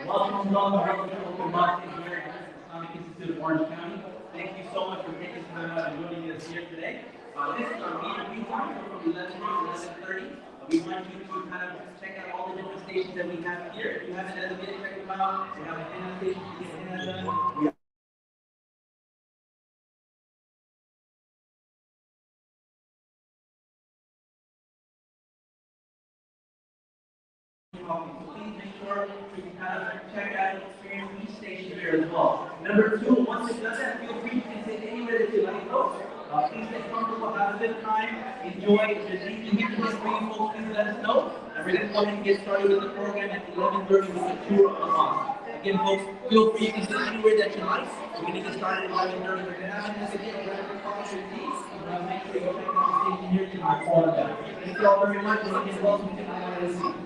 Welcome to the Mosque here at the Islamic Institute of Orange County. Thank you so much for taking some time out and joining us here today. This is our meet and greet time from 11 to 11:30. We want you to kind of check out all the different stations that we have here. If you haven't done it yet, check them out. We have a henna station to get henna done. We so please make sure to kind of check out and experience each station here as well. Number two, once you've done that, feel free to sit anywhere that you like, folks. Please stay comfortable, have a good time, enjoy. If there's anything you can do for you folks, please let us know. And we're going to go ahead and get started with the program at 11:30 with the tour of the mosque. Again, folks, feel free to sit anywhere that you like. We're going to get started at 11:30. We're going to have this again, grab your coffee and tea. Make sure you check out the station here to my phone. Thank you all very much, and again, welcome to IIOC.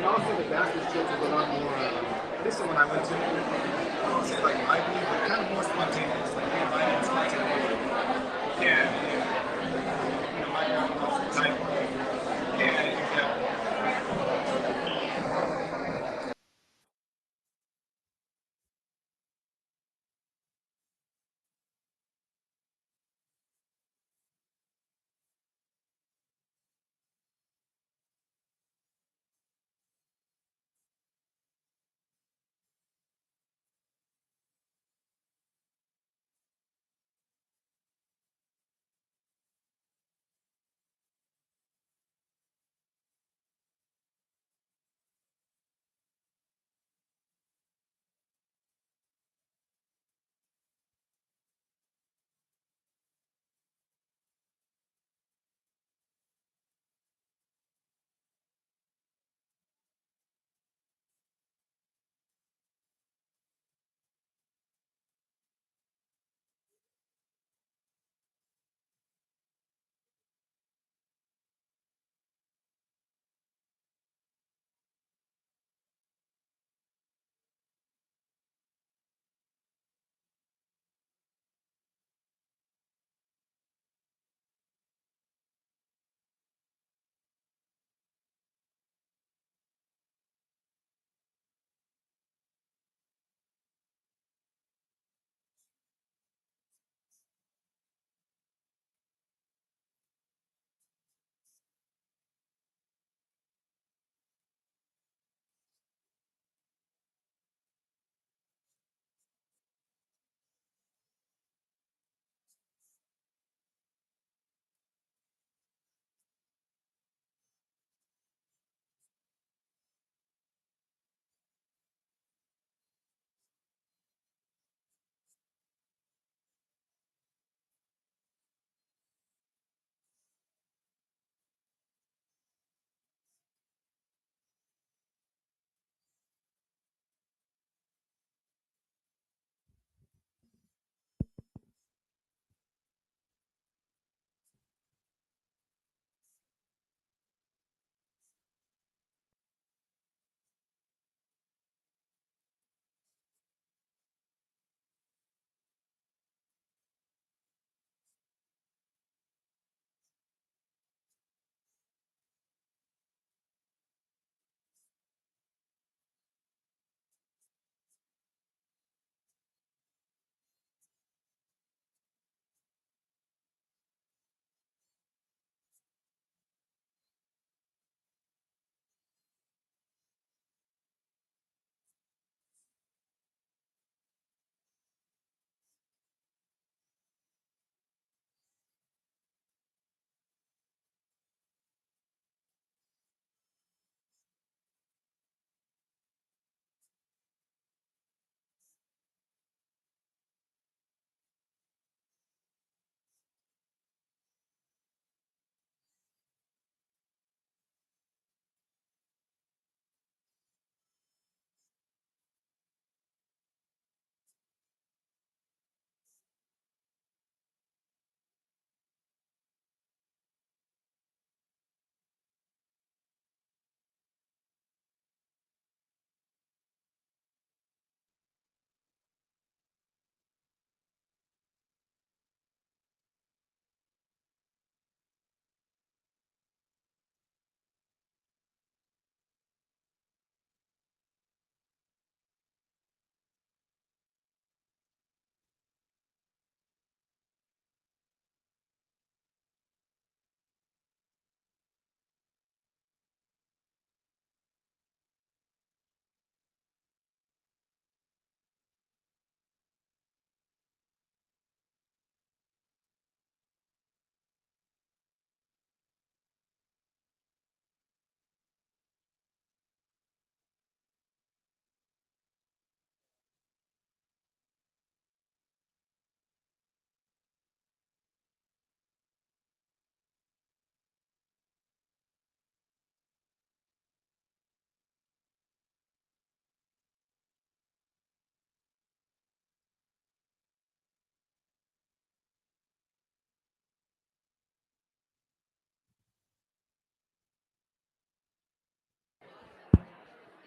And also the Baptist church was a lot more, at least the one I went to, I don't say like lively, but kind of more spontaneous. Like, yeah, my name's spontaneous. Yeah, yeah. You know, my grandma was the type. Yeah, exactly.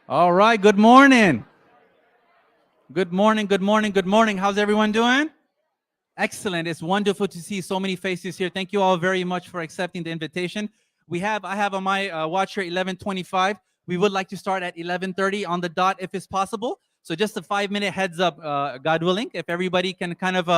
All right, good morning. Good morning, good morning, good morning. How's everyone doing? Excellent. It's wonderful to see so many faces here. Thank you all very much for accepting the invitation. I have on my watch here 11:25. We would like to start at 11:30 on the dot if it's possible. So just a 5-minute heads up, God willing, if everybody can kind of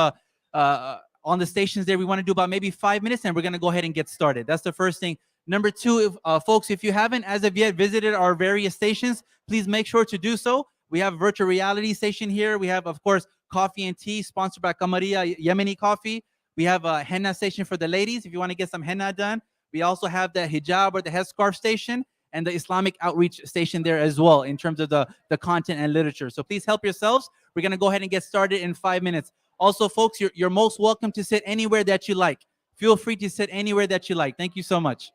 on the stations there, we want to do about maybe 5 minutes, and we're going to go ahead and get started. That's the first thing. Number two, folks, if you haven't as of yet visited our various stations, please make sure to do so. We have a virtual reality station here. We have, of course, coffee and tea sponsored by Kamaria Yemeni Coffee. We have a henna station for the ladies if you want to get some henna done. We also have the hijab or the headscarf station and the Islamic outreach station there as well in terms of the content and literature. So please help yourselves. We're going to go ahead and get started in 5 minutes. Also, folks, you're most welcome to sit anywhere that you like. Feel free to sit anywhere that you like. Thank you so much.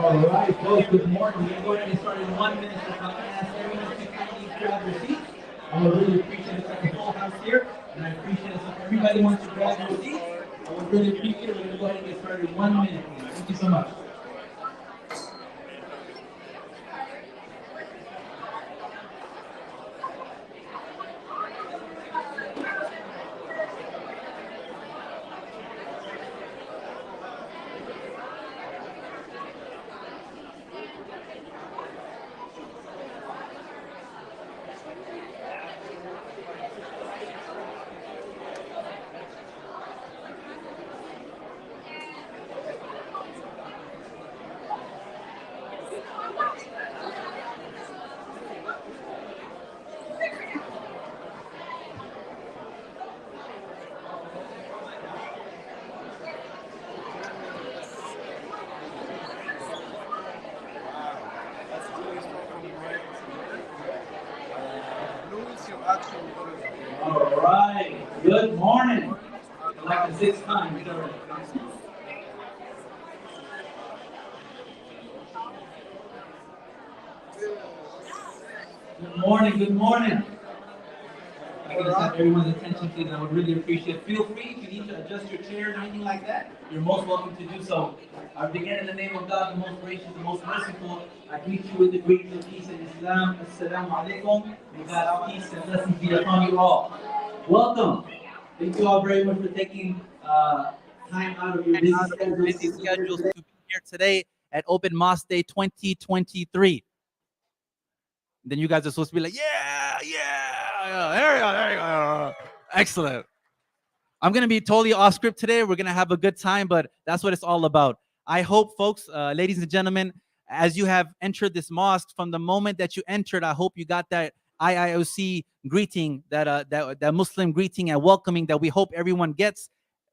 All right, folks, good morning. We're going to get started in 1 minute. So I'm going to ask everyone to kindly grab your seats. I would really appreciate it. It's like a full house here, and I appreciate it. So if everybody wants to grab your seats, I would really appreciate it. We're going to go ahead and get started in 1 minute. Thank you so much. All right. Good morning. Like the sixth time. Good morning. Good morning. I'm going to have everyone's attention, please. I would really appreciate it. Feel free if you need to adjust your chair or anything like that. You're most welcome to do so. I begin in the name of God, the most gracious, the most merciful. I greet you with the greetings of peace and Islam. Assalamu alaikum. May God's peace and blessings be upon you all. Welcome. Thank you all very much for taking time out of your busy schedules to be here today at Open Mosque Day 2023. Then you guys are supposed to be like, yeah, there you go. Excellent. I'm going to be totally off script today. We're going to have a good time, but that's what it's all about. I hope, folks, ladies and gentlemen, as you have entered this mosque, from the moment that you entered, I hope you got that IIOC greeting, that Muslim greeting and welcoming that we hope everyone gets,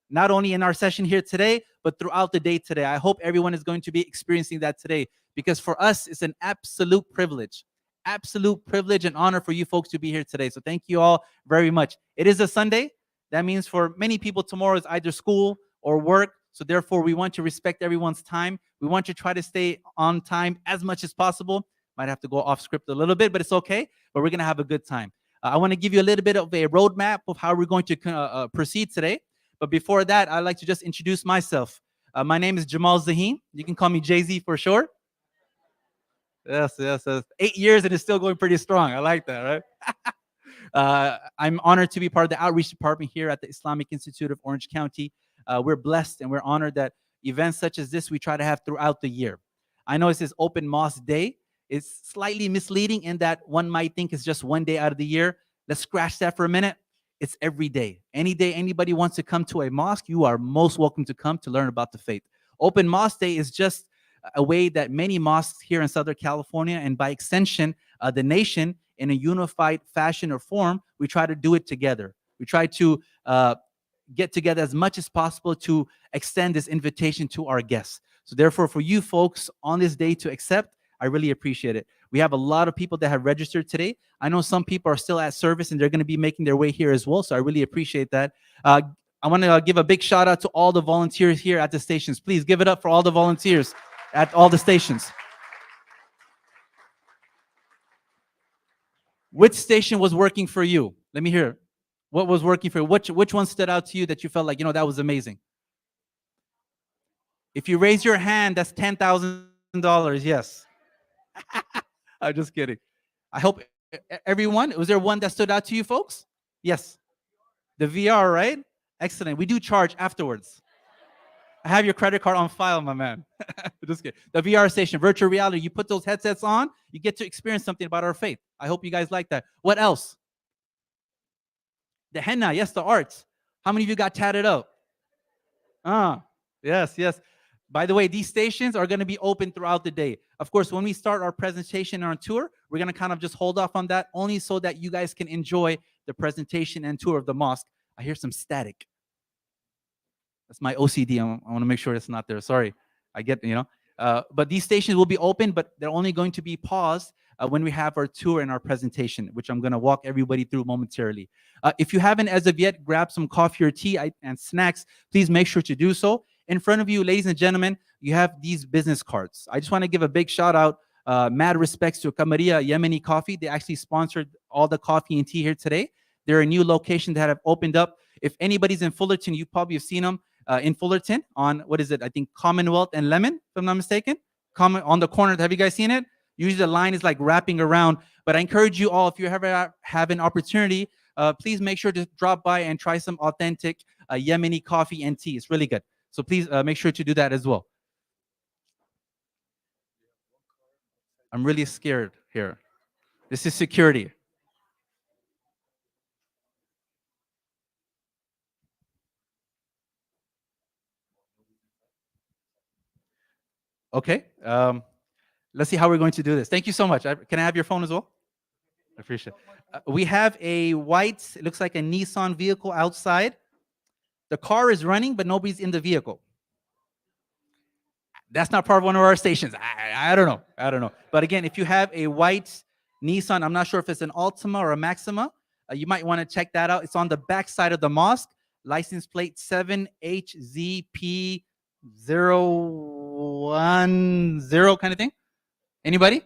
not only in our session here today, but throughout the day today. I hope everyone is going to be experiencing that today, because for us, it's an absolute privilege and honor for you folks to be here today. So thank you all very much. It is a Sunday. That means for many people, tomorrow is either school or work. So therefore, we want to respect everyone's time. We want to try to stay on time as much as possible. Might have to go off script a little bit, but it's okay. But we're going to have a good time. I want to give you a little bit of a roadmap of how we're going to proceed today. But before that, I'd like to just introduce myself. My name is Jamal Zaheen. You can call me Jay-Z for short. Yes. 8 years and it's still going pretty strong. I like that, right? I'm honored to be part of the outreach department here at the Islamic Institute of Orange County. We're blessed and we're honored that events such as this we try to have throughout the year. I know it says Open Mosque Day. It's slightly misleading in that one might think it's just one day out of the year. Let's scratch that for a minute. It's every day. Any day anybody wants to come to a mosque, you are most welcome to come to learn about the faith. Open Mosque Day is just a way that many mosques here in Southern California, and by extension, the nation, in a unified fashion or form, we try to do it together. We try to get together as much as possible to extend this invitation to our guests. So therefore, for you folks on this day to accept, I really appreciate it. We have a lot of people that have registered today. I know some people are still at service and they're going to be making their way here as well. So I really appreciate that. I want to give a big shout out to all the volunteers here at the stations. Please give it up for all the volunteers at all the stations. Which station was working for you? Let me hear. What was working for you? Which one stood out to you that you felt like, that was amazing? If you raise your hand, that's $10,000. Yes. I'm just kidding. I hope everyone, was there one that stood out to you, folks? Yes. The VR, right? Excellent. We do charge afterwards. I have your credit card on file, my man. Just kidding. The VR station, virtual reality. You put those headsets on, you get to experience something about our faith. I hope you guys like that. What else? The henna, yes, the arts. How many of you got tatted up? Yes. By the way, these stations are going to be open throughout the day. Of course, when we start our presentation and our tour, we're going to kind of just hold off on that only so that you guys can enjoy the presentation and tour of the mosque. I hear some static. That's my OCD. I want to make sure it's not there. Sorry. I get, but these stations will be open, but they're only going to be paused when we have our tour and our presentation, which I'm going to walk everybody through momentarily. If you haven't as of yet grabbed some coffee or tea and snacks, please make sure to do so. In front of you, ladies and gentlemen, you have these business cards. I just want to give a big shout out, mad respects to Qamaria Yemeni Coffee. They actually sponsored all the coffee and tea here today. They're a new location that have opened up. If anybody's in Fullerton, you probably have seen them in Fullerton on, what is it? I think Commonwealth and Lemon, if I'm not mistaken. On the corner. Have you guys seen it? Usually the line is like wrapping around. But I encourage you all, if you ever have an opportunity, please make sure to drop by and try some authentic Yemeni coffee and tea. It's really good. So please make sure to do that as well. I'm really scared here. This is security. Okay. Let's see how we're going to do this. Thank you so much. Can I have your phone as well? I appreciate it. We have a white, it looks like a Nissan vehicle outside. The car is running, but nobody's in the vehicle. That's not part of one of our stations. I don't know. But again, if you have a white Nissan, I'm not sure if it's an Altima or a Maxima, you might want to check that out. It's on the back side of the mosque. License plate 7HZP010 kind of thing. Anybody?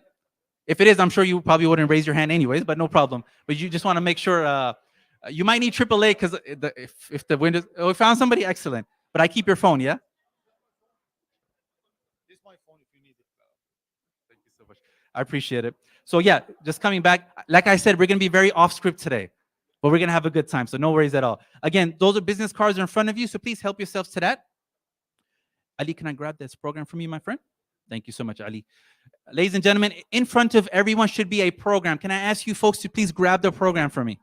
If it is, I'm sure you probably wouldn't raise your hand anyways, but no problem. But you just want to make sure you might need AAA because if the windows, we found somebody, excellent. But I keep your phone, yeah? This is my phone if you need it. Thank you so much. I appreciate it. So yeah, just coming back, like I said, we're going to be very off script today, but we're going to have a good time. So no worries at all. Again, those are business cards in front of you. So please help yourselves to that. Ali, can I grab this program from you, my friend? Thank you so much, Ali. Ladies and gentlemen, in front of everyone should be a program. Can I ask you folks to please grab the program for me?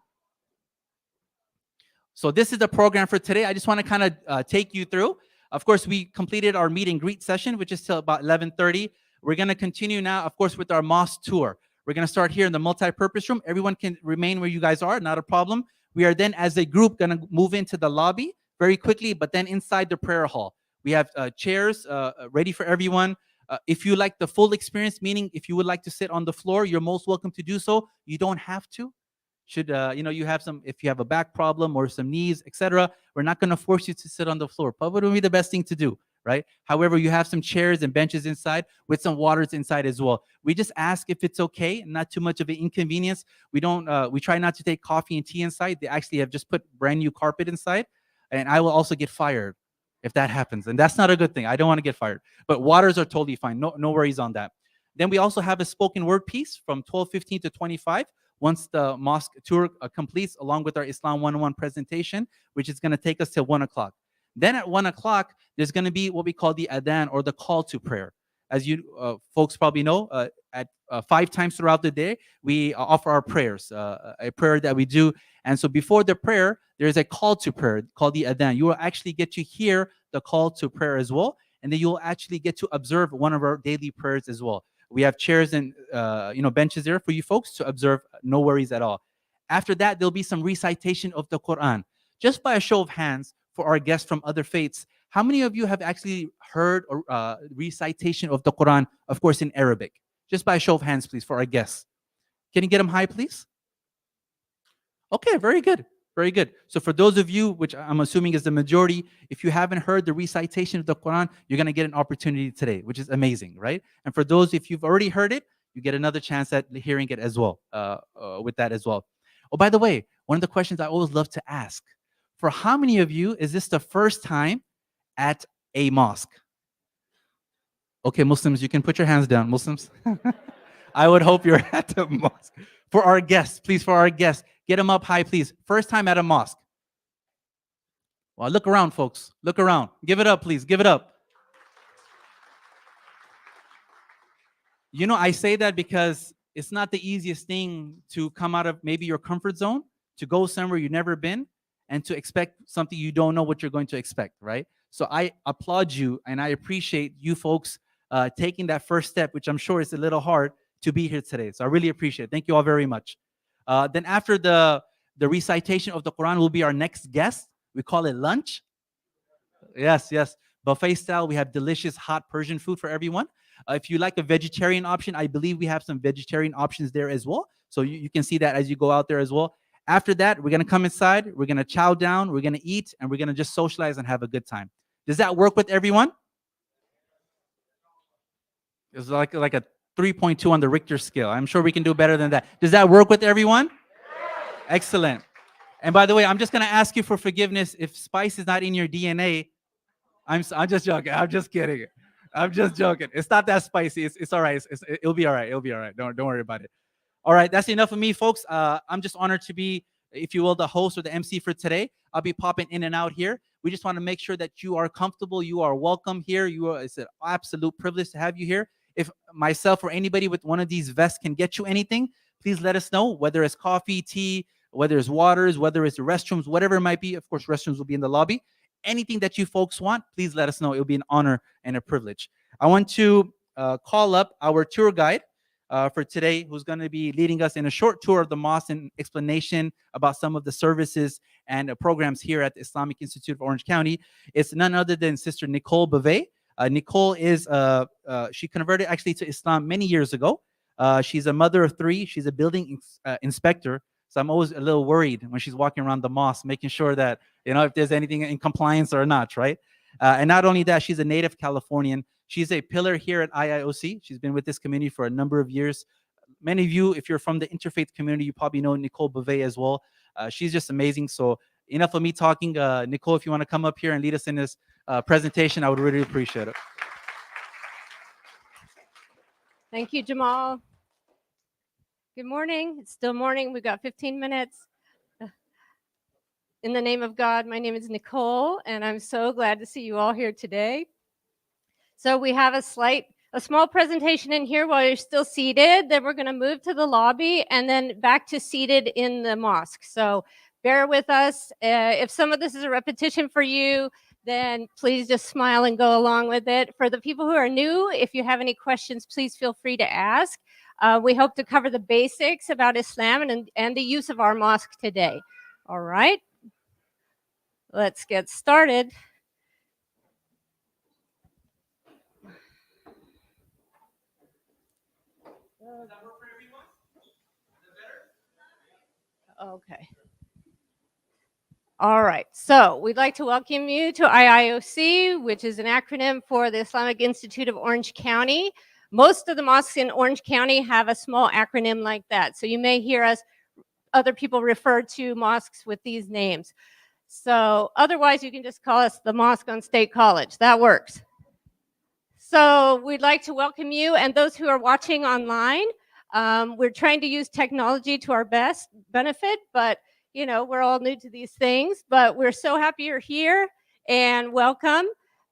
So this is the program for today. I just want to kind of take you through. Of course, we completed our meet and greet session, which is till about 11:30. We're going to continue now, of course, with our mosque tour. We're going to start here in the multi-purpose room. Everyone can remain where you guys are, not a problem. We are then, as a group, going to move into the lobby very quickly, but then inside the prayer hall. We have chairs ready for everyone. If you like the full experience, meaning if you would like to sit on the floor, you're most welcome to do so. You don't have to. Should you have if you have a back problem or some knees, etc., we're not going to force you to sit on the floor. Probably would be the best thing to do, right? However, you have some chairs and benches inside with some waters inside as well. We just ask if it's okay, not too much of an inconvenience. We try not to take coffee and tea inside. They actually have just put brand new carpet inside, and I will also get fired if that happens, and that's not a good thing. I don't want to get fired, but waters are totally fine. No worries on that. Then we also have a spoken word piece from 12:15 to 25. Once the mosque tour completes, along with our Islam 101 presentation, which is going to take us till 1 o'clock. Then at 1 o'clock, there's going to be what we call the adhan, or the call to prayer. As you folks probably know, at 5 times throughout the day, we offer our prayers, a prayer that we do. And so before the prayer, there's a call to prayer called the adhan. You will actually get to hear the call to prayer as well. And then you'll actually get to observe one of our daily prayers as well. We have chairs and benches there for you folks to observe. No worries at all. After that, there'll be some recitation of the Quran. Just by a show of hands for our guests from other faiths, how many of you have actually heard recitation of the Quran, of course, in Arabic? Just by a show of hands, please, for our guests. Can you get them high, please? Okay, very good. Very good. So for those of you, which I'm assuming is the majority, if you haven't heard the recitation of the Quran, you're going to get an opportunity today, which is amazing, right? And for those, if you've already heard it, you get another chance at hearing it as well, with that as well. Oh, by the way, one of the questions I always love to ask, for how many of you is this the first time at a mosque? Okay, Muslims, you can put your hands down. Muslims, I would hope you're at the mosque. For our guests, please, for our guests, get them up high, please. First time at a mosque. Well, look around, folks. Look around. Give it up, please. Give it up. You know, I say that because it's not the easiest thing to come out of maybe your comfort zone, to go somewhere you've never been, and to expect something you don't know what you're going to expect, right? So I applaud you and I appreciate you folks taking that first step, which I'm sure is a little hard, to be here today. So I really appreciate it. Thank you all very much. Then after the recitation of the Quran will be our next guest. We call it lunch. Yes, yes. Buffet style. We have delicious hot Persian food for everyone. If you like a vegetarian option, I believe we have some vegetarian options there as well. So you can see that as you go out there as well. After that, we're going to come inside. We're going to chow down. We're going to eat. And we're going to just socialize and have a good time. Does that work with everyone? It's like a 3.2 on the Richter scale. I'm sure we can do better than that. Does that work with everyone? Excellent. And by the way, I'm just going to ask you for forgiveness if spice is not in your DNA. I'm just joking. I'm just kidding. I'm just joking. It's not that spicy. It's all right. It'll be all right. It'll be all right. Don't worry about it. All right. That's enough of me, folks. I'm just honored to be, if you will, the host or the MC for today. I'll be popping in and out here. We just want to make sure that you are comfortable. You are welcome here. It's an absolute privilege to have you here. If myself or anybody with one of these vests can get you anything, please let us know, whether it's coffee, tea, whether it's waters, whether it's the restrooms, whatever it might be. Of course, restrooms will be in the lobby. Anything that you folks want, please let us know. It'll be an honor and a privilege. I want to call up our tour guide for today, who's going to be leading us in a short tour of the mosque and explanation about some of the services and programs here at the Islamic Institute of Orange County. It's none other than Sister Nicole Bavay. Nicole is, she converted actually to Islam many years ago. She's a mother of three. She's a building inspector. So I'm always a little worried when she's walking around the mosque, making sure that, if there's anything in compliance or not, right? And not only that, she's a native Californian. She's a pillar here at IIOC. She's been with this community for a number of years. Many of you, if you're from the interfaith community, you probably know Nicole Bavay as well. She's just amazing. So enough of me talking. Nicole, if you want to come up here and lead us in this presentation, I would really appreciate it. Thank you, Jamal. Good morning. It's still morning. We've got 15 minutes. In the name of God, my name is Nicole, and I'm so glad to see you all here today. So we have a small presentation in here while you're still seated. Then we're going to move to the lobby and then back to seated in the mosque. So bear with us. If some of this is a repetition for you, then please just smile and go along with it. For the people who are new, if you have any questions, please feel free to ask. We hope to cover the basics about Islam and the use of our mosque today. All right, let's get started. Okay. All right. So we'd like to welcome you to IIOC, which is an acronym for the Islamic Institute of Orange County. Most of the mosques in Orange County have a small acronym like that. So you may hear other people refer to mosques with these names. So otherwise, you can just call us the Mosque on State College. That works. So we'd like to welcome you and those who are watching online. We're trying to use technology to our best benefit, but we're all new to these things, but we're so happy you're here and welcome.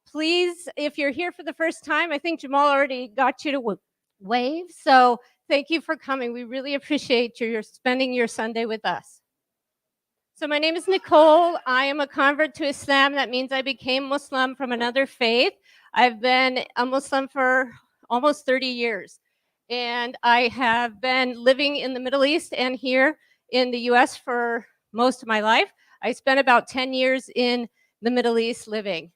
Please, if you're here for the first time, I think Jamal already got you to wave. So thank you for coming. We really appreciate your spending your Sunday with us. So my name is Nicole. I am a convert to Islam. That means I became Muslim from another faith. I've been a Muslim for almost 30 years. And I have been living in the Middle East and here in the US for most of my life. I spent about 10 years in the Middle East living.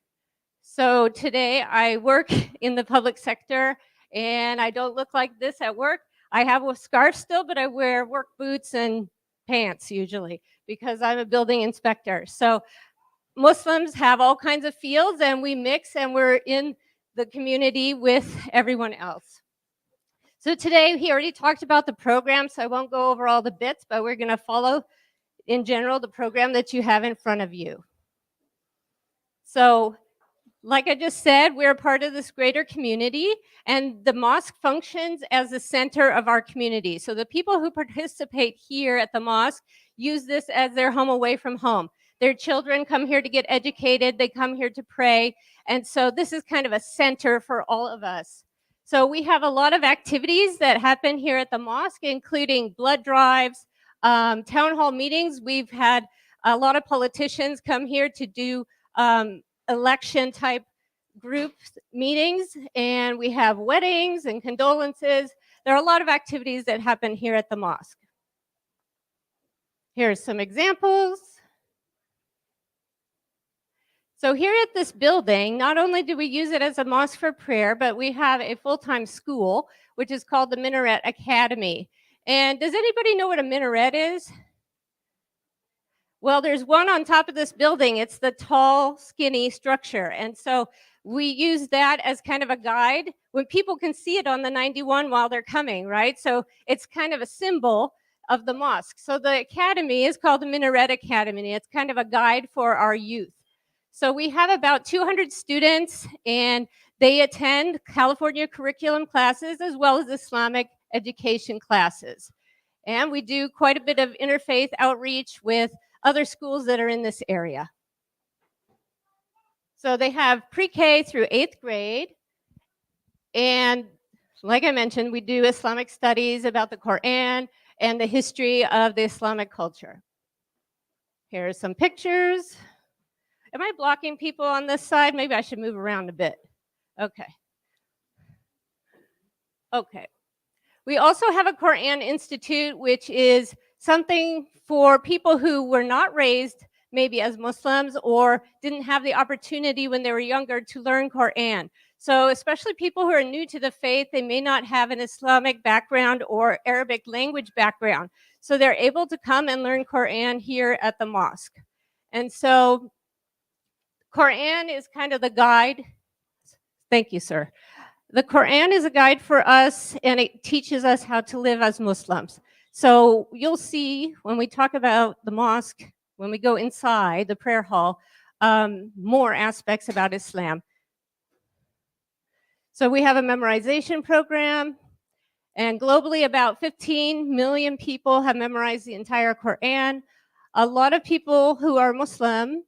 So today I work in the public sector and I don't look like this at work. I have a scarf still, but I wear work boots and pants usually because I'm a building inspector. So Muslims have all kinds of fields, and we mix, and we're in the community with everyone else. So today, he already talked about the program, so I won't go over all the bits, but we're going to follow, in general, the program that you have in front of you. So, like I just said, we're part of this greater community, and the mosque functions as the center of our community. So the people who participate here at the mosque use this as their home away from home. Their children come here to get educated, they come here to pray, and so this is kind of a center for all of us. So we have a lot of activities that happen here at the mosque, including blood drives, town hall meetings. We've had a lot of politicians come here to do election type group meetings, and we have weddings and condolences. There are a lot of activities that happen here at the mosque. Here's some examples. So here at this building, not only do we use it as a mosque for prayer, but we have a full-time school, which is called the Minaret Academy. And does anybody know what a minaret is? Well, there's one on top of this building. It's the tall, skinny structure. And so we use that as kind of a guide when people can see it on the 91 while they're coming, right? So it's kind of a symbol of the mosque. So the academy is called the Minaret Academy. It's kind of a guide for our youth. So we have about 200 students, and they attend California curriculum classes as well as Islamic education classes. And we do quite a bit of interfaith outreach with other schools that are in this area. So they have pre-K through 8th grade. And like I mentioned, we do Islamic studies about the Quran and the history of the Islamic culture. Here are some pictures. Am I blocking people on this side? Maybe I should move around a bit. Okay. Okay. We also have a Quran Institute, which is something for people who were not raised maybe as Muslims or didn't have the opportunity when they were younger to learn Quran. So especially people who are new to the faith, they may not have an Islamic background or Arabic language background. So they're able to come and learn Quran here at the mosque. And so Quran is kind of the guide. Thank you, sir. The Quran is a guide for us, and it teaches us how to live as Muslims. So you'll see when we talk about the mosque, when we go inside the prayer hall, more aspects about Islam. So we have a memorization program, and globally about 15 million people have memorized the entire Quran. A lot of people who are Muslim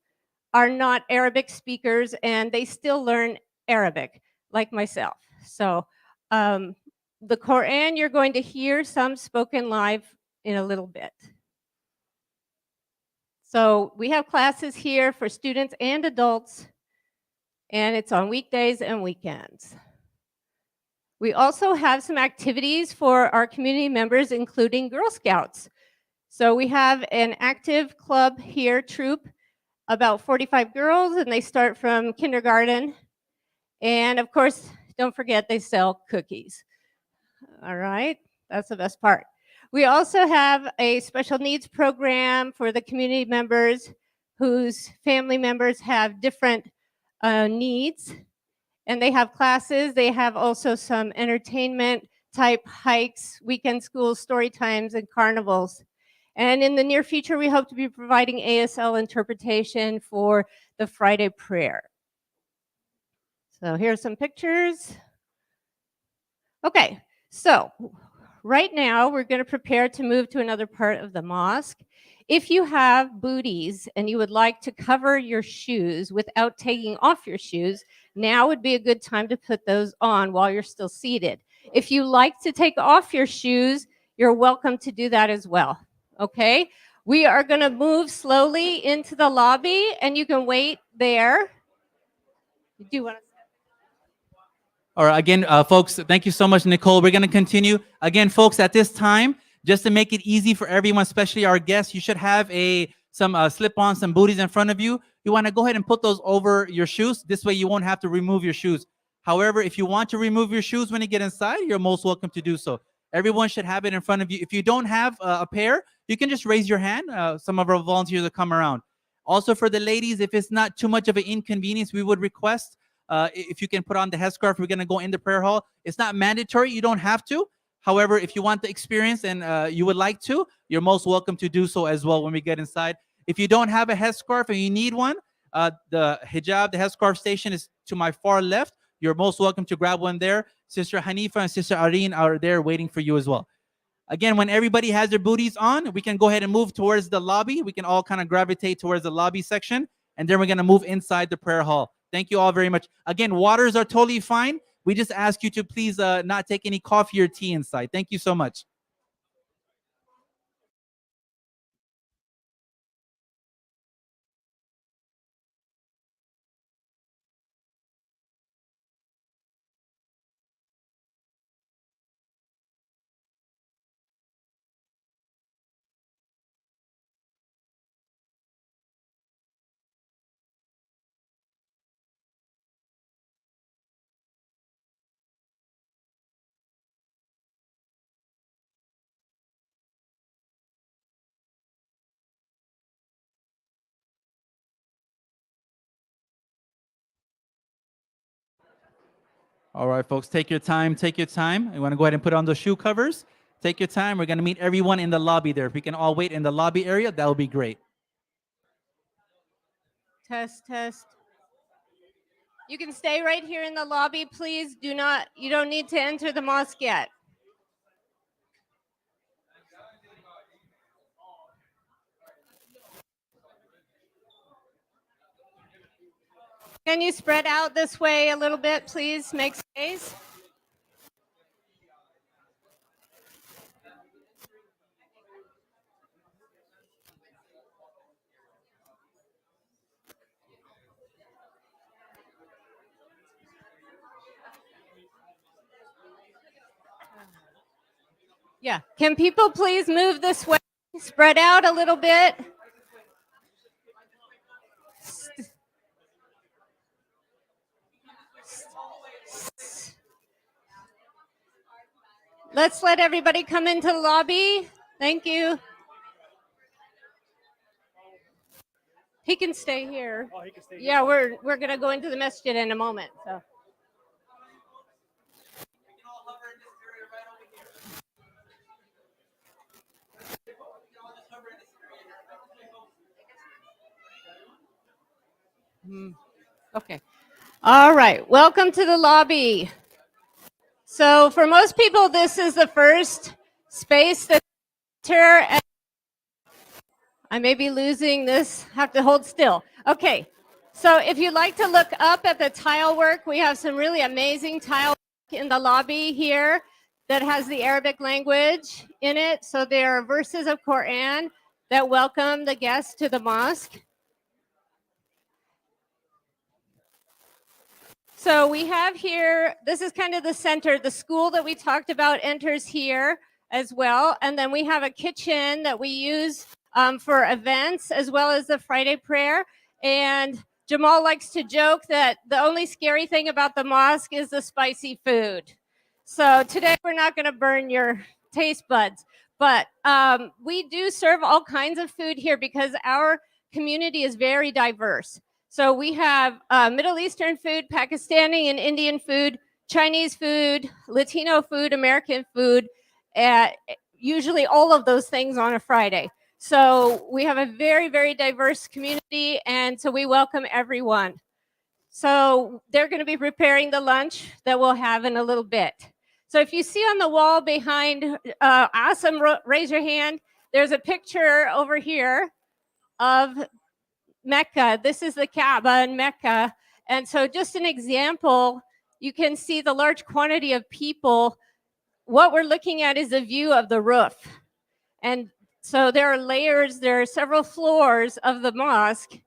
are not Arabic speakers, and they still learn Arabic, like myself. So the Quran, you're going to hear some spoken live in a little bit. So we have classes here for students and adults, and it's on weekdays and weekends. We also have some activities for our community members, including Girl Scouts. So we have an active club here, troop, about 45 girls, and they start from kindergarten. And of course, don't forget they sell cookies. All right, that's the best part. We also have a special needs program for the community members whose family members have different needs. And they have classes. They have also some entertainment type hikes, weekend schools, story times, and carnivals. And in the near future, we hope to be providing ASL interpretation for the Friday prayer. So here's some pictures. Okay, so right now we're going to prepare to move to another part of the mosque. If you have booties and you would like to cover your shoes without taking off your shoes, now would be a good time to put those on while you're still seated. If you like to take off your shoes, you're welcome to do that as well. Okay, we are going to move slowly into the lobby, and you can wait there. Do you want to? All right, again, folks, thank you so much, Nicole. We're going to continue. Again, folks, at this time, just to make it easy for everyone, especially our guests, you should have some slip-ons, some booties in front of you. You want to go ahead and put those over your shoes. This way you won't have to remove your shoes. However, if you want to remove your shoes when you get inside, you're most welcome to do so. Everyone should have it in front of you. If you don't have a pair, you can just raise your hand. Some of our volunteers will come around. Also, for the ladies, if it's not too much of an inconvenience, we would request if you can put on the headscarf. We're going to go in the prayer hall. It's not mandatory. You don't have to. However, if you want the experience and you would like to, you're most welcome to do so as well when we get inside. If you don't have a headscarf and you need one, the hijab, the headscarf station is to my far left. You're most welcome to grab one there. Sister Hanifa and Sister Areen are there waiting for you as well. Again, when everybody has their booties on, we can go ahead and move towards the lobby. We can all kind of gravitate towards the lobby section, and then we're going to move inside the prayer hall. Thank you all very much. Again, waters are totally fine. We just ask you to please not take any coffee or tea inside. Thank you so much. All right, folks, take your time. Take your time. You want to go ahead and put on those shoe covers? Take your time. We're going to meet everyone in the lobby there. If we can all wait in the lobby area, that would be great. Test, test. You can stay right here in the lobby, please. You don't need to enter the mosque yet. Can you spread out this way a little bit, please? Make space. Yeah. Can people please move this way? Spread out a little bit. Let's let everybody come into the lobby. Thank you. He can stay here. Oh, he can stay Yeah, we're gonna go into the masjid in a moment. So. Okay. All right. Welcome to the lobby. So for most people, this is the first space that enter. I may be losing this. Have to hold still. Okay. So if you'd like to look up at the tile work, we have some really amazing tile work in the lobby here that has the Arabic language in it. So there are verses of Quran that welcome the guests to the mosque. So we have here, this is kind of the center. The school that we talked about enters here as well. And then we have a kitchen that we use for events as well as the Friday prayer. And Jamal likes to joke that the only scary thing about the mosque is the spicy food. So today we're not going to burn your taste buds, but we do serve all kinds of food here because our community is very diverse. So we have Middle Eastern food, Pakistani and Indian food, Chinese food, Latino food, American food, usually all of those things on a Friday. So we have a very, very diverse community, and so we welcome everyone. So they're going to be preparing the lunch that we'll have in a little bit. So if you see on the wall behind Awesome, raise your hand. There's a picture over here of Mecca. This is the Kaaba in Mecca. And so just an example, you can see the large quantity of people. What we're looking at is a view of the roof. And so there are layers, there are several floors of the mosque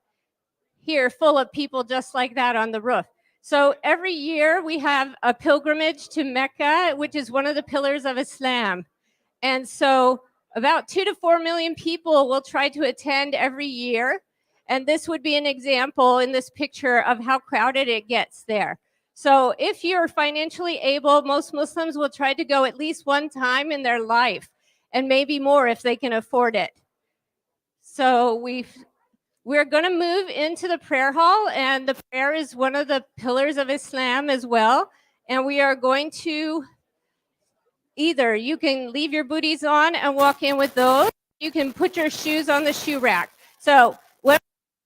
here full of people just like that on the roof. So every year we have a pilgrimage to Mecca, which is one of the pillars of Islam. And so about 2 to 4 million people will try to attend every year. And this would be an example in this picture of how crowded it gets there. So if you're financially able, most Muslims will try to go at least one time in their life, and maybe more if they can afford it. So we're going to move into the prayer hall, and the prayer is one of the pillars of Islam as well. And we are going to either you can leave your booties on and walk in with those. You can put your shoes on the shoe rack. So when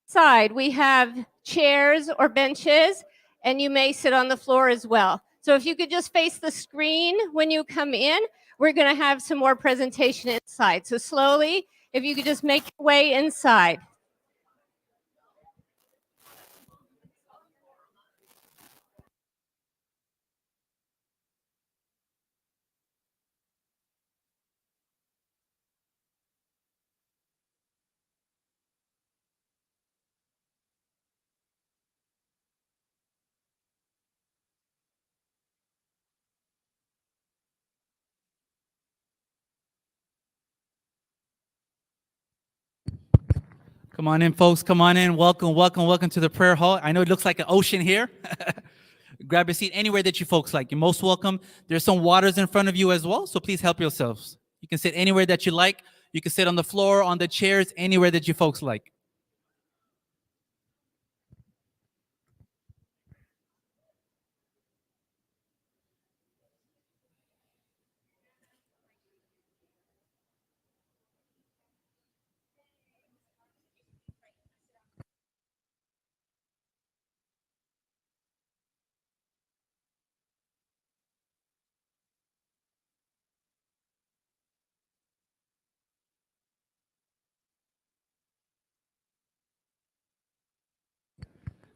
side, we have chairs or benches, and you may sit on the floor as well. So if you could just face the screen when you come in, we're going to have some more presentation inside. So slowly, if you could just make your way inside. Come on in, folks. Come on in. Welcome, welcome, welcome to the prayer hall. I know it looks like an ocean here. Grab a seat anywhere that you folks like. You're most welcome. There's some waters in front of you as well, so please help yourselves. You can sit anywhere that you like. You can sit on the floor, on the chairs, anywhere that you folks like.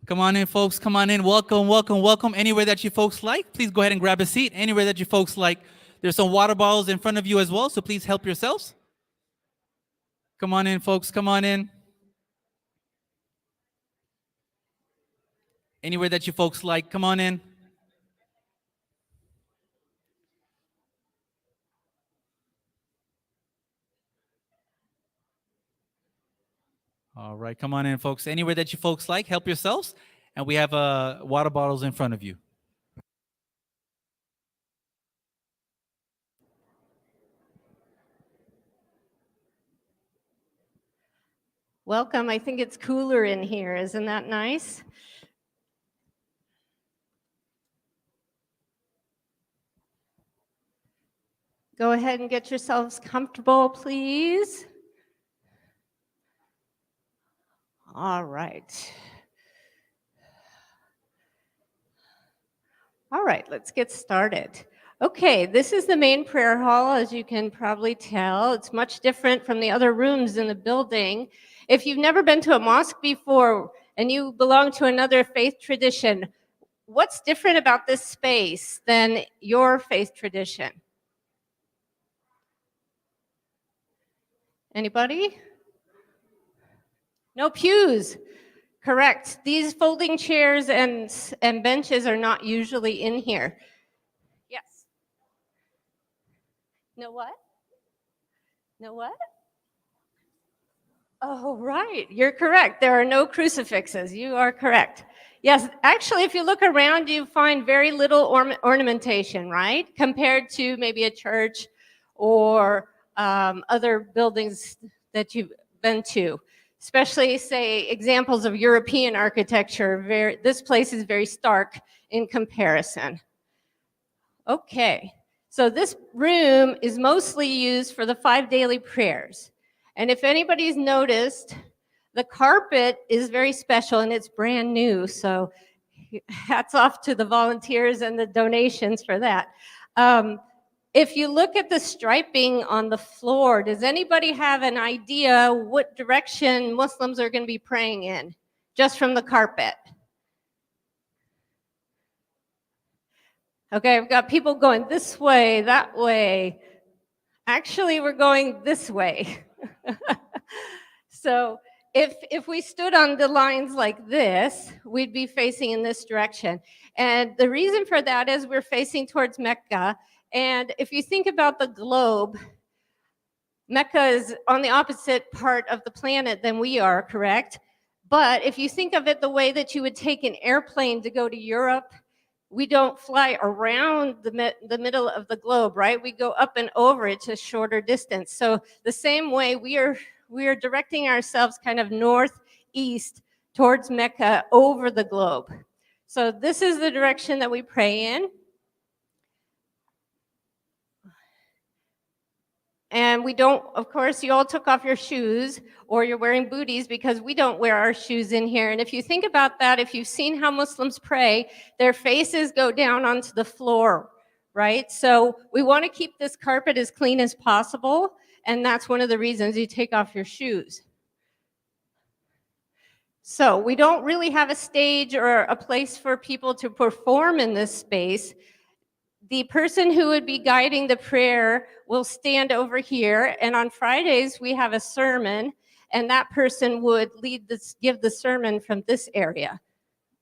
Come on in, folks. Come on in. Welcome, welcome, welcome. Anywhere that you folks like, please go ahead and grab a seat. Anywhere that you folks like. There's some water bottles in front of you as well, so please help yourselves. Come on in, folks. Come on in. Anywhere that you folks like, come on in. All right, come on in, folks. Anywhere that you folks like, help yourselves. And we have water bottles in front of you. Welcome. I think it's cooler in here. Isn't that nice? Go ahead and get yourselves comfortable, please. All right. All right, let's get started. Okay, this is the main prayer hall, as you can probably tell. It's much different from the other rooms in the building. If you've never been to a mosque before and you belong to another faith tradition, what's different about this space than your faith tradition? Anybody? No pews. Correct. These folding chairs and benches are not usually in here. Yes. No what? No what? Oh, right. You're correct. There are no crucifixes. You are correct. Yes, actually, if you look around, you find very little ornamentation, right? Compared to maybe a church or other buildings that you've been to. Especially, say, examples of European architecture. This place is very stark in comparison. Okay, so this room is mostly used for the 5 daily prayers. And if anybody's noticed, the carpet is very special and it's brand new. So hats off to the volunteers and the donations for that. If you look at the striping on the floor, does anybody have an idea what direction Muslims are going to be praying in, just from the carpet? Okay, I've got people going this way, that way. Actually, we're going this way. So if we stood on the lines like this, we'd be facing in this direction. And the reason for that is we're facing towards Mecca. And if you think about the globe, Mecca is on the opposite part of the planet than we are, correct? But if you think of it the way that you would take an airplane to go to Europe, we don't fly around the middle of the globe, right? We go up and over it to shorter distance. So the same way we are directing ourselves kind of northeast towards Mecca over the globe. So this is the direction that we pray in. And we don't, of course, you all took off your shoes or you're wearing booties because we don't wear our shoes in here. And if you think about that, if you've seen how Muslims pray, their faces go down onto the floor, right? So we want to keep this carpet as clean as possible. And that's one of the reasons you take off your shoes. So we don't really have a stage or a place for people to perform in this space. The person who would be guiding the prayer will stand over here, and on Fridays we have a sermon, and that person would give the sermon from this area.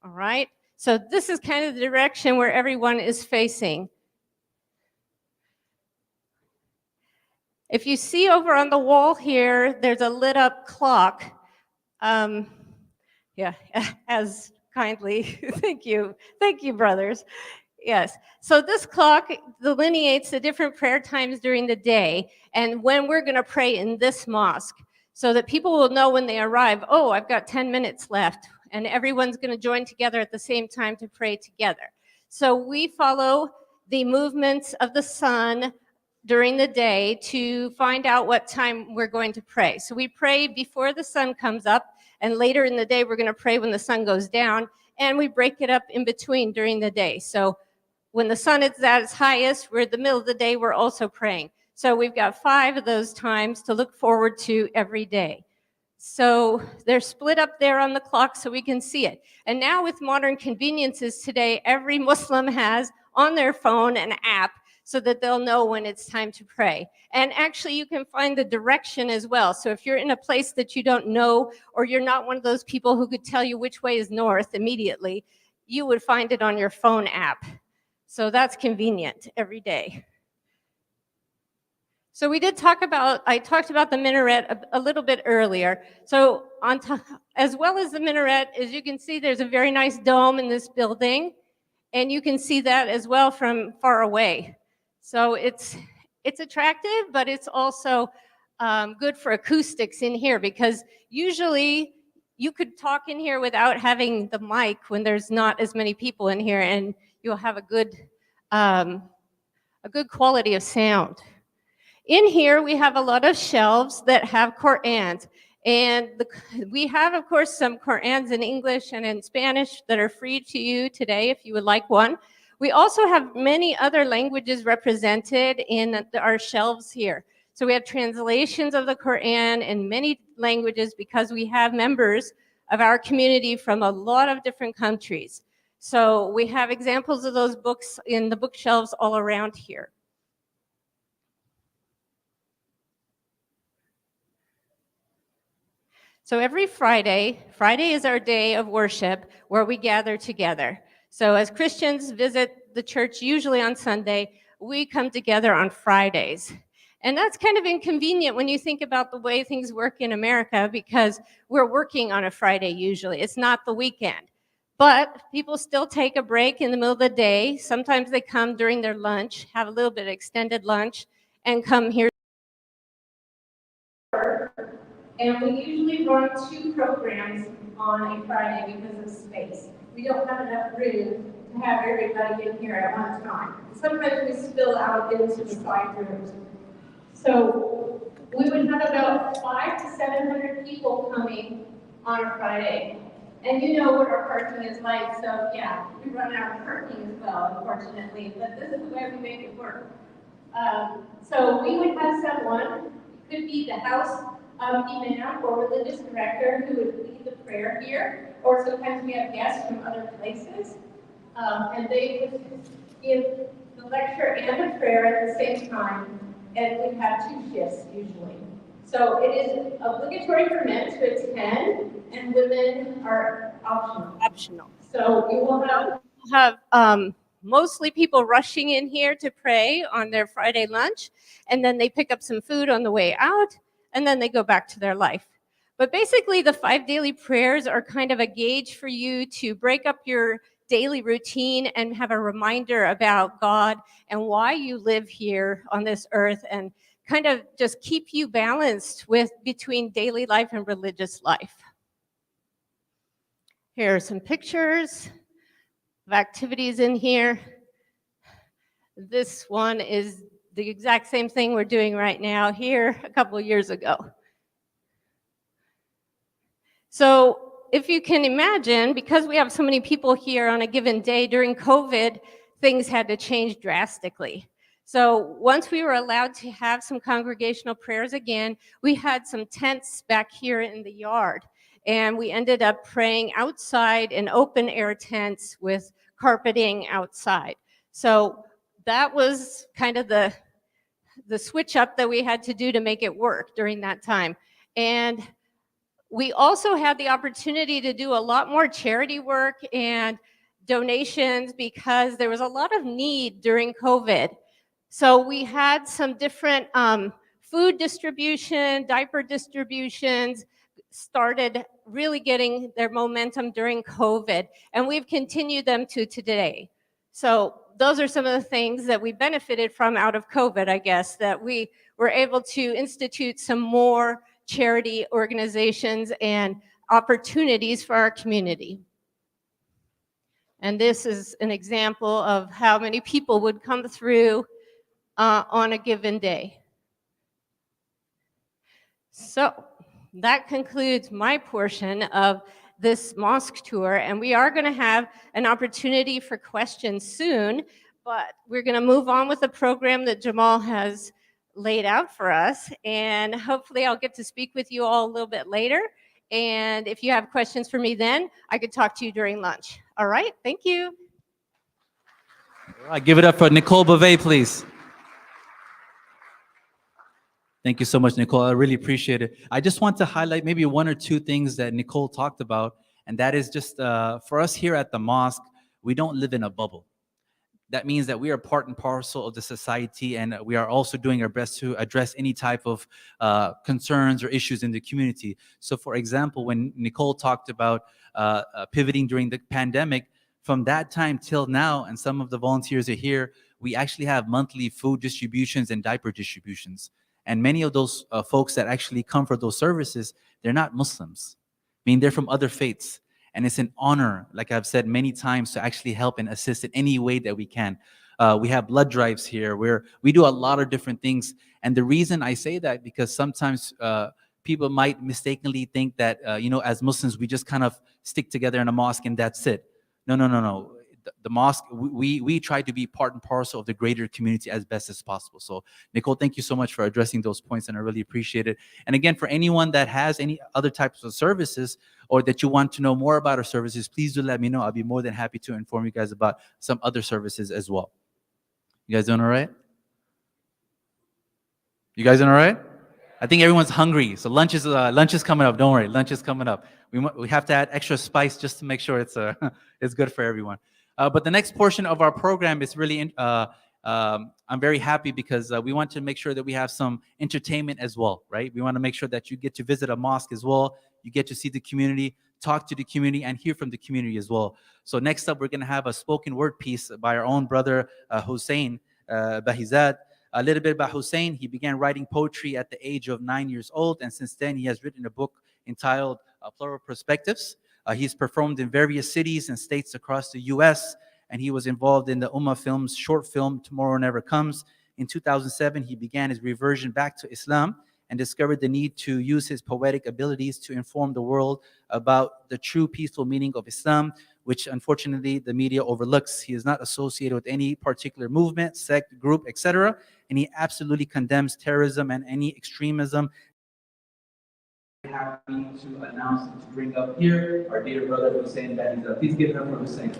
All right? So this is kind of the direction where everyone is facing. If you see over on the wall here, there's a lit up clock. Yeah, as kindly, thank you, brothers. Yes. So this clock delineates the different prayer times during the day and when we're going to pray in this mosque so that people will know when they arrive, oh, I've got 10 minutes left, and everyone's going to join together at the same time to pray together. So we follow the movements of the sun during the day to find out what time we're going to pray. So we pray before the sun comes up, and later in the day we're going to pray when the sun goes down, and we break it up in between during the day. So when the sun is at its highest, we're in the middle of the day, we're also praying. So we've got 5 of those times to look forward to every day. So they're split up there on the clock so we can see it. And now with modern conveniences today, every Muslim has on their phone an app so that they'll know when it's time to pray. And actually you can find the direction as well. So if you're in a place that you don't know, or you're not one of those people who could tell you which way is north immediately, you would find it on your phone app. So that's convenient every day. So I talked about the minaret a little bit earlier. So on top, as well as the minaret, as you can see, there's a very nice dome in this building, and you can see that as well from far away. So it's attractive, but it's also good for acoustics in here, because usually you could talk in here without having the mic when there's not as many people in here, and you'll have a good quality of sound. In here, we have a lot of shelves that have Qurans. And we have, of course, some Qurans in English and in Spanish that are free to you today if you would like one. We also have many other languages represented in our shelves here. So we have translations of the Quran in many languages because we have members of our community from a lot of different countries. So we have examples of those books in the bookshelves all around here. So every Friday is our day of worship where we gather together. So as Christians visit the church usually on Sunday, we come together on Fridays. And that's kind of inconvenient when you think about the way things work in America, because we're working on a Friday usually. It's not the weekend. But people still take a break in the middle of the day. Sometimes they come during their lunch, have a little bit of extended lunch, and come here. And we usually run 2 programs on a Friday because of space. We don't have enough room to have everybody in here at one time. Sometimes we spill out into the side rooms. So we would have about 500 to 700 people coming on a Friday. And you know what our parking is like, so yeah, we run out of parking as well, unfortunately, but this is the way we make it work. So we would have someone, it could be the house imam or religious director who would lead the prayer here, or sometimes we have guests from other places, and they would give the lecture and the prayer at the same time, and we have 2 shifts usually. So it is obligatory for men to attend, and women are optional. So you will have mostly people rushing in here to pray on their Friday lunch, and then they pick up some food on the way out, and then they go back to their life. But basically, the 5 daily prayers are kind of a gauge for you to break up your daily routine and have a reminder about God and why you live here on this earth, and kind of just keep you balanced with between daily life and religious life. Here are some pictures of activities in here. This one is the exact same thing we're doing right now here a couple of years ago. So if you can imagine, because we have so many people here on a given day during COVID, things had to change drastically. So once we were allowed to have some congregational prayers again, we had some tents back here in the yard. And we ended up praying outside in open air tents with carpeting outside. So that was kind of the switch up that we had to do to make it work during that time. And we also had the opportunity to do a lot more charity work and donations because there was a lot of need during COVID. So we had some different food distribution, diaper distributions, started really getting their momentum during COVID, and we've continued them to today. So those are some of the things that we benefited from out of COVID, I guess, that we were able to institute some more charity organizations and opportunities for our community. And this is an example of how many people would come through on a given day. So that concludes my portion of this mosque tour, and we are going to have an opportunity for questions soon, but we're going to move on with the program that Jamal has laid out for us, and hopefully I'll get to speak with you all a little bit later, and if you have questions for me then, I could talk to you during lunch. All right, thank you. All right, give it up for Nicole Bove, please. Thank you so much, Nicole. I really appreciate it. I just want to highlight maybe one or two things that Nicole talked about, and that is just for us here at the mosque, we don't live in a bubble. That means that we are part and parcel of the society, and we are also doing our best to address any type of concerns or issues in the community. So for example, when Nicole talked about pivoting during the pandemic, from that time till now, and some of the volunteers are here, we actually have monthly food distributions and diaper distributions. And many of those folks that actually come for those services, they're not Muslims. I mean, they're from other faiths. And it's an honor, like I've said many times, to actually help and assist in any way that we can. We have blood drives here where we do a lot of different things. And the reason I say that, because sometimes people might mistakenly think that, as Muslims, we just kind of stick together in a mosque and that's it. No. The mosque, we try to be part and parcel of the greater community as best as possible. So Nicole, thank you so much for addressing those points, and I really appreciate it. And again, for anyone that has any other types of services or that you want to know more about our services, please do let me know. I'll be more than happy to inform you guys about some other services as well. You guys doing all right? You guys doing all right? I think everyone's hungry, so lunch is coming up. Don't worry, lunch is coming up. We have to add extra spice just to make sure it's it's good for everyone. But the next portion of our program is really, I'm very happy because we want to make sure that we have some entertainment as well, right? We want to make sure that you get to visit a mosque as well. You get to see the community, talk to the community, and hear from the community as well. So next up, we're going to have a spoken word piece by our own brother, Hussein Bahizad. A little bit about Hussein. He began writing poetry at the age of 9 years old, and since then he has written a book entitled Plural Perspectives. He's performed in various cities and states across the U.S., and he was involved in the Ummah Films short film, Tomorrow Never Comes. In 2007, he began his reversion back to Islam and discovered the need to use his poetic abilities to inform the world about the true peaceful meaning of Islam, which unfortunately the media overlooks. He is not associated with any particular movement, sect, group, etc., and he absolutely condemns terrorism and any extremism. Happy to announce and to bring up here our dear brother Hussein Bahizad. Please give it up for Hussein.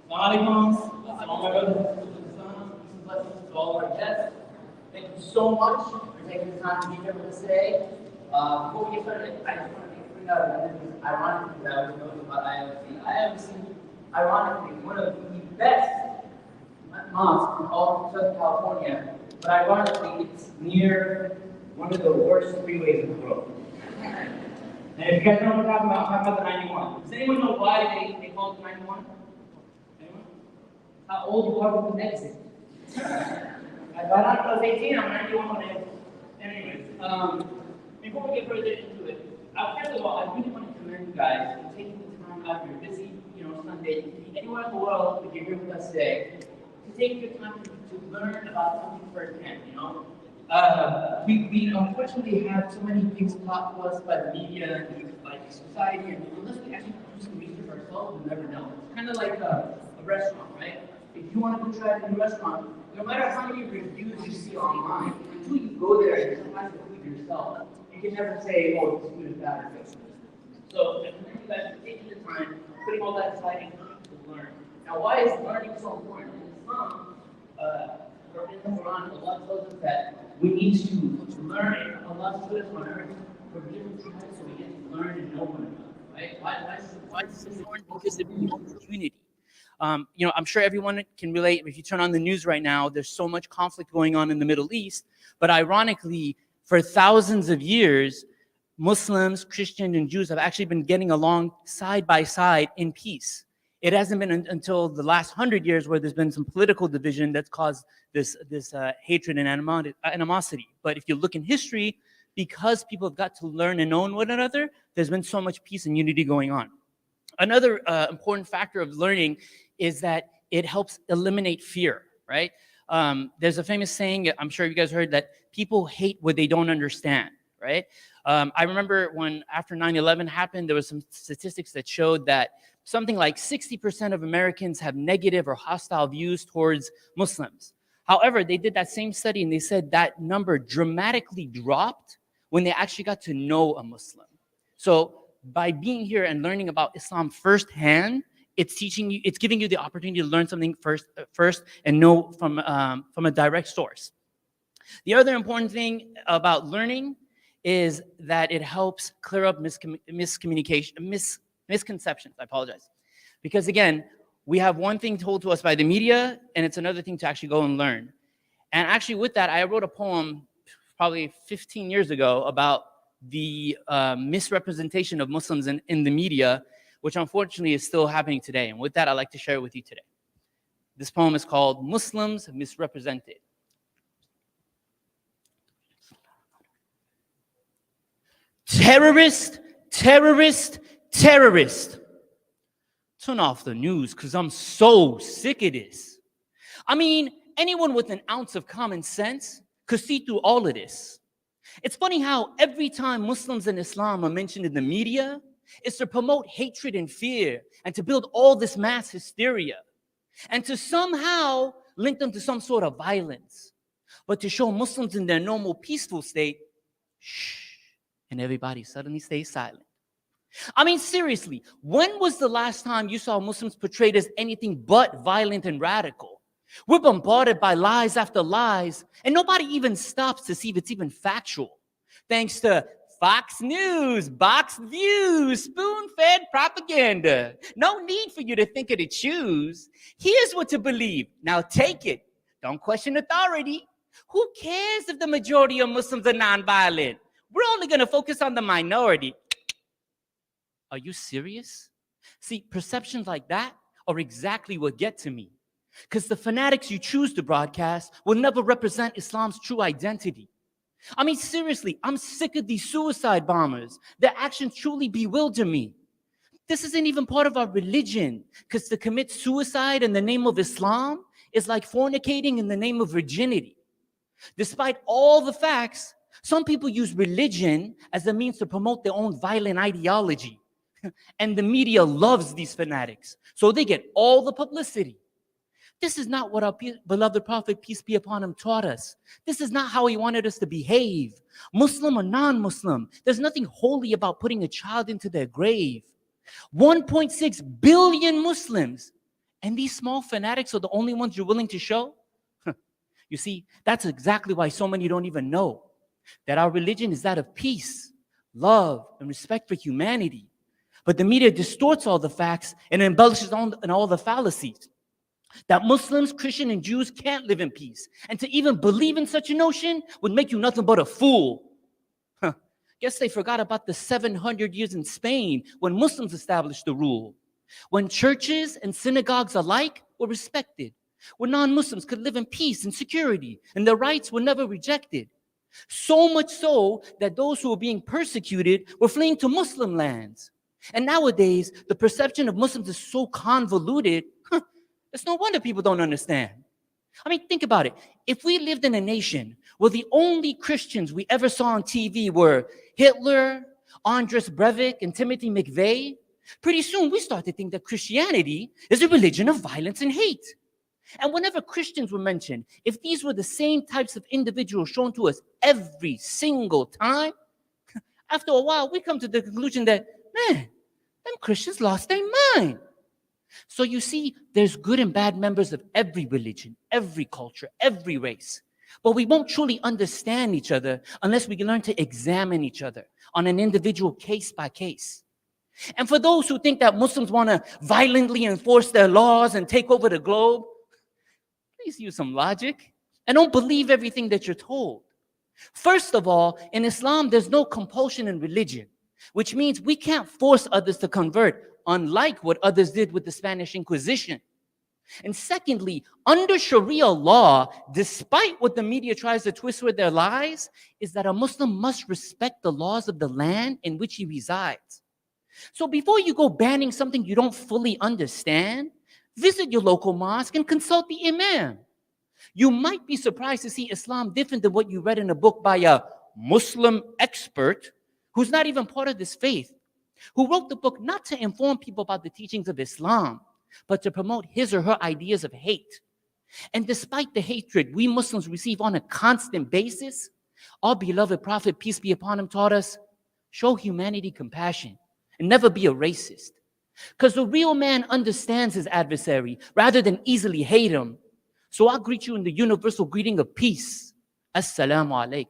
Assalamu alaikum. All my brothers and sisters, blessings to all our guests. Thank you so much for taking the time to be here with us today. Before we get started, I just want to bring out one of these ironic things I was noting about IIOC. IIOC, ironically, one of the best mosque in all of Southern California, but ironically, it's near one of the worst freeways in the world. And if you guys know what I'm talking about the 91. Does anyone know why they call it the 91? Anyone? How old you are with the exit. I thought I was 18, I'm 91 when I. Anyways, before we get further into it, first of all, I really want to commend you guys for taking the time out of your busy, Sunday, anywhere in the world, if you're here with us today, to take your time to learn about something firsthand. We unfortunately have so many things taught to us by the media and by society, and unless we actually do some research ourselves, we'll never know. It's kind of like a restaurant, right? If you want to go try a new restaurant, no matter how many reviews you see online, until you go there and you try the food yourself, you can never say, oh, this food is bad or good. So I commend you guys for taking the time, putting all that aside and to learn. Now, why is learning so important? In Islam, or in the Quran, Allah tells us that we need to learn. Allah put us on earth for different tribes so we get to learn and know one another. Right? Why is this important? Because it promotes unity. I'm sure everyone can relate. If you turn on the news right now, there's so much conflict going on in the Middle East. But ironically, for thousands of years, Muslims, Christians, and Jews have actually been getting along side by side in peace. It hasn't been until the last 100 years where there's been some political division that's caused this hatred and animosity. But if you look in history, because people have got to learn and know one another, there's been so much peace and unity going on. Another important factor of learning is that it helps eliminate fear, right? There's a famous saying, I'm sure you guys heard, that people hate what they don't understand, right? I remember when after 9/11 happened, there was some statistics that showed that something like 60% of Americans have negative or hostile views towards Muslims. However, they did that same study and they said that number dramatically dropped when they actually got to know a Muslim. So by being here and learning about Islam firsthand, it's teaching you, it's giving you the opportunity to learn something first and know from a direct source. The other important thing about learning is that it helps clear up misconceptions. I apologize. Because again, we have one thing told to us by the media, and it's another thing to actually go and learn. And actually with that, I wrote a poem probably 15 years ago about the misrepresentation of Muslims in the media, which unfortunately is still happening today. And with that, I'd like to share it with you today. This poem is called Muslims Misrepresented. Terrorist, terrorist, terrorist. Turn off the news because I'm so sick of this. I mean, anyone with an ounce of common sense could see through all of this. It's funny how every time Muslims and Islam are mentioned in the media, it's to promote hatred and fear and to build all this mass hysteria and to somehow link them to some sort of violence. But to show Muslims in their normal peaceful state, shh, and everybody suddenly stays silent. I mean, seriously, when was the last time you saw Muslims portrayed as anything but violent and radical? We're bombarded by lies after lies, and nobody even stops to see if it's even factual. Thanks to Fox News, boxed views, spoon-fed propaganda. No need for you to think or to choose. Here's what to believe. Now take it. Don't question authority. Who cares if the majority of Muslims are nonviolent? We're only going to focus on the minority. Are you serious? See, perceptions like that are exactly what get to me. Because the fanatics you choose to broadcast will never represent Islam's true identity. I mean, seriously, I'm sick of these suicide bombers. Their actions truly bewilder me. This isn't even part of our religion, because to commit suicide in the name of Islam is like fornicating in the name of virginity. Despite all the facts, some people use religion as a means to promote their own violent ideology. And the media loves these fanatics, so they get all the publicity. This is not what our beloved Prophet, peace be upon him, taught us. This is not how he wanted us to behave. Muslim or non-Muslim, there's nothing holy about putting a child into their grave. 1.6 billion Muslims, and these small fanatics are the only ones you're willing to show? You see, that's exactly why so many don't even know that our religion is that of peace, love, and respect for humanity. But the media distorts all the facts and embellishes on all the fallacies. That Muslims, Christians, and Jews can't live in peace. And to even believe in such a notion would make you nothing but a fool. Huh. Guess they forgot about the 700 years in Spain when Muslims established the rule. When churches and synagogues alike were respected. When non-Muslims could live in peace and security, and their rights were never rejected. So much so that those who were being persecuted were fleeing to Muslim lands. And nowadays, the perception of Muslims is so convoluted, it's no wonder people don't understand. I mean, think about it. If we lived in a nation where the only Christians we ever saw on TV were Hitler, Andres Breivik, and Timothy McVeigh, pretty soon we start to think that Christianity is a religion of violence and hate. And whenever Christians were mentioned, if these were the same types of individuals shown to us every single time, after a while, we come to the conclusion that, man, them Christians lost their mind. So you see, there's good and bad members of every religion, every culture, every race. But we won't truly understand each other unless we can learn to examine each other on an individual case by case. And for those who think that Muslims want to violently enforce their laws and take over the globe, please use some logic and don't believe everything that you're told. First of all, in Islam, there's no compulsion in religion, which means we can't force others to convert, unlike what others did with the Spanish Inquisition. And secondly, under Sharia law, despite what the media tries to twist with their lies, is that a Muslim must respect the laws of the land in which he resides. So before you go banning something you don't fully understand, visit your local mosque and consult the imam. You might be surprised to see Islam different than what you read in a book by a Muslim expert who's not even part of this faith, who wrote the book not to inform people about the teachings of Islam, but to promote his or her ideas of hate. And despite the hatred we Muslims receive on a constant basis, our beloved Prophet, peace be upon him, taught us, show humanity compassion and never be a racist. Because the real man understands his adversary rather than easily hate him. So I'll greet you in the universal greeting of peace. Assalamu alaikum.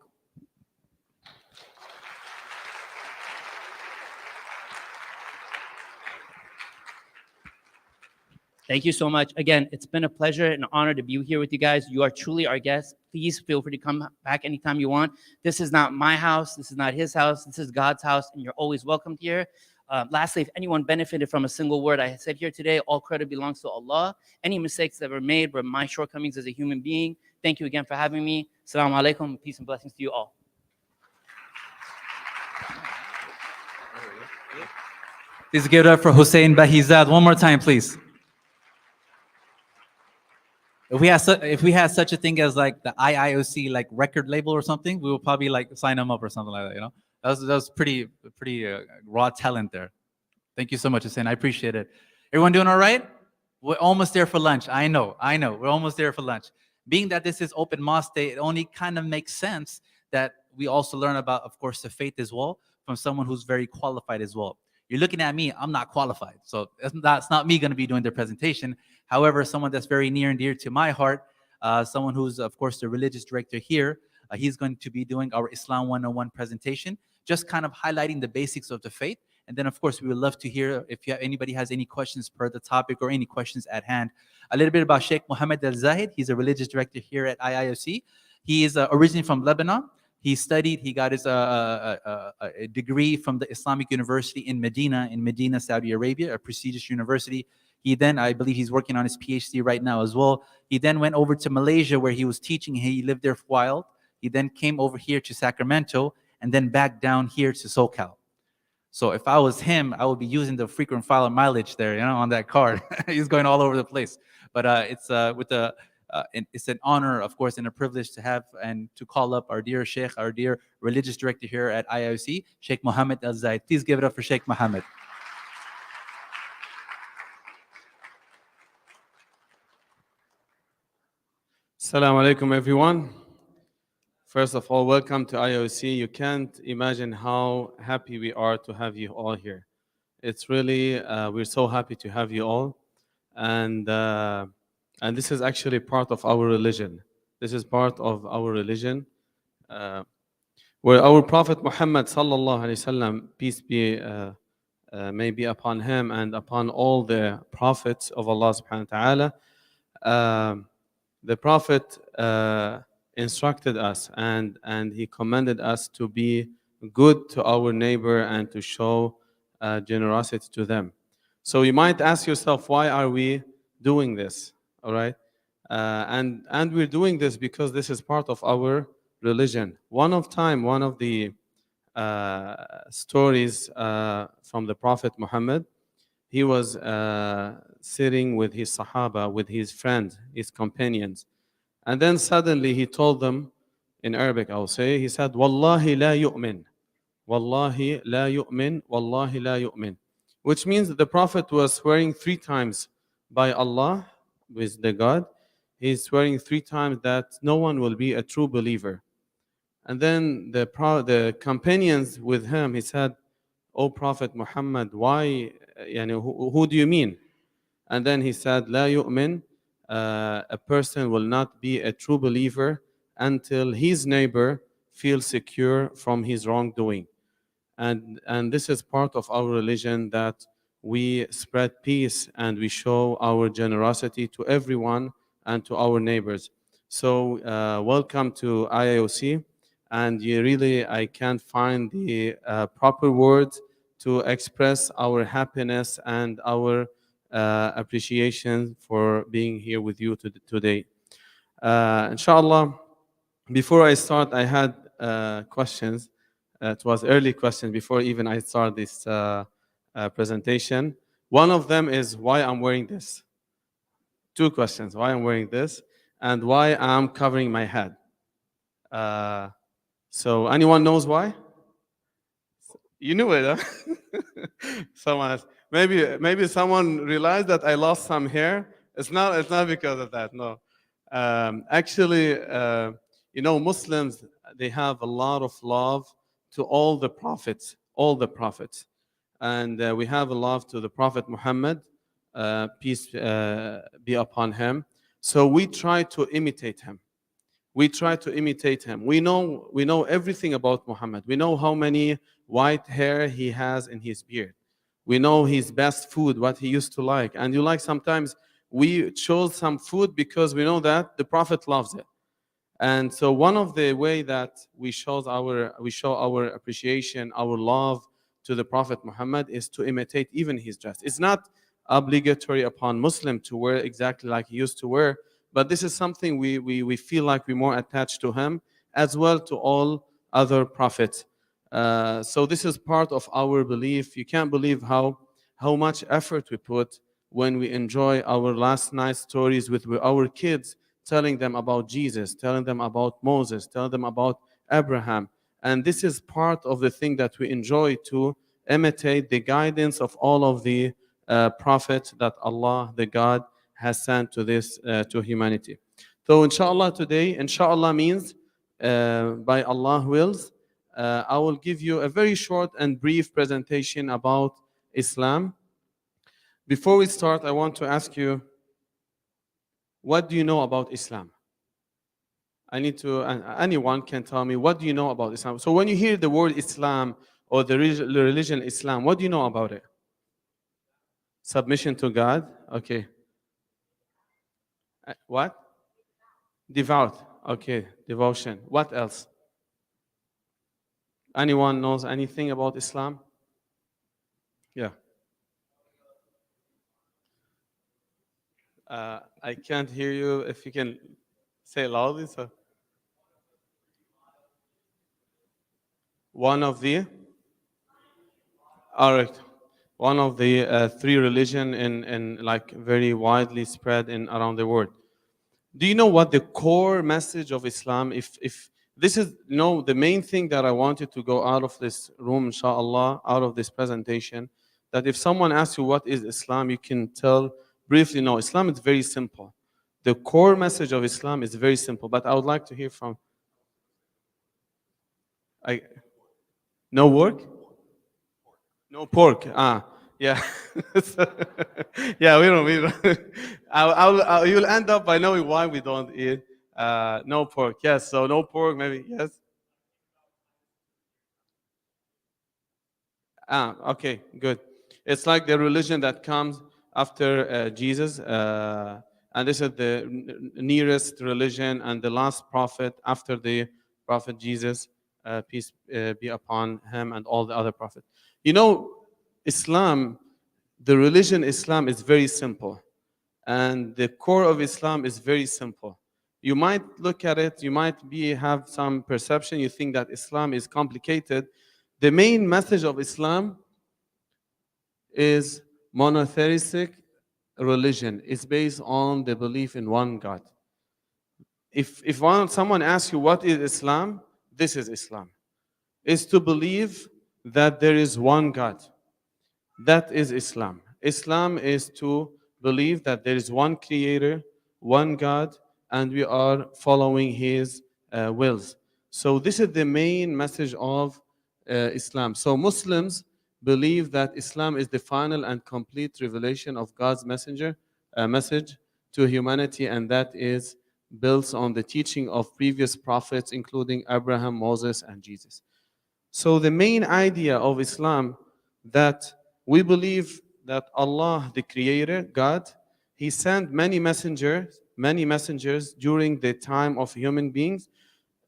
Thank you so much. Again, it's been a pleasure and an honor to be here with you guys. You are truly our guests. Please feel free to come back anytime you want. This is not my house. This is not his house. This is God's house, and you're always welcome here. Lastly, if anyone benefited from a single word I said here today, all credit belongs to Allah. Any mistakes that were made were my shortcomings as a human being. Thank you again for having me. Assalamu alaikum. Peace and blessings to you all. Please give it up for Hussein Bahizad. One more time, please. If we had such a thing as like the IIOC like record label or something, we would probably like sign them up or something like that. You know, that was pretty raw talent there. Thank you so much, Hussein. I appreciate it. Everyone doing all right? We're almost there for lunch. I know. We're almost there for lunch. Being that this is Open Mosque Day, it only kind of makes sense that we also learn about, of course, the faith as well from someone who's very qualified as well. You're looking at me, I'm not qualified. So that's not me going to be doing the presentation. However, someone that's very near and dear to my heart, someone who's, of course, the religious director here, he's going to be doing our Islam 101 presentation, just kind of highlighting the basics of the faith. And then, of course, we would love to hear if anybody has any questions per the topic or any questions at hand. A little bit about Sheikh Mohammed Al-Zahid. He's a religious director here at IIOC. He is originally from Lebanon. He got his a degree from the Islamic University in Medina, Saudi Arabia, a prestigious university. He then, I believe he's working on his PhD right now as well. He then went over to Malaysia where he was teaching. He lived there for a while. He then came over here to Sacramento and then back down here to SoCal. So if I was him, I would be using the frequent flyer mileage there, you know, on that card. He's going all over the place. But it's an honor, of course, and a privilege to have and to call up our dear Sheikh, our dear religious director here at IIOC, Sheikh Mohammed Al-Zahid. Please give it up for Sheikh Mohammed. Assalamu alaikum, everyone. First of all, welcome to IIOC. You can't imagine how happy we are to have you all here. It's really, we're so happy to have you all. And this is actually part of our religion. This is part of our religion, where our Prophet Muhammad sallallahu alaihi wasallam, peace be may be upon him and upon all the prophets of Allah subhanahu wa ta'ala, the Prophet instructed us and he commanded us to be good to our neighbor and to show generosity to them. So you might ask yourself, why are we doing this? All right, and we're doing this because this is part of our religion. One of the stories from the Prophet Muhammad, he was sitting with his Sahaba, with his friends, his companions. And then suddenly he told them, in Arabic I'll say, he said, Wallahi la yu'min. Wallahi la yu'min. Wallahi la yu'min. Which means that the Prophet was swearing 3 times by Allah, with the God. He's swearing 3 times that no one will be a true believer. And then the companions with him, he said, O Prophet Muhammad, why, who do you mean? And then he said, La yu'min, a person will not be a true believer until his neighbor feels secure from his wrongdoing. And this is part of our religion, that we spread peace and we show our generosity to everyone and to our neighbors. So welcome to IIOC. And I can't find the proper words to express our happiness and our appreciation for being here with you today. Inshallah, before I start, I had questions. It was early questions before even I start this presentation. One of them is why I'm wearing this. 2 questions: why I'm wearing this, and why I'm covering my head. So anyone knows why? You knew it, huh? Someone else. Maybe someone realized that I lost some hair. It's not because of that. No. Actually, Muslims, they have a lot of love to all the prophets, and we have a love to the Prophet Muhammad, peace be upon him. So we try to imitate him. We know everything about Muhammad. We know how many white hair he has in his beard. We know his best food, what he used to like. And sometimes we chose some food because we know that the Prophet loves it. And so one of the way that we show our appreciation, our love to the Prophet Muhammad, is to imitate even his dress. It's not obligatory upon Muslim to wear exactly like he used to wear, but this is something we feel like we're more attached to him, as well to all other prophets. So this is part of our belief. You can't believe how much effort we put when we enjoy our last night stories with our kids, telling them about Jesus, telling them about Moses, telling them about Abraham. And this is part of the thing that we enjoy, to imitate the guidance of all of the prophets that Allah, the God, has sent to humanity. So inshallah today, inshallah means by Allah wills, I will give you a very short and brief presentation about Islam. Before we start, I want to ask you, what do you know about Islam? Anyone can tell me, what do you know about Islam? So when you hear the word Islam or the religion Islam, what do you know about it? Submission to God. Okay. What? Devout. Okay, devotion. What else? Anyone knows anything about Islam? Yeah. I can't hear you. If you can say loudly. So. One of the 3 religion in like very widely spread around the world. Do you know what the core message of Islam? If this is the main thing that I wanted to go out of this room, inshallah, out of this presentation, that if someone asks you what is Islam, you can tell briefly, no, Islam is very simple. The core message of Islam is very simple. But I would like to hear from. No work? No pork. Yeah. Yeah, we don't. You'll end up by knowing why we don't eat no pork. Yes, so no pork, maybe, yes. Okay, good. It's like the religion that comes after Jesus, and and this is the nearest religion and the last prophet after the prophet Jesus, peace be upon him, and all the other prophets. You know, Islam, the religion Islam is very simple, and the core of Islam is very simple. You might look at it, you might have some perception, you think that Islam is complicated. The main message of Islam is monotheistic religion. It's based on the belief in one God. If someone asks you what is Islam, this is Islam. Is to believe that there is one God. That is Islam. Islam is to believe that there is one creator, one God, and we are following his wills. So this is the main message of Islam. So Muslims believe that Islam is the final and complete revelation of God's message to humanity, and that is built on the teaching of previous prophets, including Abraham, Moses, and Jesus. So the main idea of Islam, that we believe that Allah, the Creator, God, He sent many messengers during the time of human beings.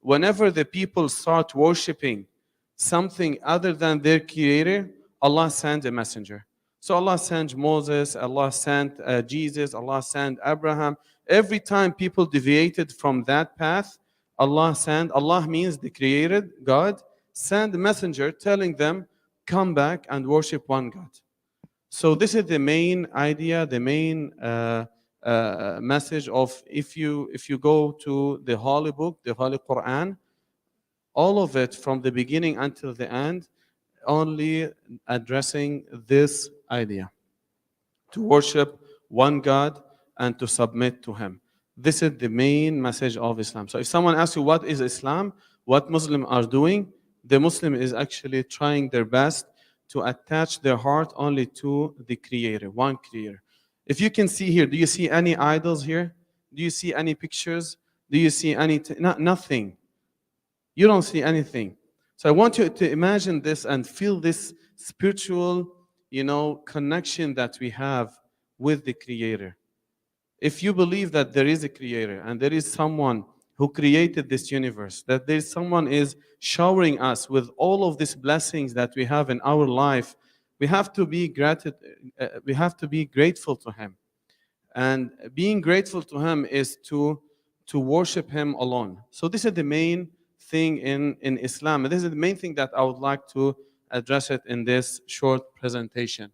Whenever the people start worshiping something other than their Creator, Allah sent a messenger. So Allah sent Moses, Allah sent Jesus, Allah sent Abraham. Every time people deviated from that path, Allah means the Creator, God, send a messenger telling them, come back and worship one God. So this is the main idea, the main message of, if you go to the Holy Book, the Holy Quran, all of it from the beginning until the end, only addressing this idea, to worship one God and to submit to Him. This is the main message of Islam. So if someone asks you what is Islam, what Muslims are doing, the Muslim is actually trying their best to attach their heart only to the Creator, one Creator. If you can see here, do you see any idols here? Do you see any pictures? Do you see nothing? You don't see anything. So I want you to imagine this and feel this spiritual, connection that we have with the Creator. If you believe that there is a Creator and there is someone who created this universe, that there is someone is showering us with all of these blessings that we have in our life, we have to be grateful to Him. And being grateful to Him is to worship Him alone. So this is the main thing in Islam. And this is the main thing that I would like to address it in this short presentation.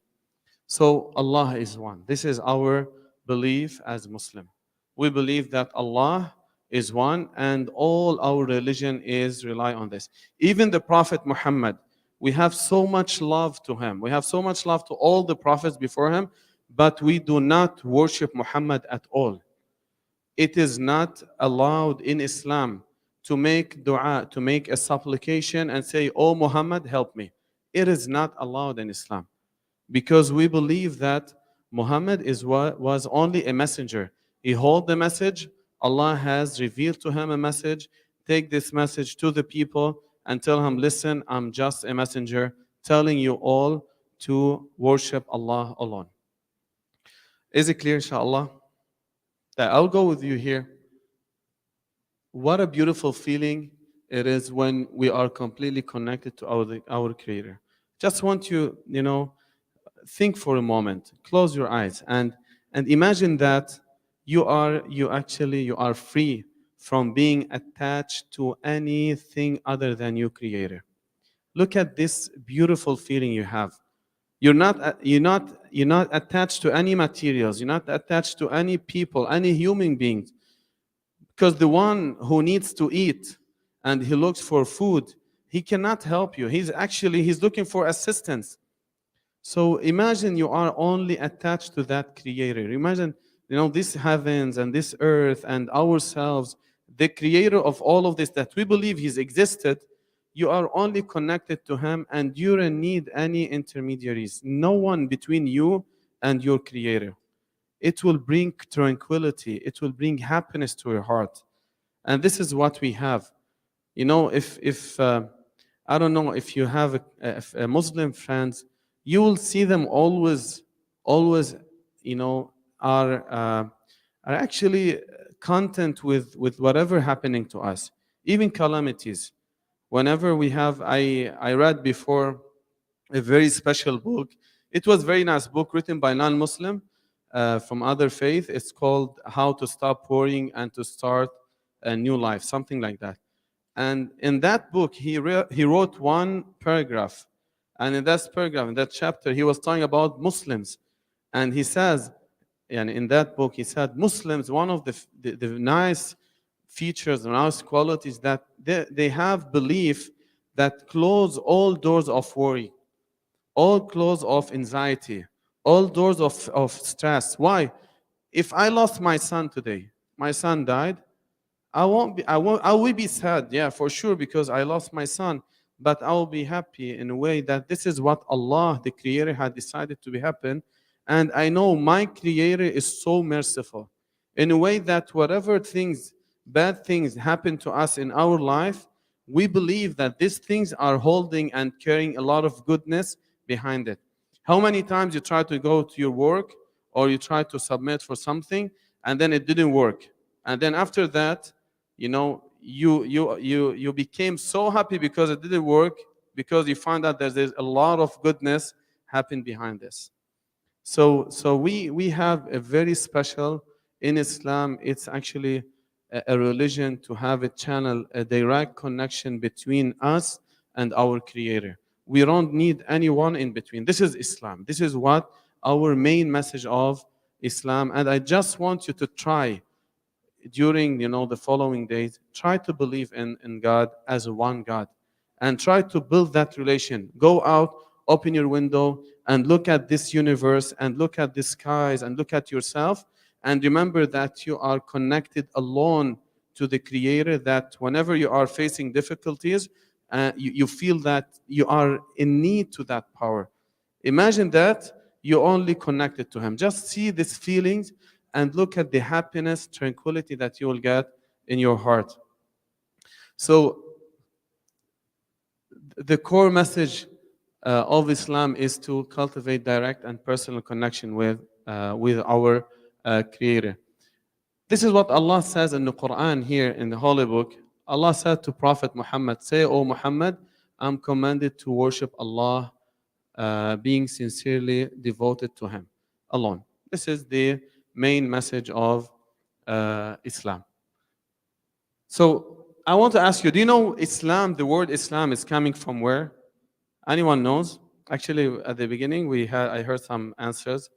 So Allah is one. This is our belief as Muslim. We believe that Allah is one, and all our religion is rely on this. Even the Prophet Muhammad, we have so much love to him. We have so much love to all the prophets before him, but we do not worship Muhammad at all. It is not allowed in Islam to make dua, to make a supplication and say, "Oh Muhammad, help me." It is not allowed in Islam, because we believe that Muhammad was only a messenger. He held the message. Allah has revealed to him a message. Take this message to the people and tell him, listen, I'm just a messenger telling you all to worship Allah alone. Is it clear, inshallah? That I'll go with you here. What a beautiful feeling it is when we are completely connected to our Creator. Just want you, think for a moment. Close your eyes and imagine that you are free from being attached to anything other than your Creator. Look at this beautiful feeling you have. You're not attached to any materials. You're not attached to any people, any human beings. Because the one who needs to eat and he looks for food, he cannot help you. He's looking for assistance. So imagine you are only attached to that Creator. Imagine, this heavens and this earth and ourselves, the Creator of all of this that we believe He's existed. You are only connected to Him, and you don't need any intermediaries. No one between you and your Creator. It will bring tranquility. It will bring happiness to your heart. And this is what we have. If I don't know if you have a Muslim friends, you will see them always, are are actually content with whatever happening to us, even calamities. Whenever we have, I read before a very special book. It was a very nice book written by non-Muslim from other faith. It's called How to Stop Worrying and to Start a New Life, something like that. And in that book, he wrote one paragraph. And in that paragraph, in that chapter, he was talking about Muslims. And he says, and in that book, he said, Muslims, one of the nice features and nice qualities that they have belief that close all doors of worry, all doors of anxiety, all doors of stress. Why? If I lost my son today, my son died, I will be sad, yeah, for sure, because I lost my son. But I will be happy in a way that this is what Allah, the Creator, had decided to be happen. And I know my Creator is so merciful in a way that whatever things, bad things happen to us in our life, we believe that these things are holding and carrying a lot of goodness behind it. How many times you try to go to your work or you try to submit for something and then it didn't work? And then after that, you became so happy because it didn't work, because you find out that there's a lot of goodness happened behind this. So we have a very special in Islam. It's actually a religion to have a channel, a direct connection between us and our Creator. We don't need anyone in between. This is Islam. This is what our main message of Islam. And I just want you to try during the following days, try to believe in God as a one God, and try to build that relation. Go out, open your window, and look at this universe, and look at the skies, and look at yourself, and remember that you are connected alone to the Creator, that whenever you are facing difficulties, you feel that you are in need to that power. Imagine that you only connected to Him. Just see these feelings and look at the happiness, tranquility that you will get in your heart. So the core message of Islam is to cultivate direct and personal connection with our Creator. This is what Allah says in the Quran here in the Holy Book. Allah said to Prophet Muhammad, say, O Muhammad, I'm commanded to worship Allah, being sincerely devoted to Him alone. This is the main message of Islam. So I want to ask you, do you know Islam, the word Islam is coming from where? Anyone knows? Actually, at the beginning, I heard some answers.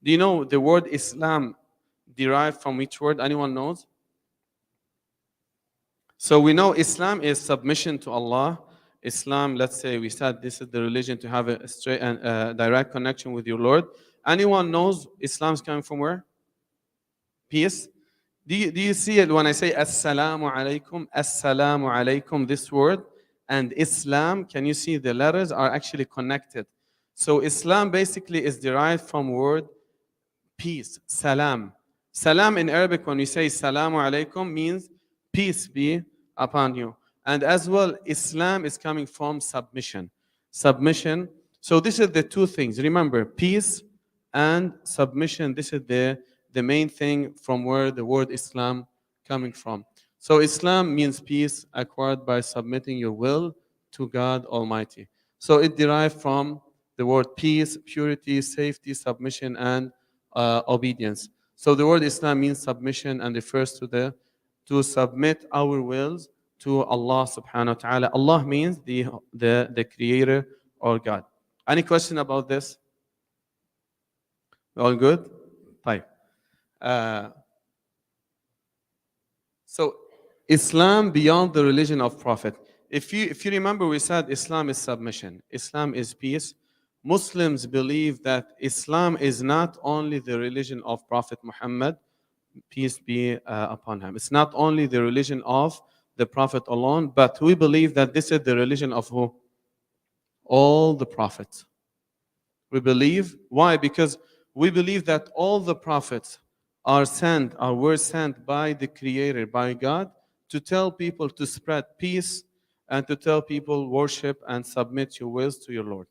Do you know the word Islam derived from which word? Anyone knows? So we know Islam is submission to Allah. Islam, let's say we said this is the religion to have a straight and direct connection with your Lord. Anyone knows Islam is coming from where? Peace. Do you see it when I say Assalamu alaikum, this word, and Islam, can you see the letters are actually connected? So Islam basically is derived from word peace, salam. Salam in Arabic, when we say Salamu alaikum, means peace be upon you. And as well, Islam is coming from submission. Submission. So this is the two things. Remember, peace and submission. This is the main thing from where the word Islam coming from. So Islam means peace acquired by submitting your will to God Almighty. So it derived from the word peace, purity, safety, submission, and obedience. So the word Islam means submission and refers to submit our wills to Allah subhanahu wa ta'ala. Allah means the creator or God. Any question about this? All good? Fine. So Islam beyond the religion of Prophet. If you remember, we said Islam is submission. Islam is peace. Muslims believe that Islam is not only the religion of Prophet Muhammad, peace be upon him. It's not only the religion of the Prophet alone, but we believe that this is the religion of who? All the prophets. We believe. Why? Because we believe that all the prophets were sent by the Creator, by God, to tell people to spread peace and to tell people worship and submit your wills to your Lord.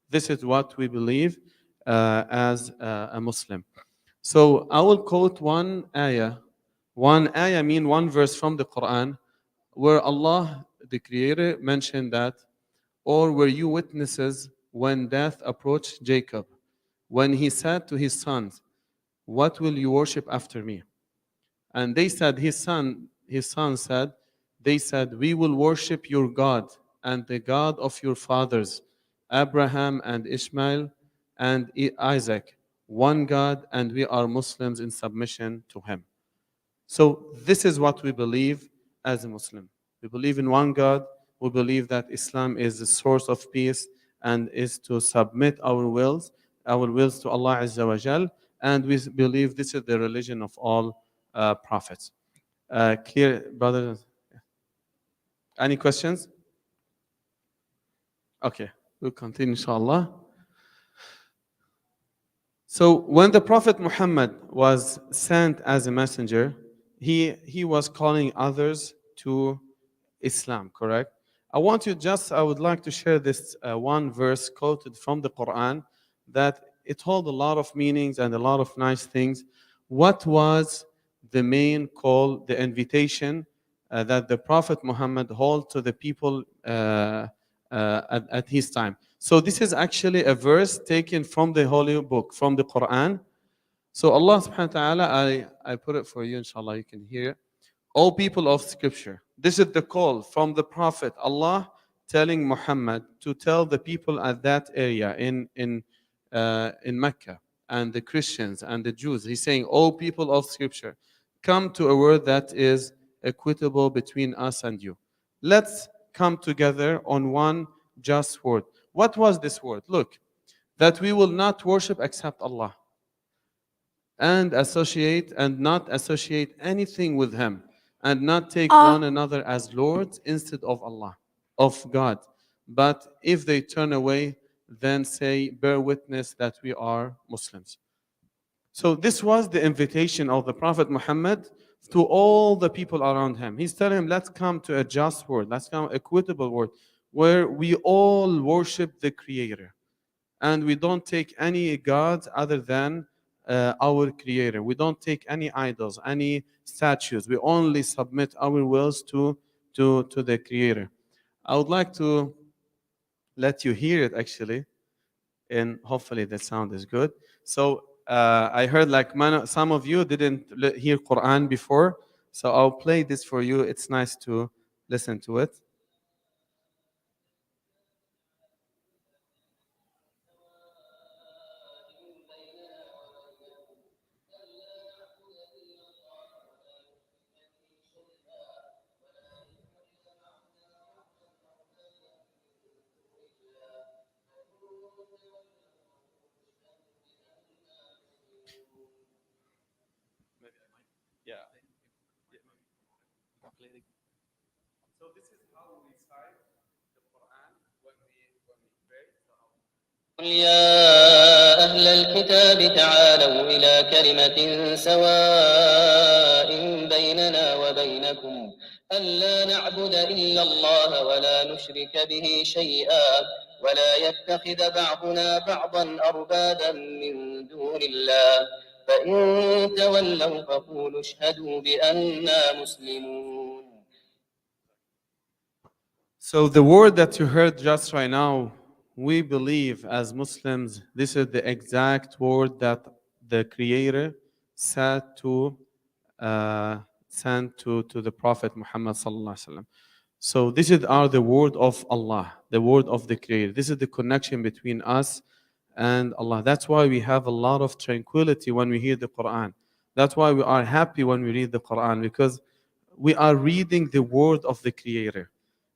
This is what we believe as a Muslim. So I will quote one ayah. One ayah mean one verse from the Quran where Allah, the Creator, mentioned that, or were you witnesses when death approached Jacob, when he said to his sons, what will you worship after me? And they said, his son said, they said, we will worship your God and the God of your fathers, Abraham and Ishmael and Isaac, one God, and we are Muslims in submission to him. So this is what we believe as a Muslim. We believe in one God. We believe that Islam is the source of peace and is to submit our wills to Allah Azza wa Jal. And we believe this is the religion of all prophets. Clear, brothers? Any questions? Okay, we'll continue, inshallah. So when the Prophet Muhammad was sent as a messenger, he was calling others to Islam, correct? I would like to share this one verse quoted from the Quran that it held a lot of meanings and a lot of nice things. What was the main call, the invitation that the Prophet Muhammad held to the people at his time? So this is actually a verse taken from the Holy Book, from the Quran. So Allah subhanahu wa ta'ala, I put it for you, inshallah, you can hear it. O people of scripture, this is the call from the Prophet, Allah telling Muhammad to tell the people at that area in Mecca and the Christians and the Jews. He's saying, O people of scripture, come to a word that is equitable between us and you. Let's come together on one just word. What was this word? Look, that we will not worship except Allah and not associate anything with him and not take one another as lords instead of Allah, of God. But if they turn away, then say, bear witness that we are Muslims. So this was the invitation of the Prophet Muhammad to all the people around him. He's telling him, let's come to a just word, let's come equitable word, where we all worship the Creator. And we don't take any gods other than our Creator. We don't take any idols, any statues. We only submit our wills to the Creator. I would like to let you hear it actually, and hopefully the sound is good. So I heard like some of you didn't hear Quran before, so I'll play this for you. It's nice to listen to it. So this is how we recite the Quran when we pray. قل يا أهل الكتاب تعالوا إلى كلمة سواء بيننا وبينكم ألا نعبد إلا الله ولا نشرك به شيئا ولا يتخذ بعضنا بعضا أربابا من دون الله فإن تولوا فقولوا اشهدوا بأننا مسلمون. So the word that you heard just right now, we believe as Muslims, this is the exact word that the Creator said to sent to the Prophet Muhammad sallallahu alaihi wasallam. So this is the word of Allah, the word of the Creator. This is the connection between us and Allah. That's why we have a lot of tranquility when we hear the Quran. That's why we are happy when we read the Quran, because we are reading the word of the Creator.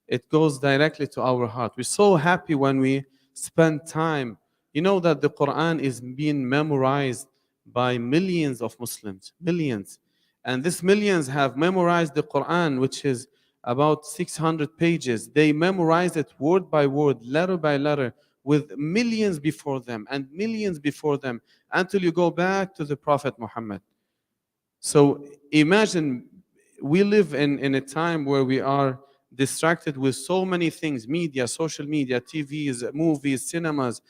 It goes directly to our heart. We're so happy when we spend time. You know that the Quran is being memorized by millions of Muslims, millions. And these millions have memorized the Quran, which is about 600 pages. They memorize it word by word, letter by letter, with millions before them and millions before them, until you go back to the Prophet Muhammad. So imagine, we live in a time where we are distracted with so many things, media, social media, TVs, movies, cinemas.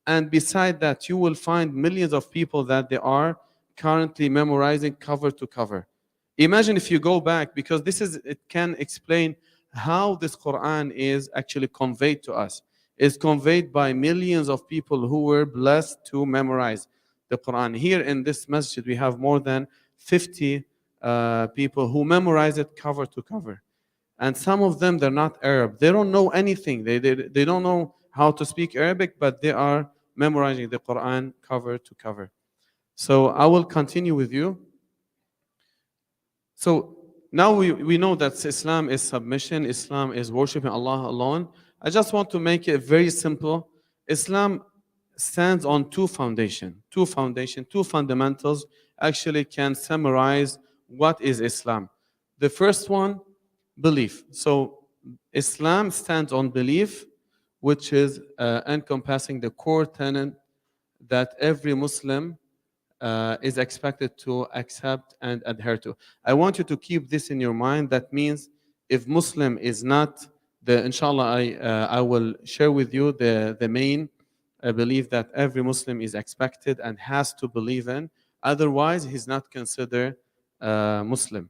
And beside that, you will find millions of people that they are currently memorizing cover to cover. Imagine if you go back, because it can explain how this Quran is actually conveyed to us. It's conveyed by millions of people who were blessed to memorize the Quran. Here in this masjid, we have more than 50 people who memorize it cover to cover. And some of them, they're not Arab. They don't know anything. They don't know how to speak Arabic, but they are memorizing the Quran cover to cover. So I will continue with you. So now we know that Islam is submission, Islam is worshiping Allah alone. I just want to make it very simple. Islam stands on two fundamentals actually can summarize what is Islam. The first one, belief. So Islam stands on belief, which is encompassing the core tenet that every Muslim is expected to accept and adhere to. I want you to keep this in your mind. That means if Muslim is not inshallah, I will share with you the main belief that every Muslim is expected and has to believe in. Otherwise, he's not considered Muslim.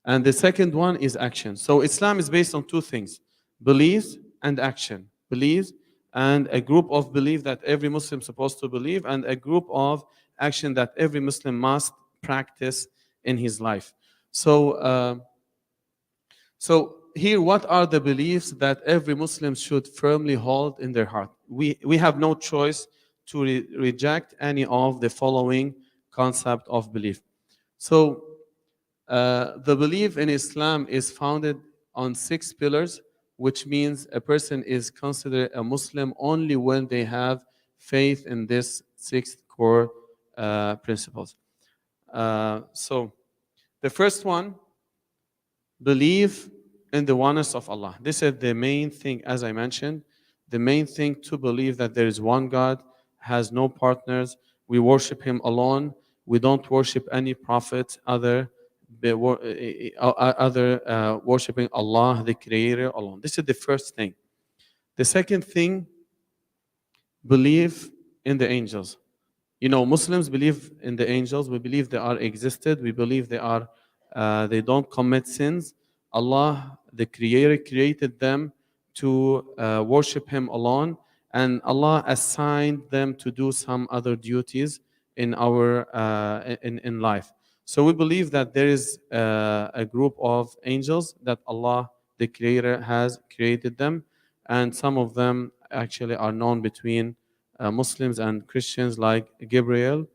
And the second one is action. So Islam is based on two things: beliefs and action. Beliefs and a group of belief that every Muslim is supposed to believe, and a group of action that every Muslim must practice in his life. So here, what are the beliefs that every Muslim should firmly hold in their heart? We have no choice to reject any of the following concept of belief. So the belief in Islam is founded on 6 pillars, which means a person is considered a Muslim only when they have faith in this 6 core principles. So the first one, believe in the oneness of Allah. This is the main thing, as I mentioned, the main thing, to believe that there is one God, has no partners, we worship Him alone, we don't worship any prophet other worshiping Allah, the Creator, alone. This is the first thing. The second thing, believe in the angels. You know, Muslims believe in the angels. We believe they are existed. We believe they don't commit sins. Allah, the Creator, created them to worship Him alone, and Allah assigned them to do some other duties in our in life. So we believe that there is a group of angels that Allah, the Creator, has created them, and some of them actually are known between Muslims and Christians, like Jibril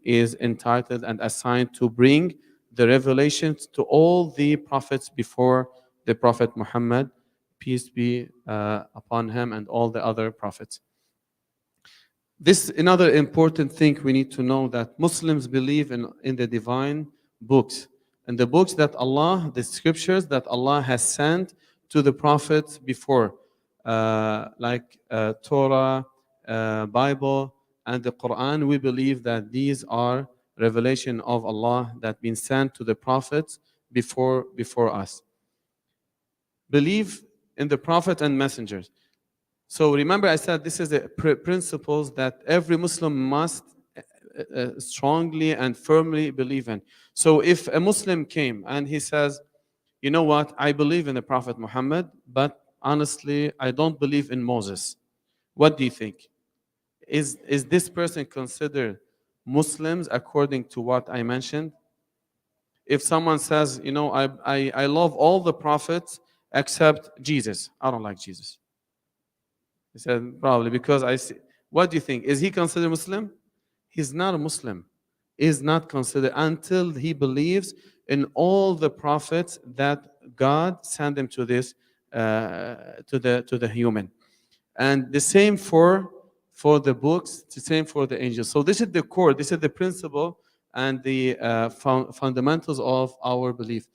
is entitled and assigned to bring the revelations to all the prophets before the Prophet Muhammad, peace be upon him, and all the other prophets. This is another important thing we need to know, that Muslims believe in the divine books, and the books that Allah, the scriptures that Allah has sent to the prophets before, like Torah, Bible, and the Quran. We believe that these are revelation of Allah that been sent to the prophets before us. Believe in the prophet and messengers. So remember, I said this is the principles that every Muslim must strongly and firmly believe in. So if a Muslim came and he says, you know what, I believe in the Prophet Muhammad, but honestly, I don't believe in Moses. What do you think? Is this person considered Muslims according to what I mentioned? If someone says, you know, I love all the prophets except Jesus, I don't like Jesus. He said, probably because I see. What do you think? Is he considered Muslim? He's not a Muslim. Is not considered until he believes in all the prophets that God sent them to this to the human. And the same for the books, the same for the angels. So this is the core, this is the principle and the fundamentals of our belief.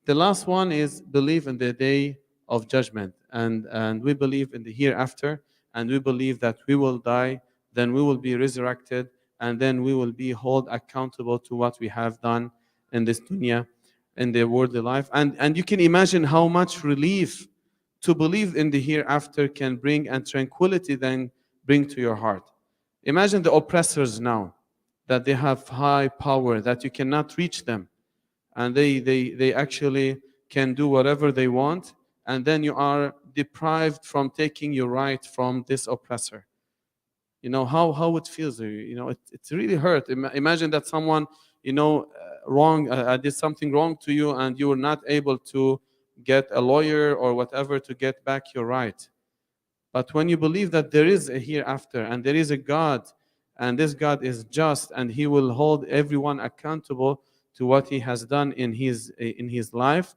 The last one is believe in the day of judgment, and we believe in the hereafter, and we believe that we will die, then we will be resurrected, and then we will be held accountable to what we have done in this dunya, in the worldly life. And you can imagine how much relief to believe in the hereafter can bring, and tranquility then bring to your heart. Imagine the oppressors now. that they have high power, that you cannot reach them, and they actually can do whatever they want, and then you are deprived from taking your right from this oppressor. You know how it feels. You know, it's really hurt. Imagine that someone, you know, wrong, did something wrong to you, and you were not able to get a lawyer or whatever to get back your right. But when you believe that there is a hereafter and there is a God, and this God is just, and He will hold everyone accountable to what he has done in his life,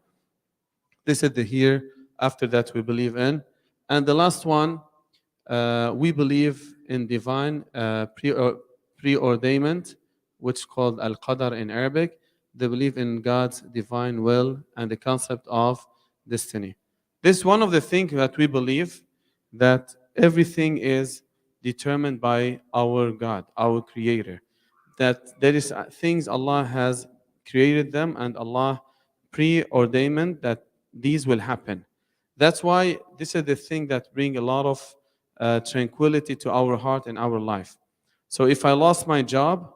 this is the hereafter that we believe in. And the last one, we believe in divine preordainment, which is called al-qadar in Arabic. They believe in God's divine will and the concept of destiny. This is one of the things that we believe, that everything is determined by our God, our Creator. That there is things Allah has created them, and Allah preordained that these will happen. That's why this is the thing that bring a lot of tranquility to our heart and our life. So if I lost my job,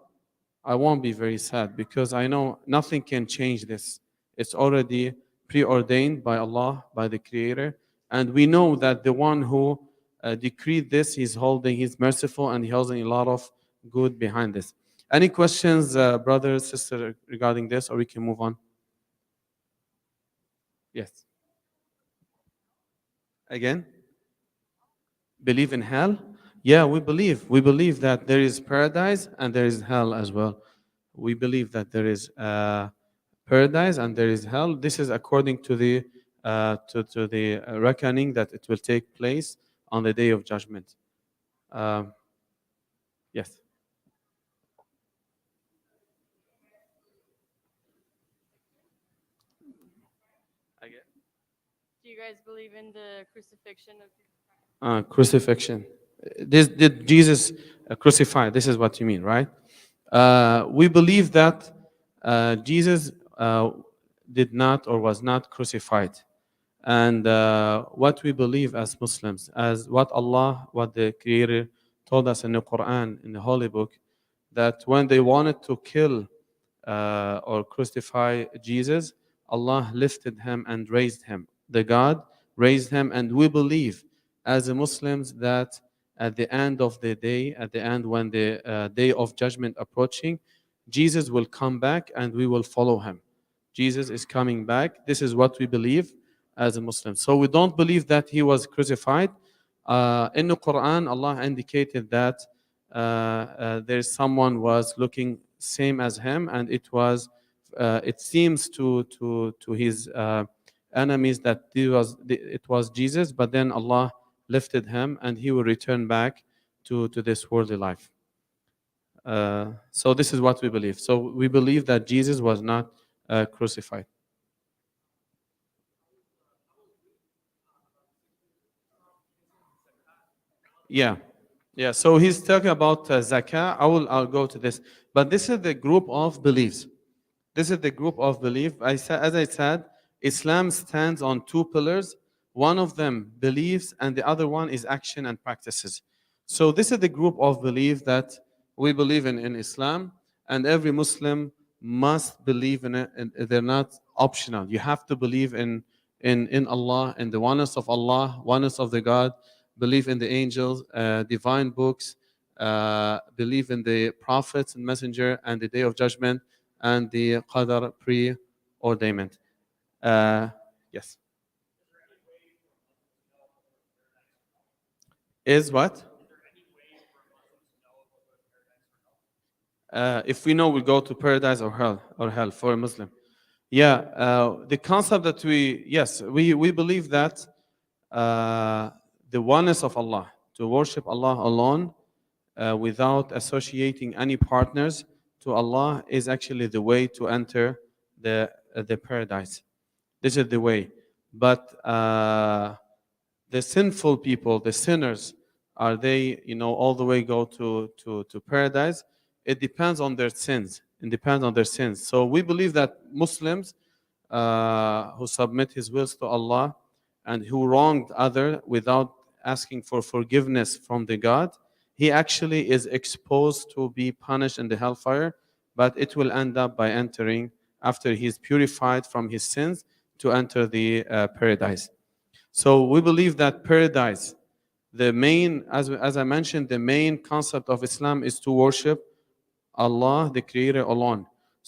I won't be very sad, because I know nothing can change this. It's already preordained by Allah, by the Creator. And we know that the one who decreed this, He's merciful, and He's holding a lot of good behind this. Any questions, brothers, sister, regarding this, or we can move on? Yes. Again? Believe in hell? Yeah, we believe. We believe that there is paradise and there is hell as well. We believe that there is paradise and there is hell. This is according to the reckoning that it will take place on the day of judgment. Yes. Do you guys believe in the crucifixion of Crucifixion. Did Jesus crucify? This is what you mean, right? We believe that Jesus did not or was not crucified. And what we believe as Muslims, as what the Creator told us in the Quran, in the Holy Book, that when they wanted to kill or crucify Jesus, Allah lifted him and raised him. The God raised him, and we believe as Muslims that at the end of the day, at the end when the day of judgment approaching, Jesus will come back and we will follow him. Jesus is coming back. This is what we believe as a Muslim. So we don't believe that he was crucified. In the Quran, Allah indicated that there's someone was looking same as him, and it seems to his enemies that it was Jesus, but then Allah lifted him and he will return back to this worldly life. So this is what we believe. So we believe that Jesus was not crucified. Yeah. So he's talking about zakah. I'll go to this, but this is the group of beliefs. This is the group of belief. As I said, Islam stands on two pillars. One of them beliefs, and the other one is action and practices. So this is the group of belief that we believe in Islam, and every Muslim must believe in it. And they're not optional. You have to believe in Allah, in the oneness of Allah, oneness of the God. Believe in the angels, divine books. Believe in the prophets and messenger, and the day of judgment, and the qadar preordainment. Yes. Is what? If we know we go to paradise or hell for a Muslim. Yeah, the concept that we believe that the oneness of Allah, to worship Allah alone without associating any partners to Allah, is actually the way to enter the paradise. This is the way. But the sinful people, the sinners, are they, all the way go to paradise? It depends on their sins. It depends on their sins. So we believe that Muslims who submit his wills to Allah and who wronged other without asking for forgiveness from the God, he actually is exposed to be punished in the hellfire, but it will end up by entering, after he's purified from his sins, to enter the paradise. So we believe that paradise, the main, as I mentioned, the main concept of Islam is to worship Allah, the Creator alone.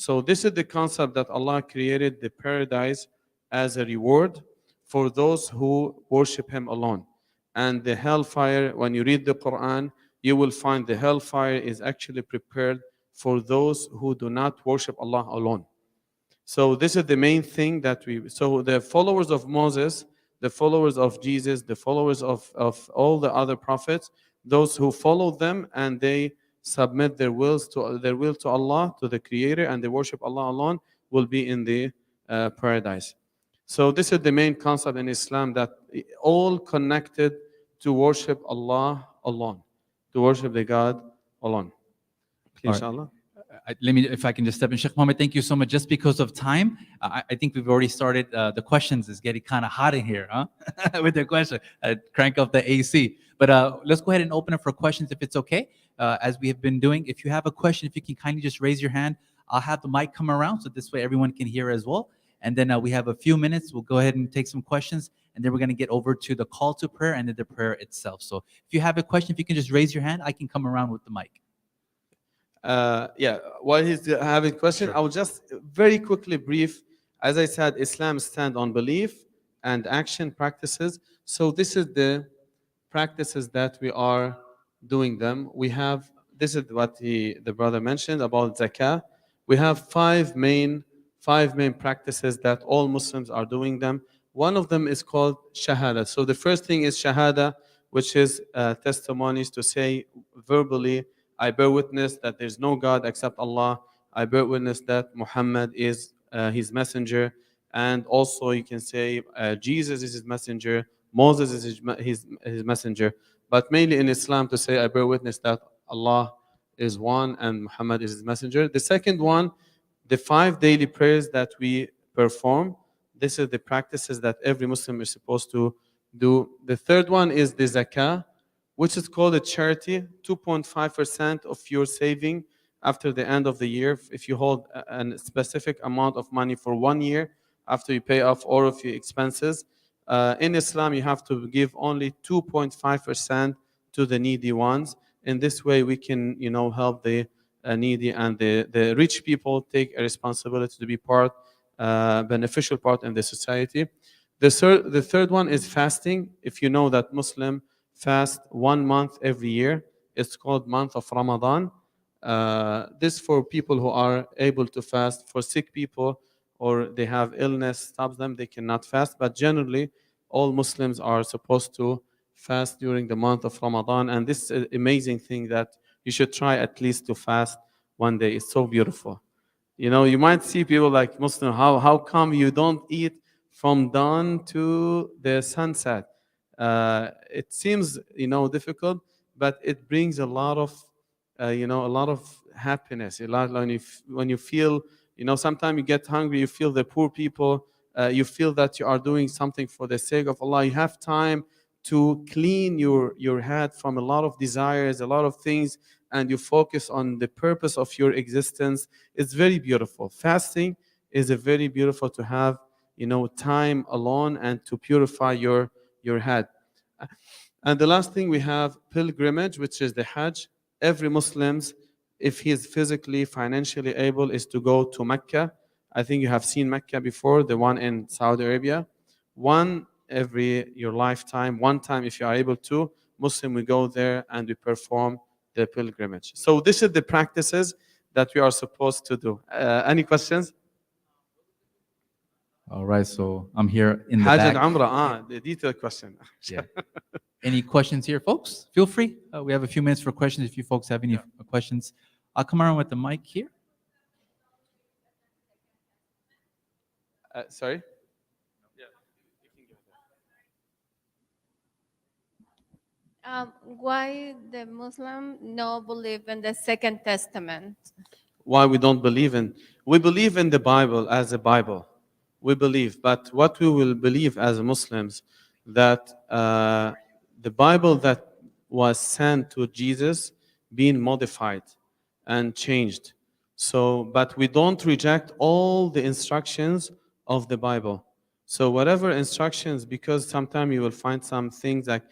So this is the concept that Allah created the paradise as a reward for those who worship Him alone. And the hellfire, when you read the Quran, you will find the hellfire is actually prepared for those who do not worship Allah alone. So this is the main thing that so the followers of Moses, the followers of Jesus, the followers of all the other prophets, those who follow them and they submit their will to Allah, to the Creator, and they worship Allah alone, will be in the paradise. So this is the main concept in Islam, that all connected to worship Allah alone, to worship the God alone. All right. Inshallah. Let me, if I can just step in. Sheikh Mohammed, thank you so much. Just because of time, I think we've already started. The questions is getting kind of hot in here, huh? With the question, crank up the AC. But let's go ahead and open up for questions if it's okay. As we have been doing, if you have a question, if you can kindly just raise your hand, I'll have the mic come around so this way everyone can hear as well. And then we have a few minutes. We'll go ahead and take some questions, and then we're going to get over to the call to prayer and then the prayer itself. So if you have a question, if you can just raise your hand, I can come around with the mic. Yeah, while he's having a question, Sure. I will just very quickly brief. As I said, Islam stands on belief and action practices. So this is the practices that we are doing them. We have, this is what the brother mentioned about zakah. We have five main practices that all Muslims are doing them. One of them is called shahada. So the first thing is shahada, which is testimonies, to say verbally, I bear witness that there's no God except Allah. I bear witness that Muhammad is his messenger. And also you can say Jesus is his messenger, Moses is his messenger. But mainly in Islam, to say I bear witness that Allah is one and Muhammad is his messenger. The second one, the 5 daily prayers that we perform. This is the practices that every Muslim is supposed to do. The third one is the zakah, which is called a charity, 2.5% of your saving after the end of the year. If you hold a specific amount of money for 1 year, after you pay off all of your expenses, in Islam, you have to give only 2.5% to the needy ones. In this way, we can, help the needy, and the rich people take a responsibility to be beneficial part in the society. The third one is fasting. If you know that Muslim fast 1 month every year, it's called month of Ramadan. This for people who are able to fast. For sick people or they have illness stops them, they cannot fast. But generally, all Muslims are supposed to fast during the month of Ramadan. And this is an amazing thing that you should try at least to fast one day. It's so beautiful. You might see people like Muslim, how come you don't eat from dawn to the sunset? It seems, difficult, but it brings a lot of, a lot of happiness. A lot when you feel, sometimes you get hungry, you feel the poor people, you feel that you are doing something for the sake of Allah. You have time to clean your head from a lot of desires, a lot of things, and you focus on the purpose of your existence. It's very beautiful. Fasting is a very beautiful to have, time alone and to purify your head. And the last thing, we have pilgrimage, which is the Hajj. Every Muslim, if he is physically, financially able, is to go to Mecca. I think you have seen Mecca before, the one in Saudi Arabia. One your lifetime, one time if you are able to, Muslim, we go there and we perform the pilgrimage. So this is the practices that we are supposed to do. Any questions? All right, so I'm here in the Hajj back. and Umrah, the detailed question. Yeah. Any questions here, folks? Feel free. We have a few minutes for questions if you folks have any questions. I'll come around with the mic here. Sorry? Why the Muslim no believe in the Second Testament? Why we don't believe in? We believe in the Bible as a Bible. We believe, but what we will believe as Muslims, that the Bible that was sent to Jesus being modified and changed. So, but we don't reject all the instructions of the Bible. So whatever instructions, because sometimes you will find some things like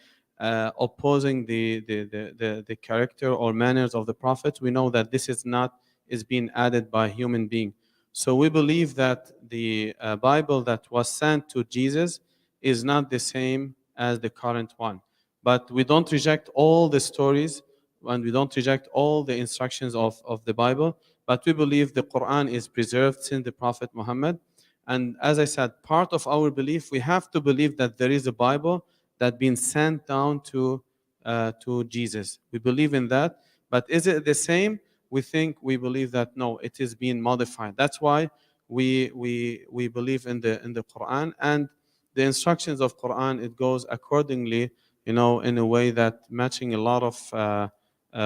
opposing the character or manners of the prophet, we know that this is being added by human being. So we believe that the Bible that was sent to Jesus is not the same as the current one. But we don't reject all the stories and we don't reject all the instructions of the Bible, but we believe the Quran is preserved since the Prophet Muhammad. And as I said, part of our belief, we have to believe that there is a Bible that been sent down to Jesus. We believe in that. But is it the same? We believe that no, it is being modified. That's why we believe in the Quran, and the instructions of Quran, it goes accordingly, in a way that matching a lot of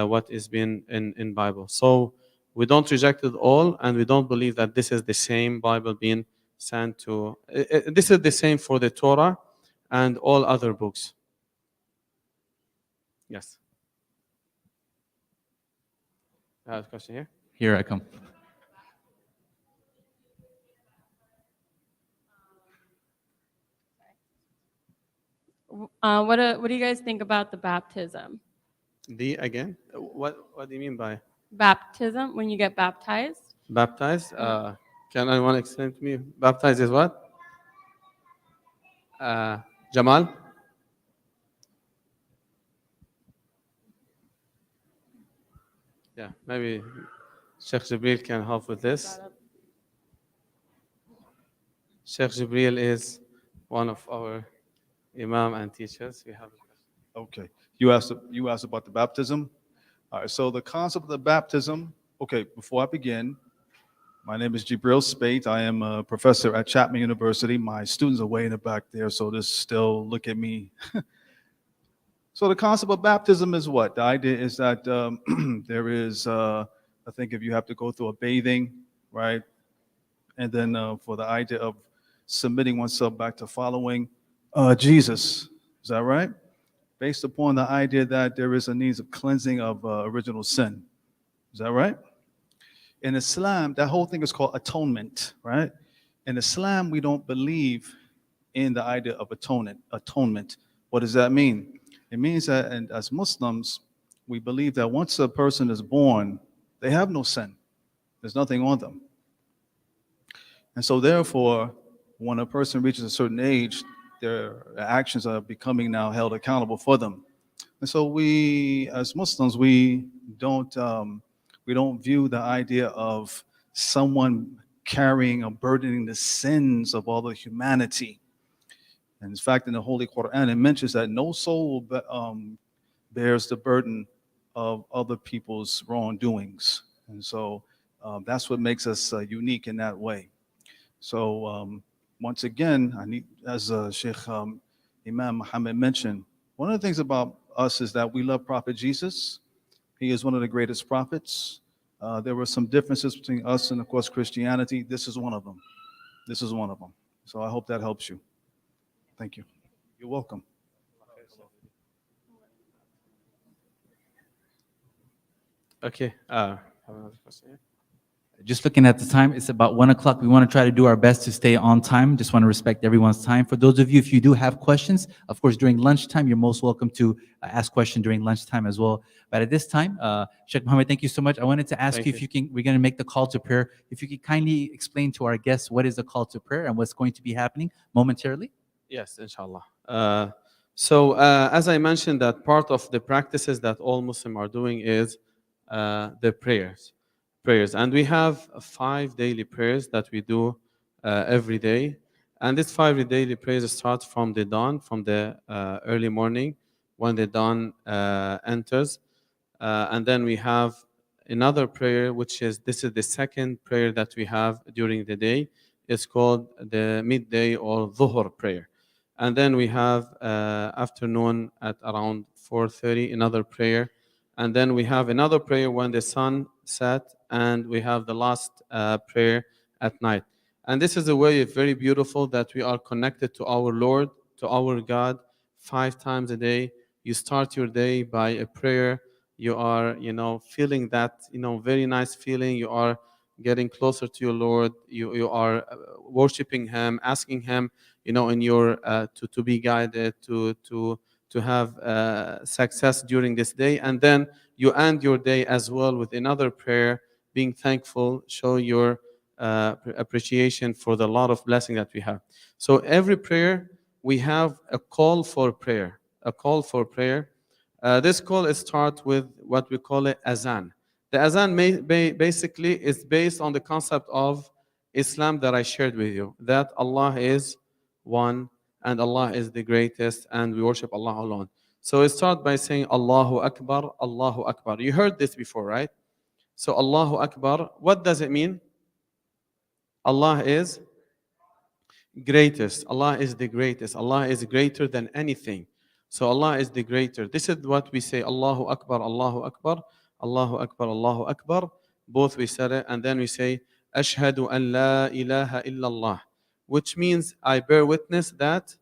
what is being in Bible. So we don't reject it all, and we don't believe that this is the same Bible being sent to. This is the same for the Torah and all other books. Yes. I have a question here. Here I come. What do you guys think about the baptism? Again? What do you mean by Baptism, when you get baptized? baptized? Can anyone explain to me? Baptized is what? Jamal? Yeah, maybe Sheikh Jibril can help with this. Sheikh Jibril is one of our imam and teachers. We have. Okay. You asked about the baptism. All right. So the concept of the baptism. Okay. Before I begin, my name is Jibril Spate. I am a professor at Chapman University. My students are way in the back there, so just still look at me. So the concept of baptism is what? The idea is that there is, I think, if you have to go through a bathing, right, and then for the idea of submitting oneself back to following Jesus. Is that right? Based upon the idea that there is a need of cleansing of original sin. Is that right? In Islam, that whole thing is called atonement, right? In Islam, we don't believe in the idea of atonement. What does that mean? It means that, and as Muslims, we believe that once a person is born, they have no sin. There's nothing on them. And so therefore, when a person reaches a certain age, their actions are becoming now held accountable for them. And so we, as Muslims, we don't view the idea of someone carrying or burdening the sins of all of humanity. And in fact, in the Holy Quran, it mentions that no soul bears the burden of other people's wrongdoings. And so that's what makes us unique in that way. So once again, I need, as Sheikh Imam Muhammad mentioned, one of the things about us is that we love Prophet Jesus. He is one of the greatest prophets. There were some differences between us and, of course, Christianity. This is one of them. This is one of them. So I hope that helps you. Thank you. You're welcome. Okay. Have another question here? Just looking at the time, it's about 1 o'clock. We want to try to do our best to stay on time. Just want to respect everyone's time. For those of you, if you do have questions, of course, during lunchtime, you're most welcome to ask questions during lunchtime as well. But at this time, Sheikh Mohammed, thank you so much. I wanted to ask you if you can, we're going to make the call to prayer. If you could kindly explain to our guests what is the call to prayer and what's going to be happening momentarily. Yes, inshallah. So as I mentioned, that part of the practices that all Muslims are doing is the prayers. And we have 5 daily prayers that we do every day. And these 5 daily prayers start from the dawn, from the early morning when the dawn enters. And then we have another prayer, this is the second prayer that we have during the day. It's called the midday or dhuhr prayer. And then we have afternoon at around 4:30, another prayer. And then we have another prayer when the sun set, and we have the last prayer at night. And this is a way very beautiful that we are connected to our Lord, to our God, 5 times a day, You start your day by a prayer. You are, feeling that, very nice feeling. You are getting closer to your Lord. You are worshiping Him, asking Him, in your to be guided, to have success during this day. And then you end your day as well with another prayer, being thankful, show your appreciation for the lot of blessing that we have. So every prayer, we have a call for prayer, a call for prayer. This call starts with what we call it azan. The azan basically is based on the concept of Islam that I shared with you, that Allah is one and Allah is the greatest and we worship Allah alone. So it starts by saying Allahu Akbar, Allahu Akbar. You heard this before, right? So Allahu Akbar, what does it mean? Allah is greatest. Allah is the greatest. Allah is greater than anything. So Allah is the greater. This is what we say, Allahu Akbar, Allahu Akbar, Allahu Akbar, Allahu Akbar. Both we said it, and then we say, Ashhadu an la ilaha illallah, which means I bear witness that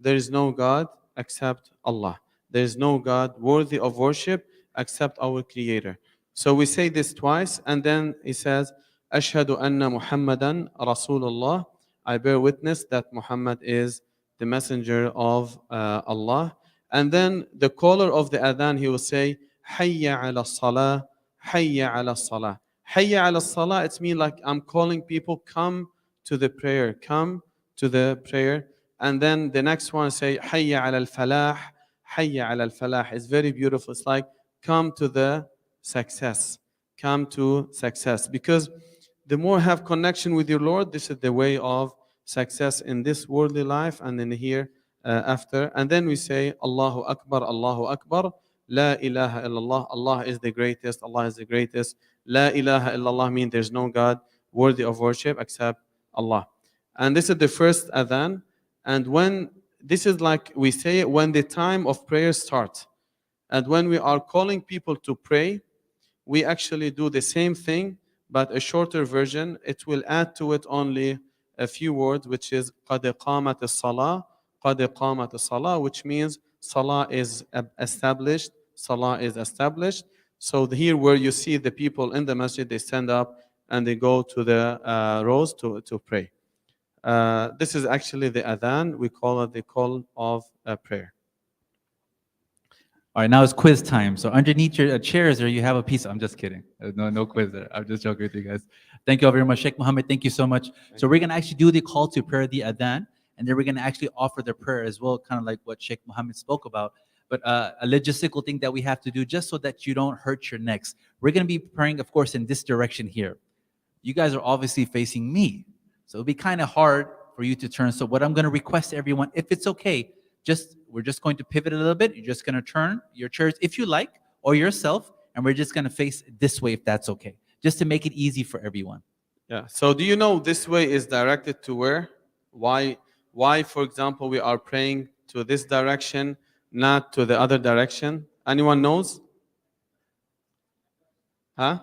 there is no God except Allah. There is no God worthy of worship except our Creator. So we say this twice, and then he says, Ashhadu anna Muhammadan Rasulullah. I bear witness that Muhammad is the messenger of Allah. And then the caller of the adhan, he will say, Hayya ala salah, Hayya ala salah. Hayya ala salah, it means like I'm calling people, come to the prayer, come to the prayer. And then the next one say, Hayya ala al-falah, Hayya ala al-falah. It's very beautiful. It's like, come to the success, come to success. Because the more have connection with your Lord, this is the way of success in this worldly life and in here after. And then we say, Allahu Akbar, Allahu Akbar, La ilaha illallah, Allah is the greatest, Allah is the greatest. La ilaha illallah means there's no God worthy of worship except Allah. And this is the first adhan. And when, this is like we say it when the time of prayer starts. And when we are calling people to pray, we actually do the same thing, but a shorter version. It will add to it only a few words, which is قَدْ قَامَتِ الصَّلَاةِ, قَدْ قَامَتِ الصَّلَاةِ, which means Salah is established, Salah is established. So here where you see the people in the masjid, they stand up and they go to the rows to pray. This is actually the adhan. We call it the call of prayer. All right, now it's quiz time. So underneath your chairs there, you have a piece. I'm just kidding. No quiz there. I'm just joking with you guys. Thank you all very much. Sheikh Mohammed, thank you so much. So we're going to actually do the call to prayer, the adhan, and then we're going to actually offer the prayer as well, kind of like what Sheikh Mohammed spoke about. But a logistical thing that we have to do just so that you don't hurt your necks. We're going to be praying, of course, in this direction here. You guys are obviously facing me. So it'll be kind of hard for you to turn. So what I'm going to request to everyone, if it's okay, we're just going to pivot a little bit. You're just going to turn your chairs if you like, or yourself, and we're just going to face this way if that's okay, just to make it easy for everyone. Yeah. So do you know this way is directed to where? Why, for example, we are praying to this direction, not to the other direction? Anyone knows? Huh?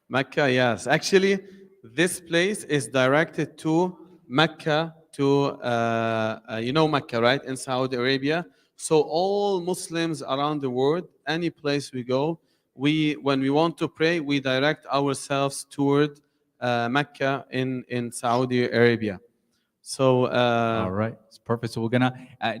Mecca, yes. Actually, this place is directed to Mecca, to, Mecca, right? In Saudi Arabia. So all Muslims around the world, any place we go, when we want to pray, we direct ourselves toward Mecca in Saudi Arabia. So all right, it's perfect. So we're gonna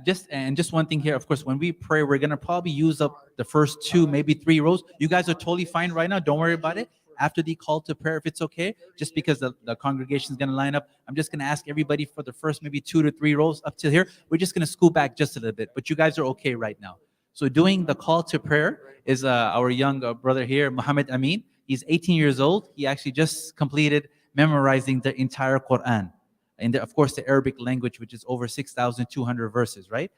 just one thing here. Of course, when we pray, we're gonna probably use up the first 2, maybe 3 rows. You guys are totally fine right now. Don't worry about it. After the call to prayer, if it's okay, just because the congregation is gonna line up, I'm just gonna ask everybody for the first maybe 2 to 3 rows up to here. We're just gonna scoot back just a little bit, but you guys are okay right now. So doing the call to prayer is our young brother here, Muhammad Amin. He's 18 years old. He actually just completed memorizing the entire Quran. And of course, the Arabic language, which is over 6,200 verses, right?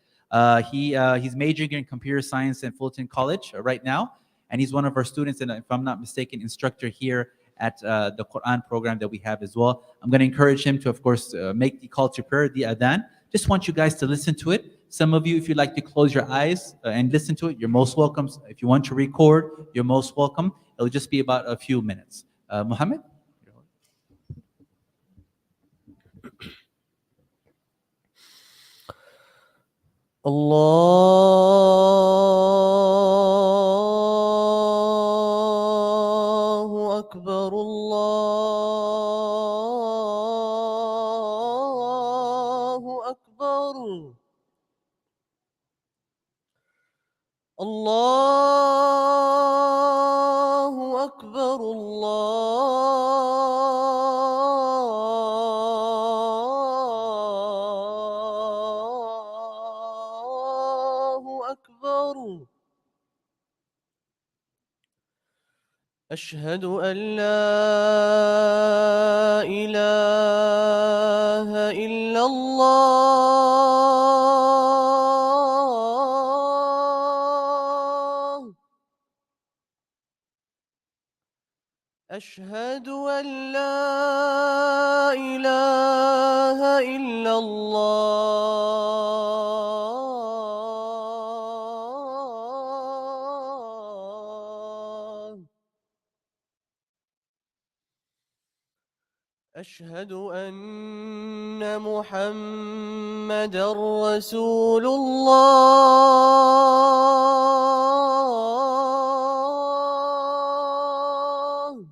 He's majoring in computer science in Fulton College right now. And he's one of our students, and if I'm not mistaken, instructor here at the Quran program that we have as well. I'm going to encourage him to, of course, make the call to prayer, the adhan. Just want you guys to listen to it. Some of you, if you'd like to close your eyes and listen to it, you're most welcome. If you want to record, you're most welcome. It'll just be about a few minutes. Muhammad? Allah أكبر الله أكبر الله أكبر أشهد أن لا إله إلا الله أشهد أن لا إله إلا الله أشهد أن محمدا رسول الله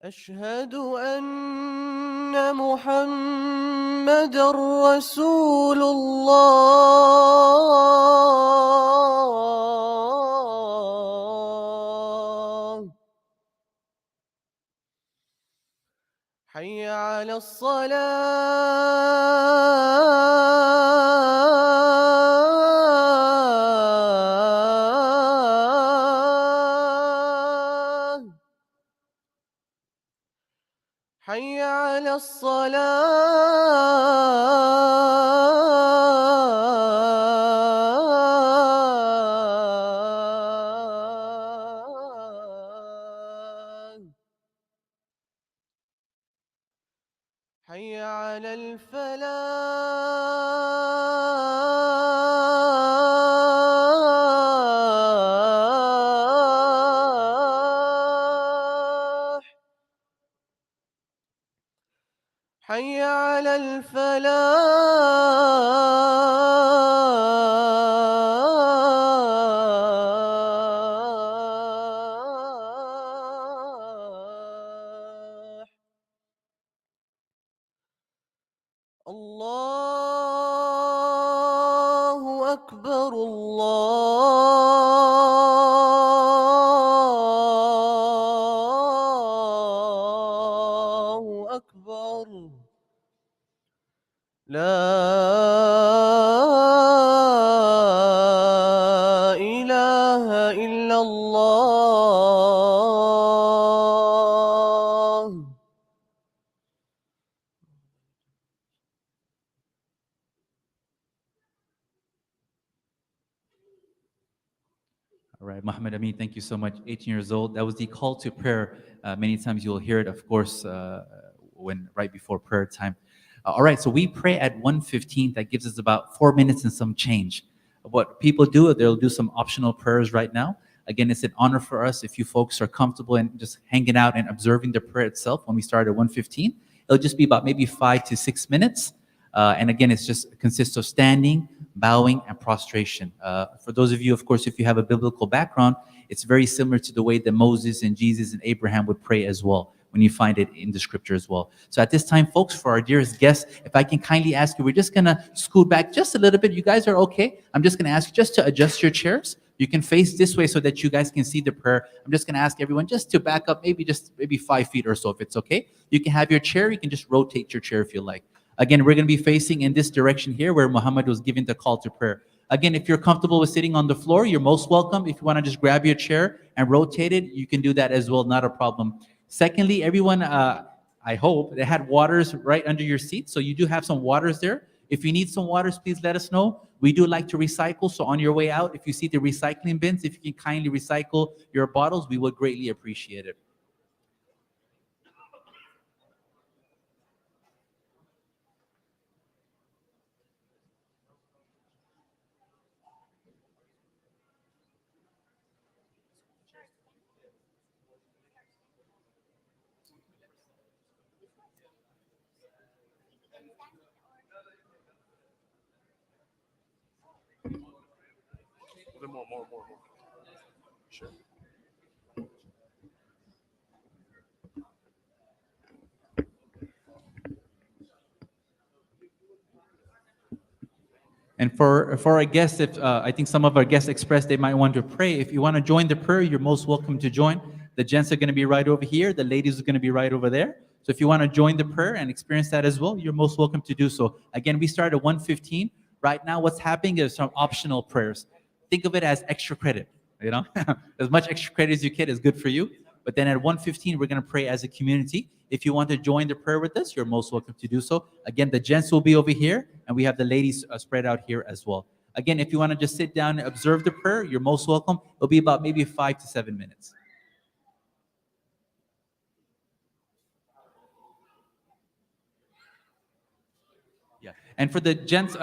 أشهد أن محمدا رسول الله حي على الصلاة حي على الصلاة حي على الفلاح حي على الفلاح الله أكبر الله أكبر لا إله إلا الله All right, Muhammad Amin, thank you so much. 18 years old. That was the call to prayer. Many times you'll hear it, of course, when right before prayer time. All right, so we pray at 1:15. That gives us about 4 minutes and some change. What people do, they'll do some optional prayers right now. Again, it's an honor for us if you folks are comfortable and just hanging out and observing the prayer itself when we start at 1:15. It'll just be about maybe 5 to 6 minutes. And again, it's just consists of standing, bowing, and prostration. For those of you, of course, if you have a biblical background, it's very similar to the way that Moses and Jesus and Abraham would pray as well, when you find it in the scripture as well. So at this time, folks, for our dearest guests, if I can kindly ask you, we're just going to scoot back just a little bit. You guys are okay. I'm just going to ask you just to adjust your chairs. You can face this way so that you guys can see the prayer. I'm just going to ask everyone just to back up maybe 5 feet or so, if it's okay. You can have your chair. You can just rotate your chair if you like. Again, we're going to be facing in this direction here where Muhammad was giving the call to prayer. Again, if you're comfortable with sitting on the floor, you're most welcome. If you want to just grab your chair and rotate it, you can do that as well, not a problem. Secondly, everyone, I hope, they had waters right under your seat. So you do have some waters there. If you need some waters, please let us know. We do like to recycle. So on your way out, if you see the recycling bins, if you can kindly recycle your bottles, we would greatly appreciate it. More. Sure. And for our guests, if I think some of our guests expressed they might want to pray. If you want to join the prayer, you're most welcome to join. The gents are going to be right over here. The ladies are going to be right over there. So if you want to join the prayer and experience that as well, you're most welcome to do so. Again, we start at 1:15. Right now, what's happening is some optional prayers. Think of it as extra credit. You know, as much extra credit as you get is good for you. But then at 1:15, we're going to pray as a community. If you want to join the prayer with us, you're most welcome to do so. Again, the gents will be over here, and we have the ladies spread out here as well. Again, if you want to just sit down and observe the prayer, you're most welcome. It'll be about maybe 5 to 7 minutes. Yeah. And for the gents,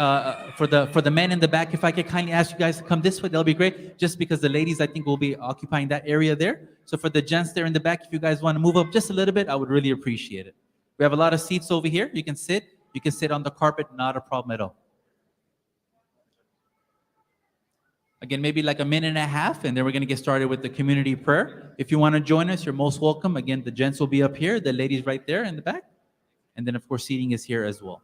for the men in the back, if I could kindly ask you guys to come this way, that'll be great. Just because the ladies, I think, will be occupying that area there. So for the gents there in the back, if you guys want to move up just a little bit, I would really appreciate it. We have a lot of seats over here. You can sit. You can sit on the carpet, not a problem at all. Again, maybe like a minute and a half, and then we're going to get started with the community prayer. If you want to join us, you're most welcome. Again, the gents will be up here, the ladies right there in the back. And then, of course, seating is here as well.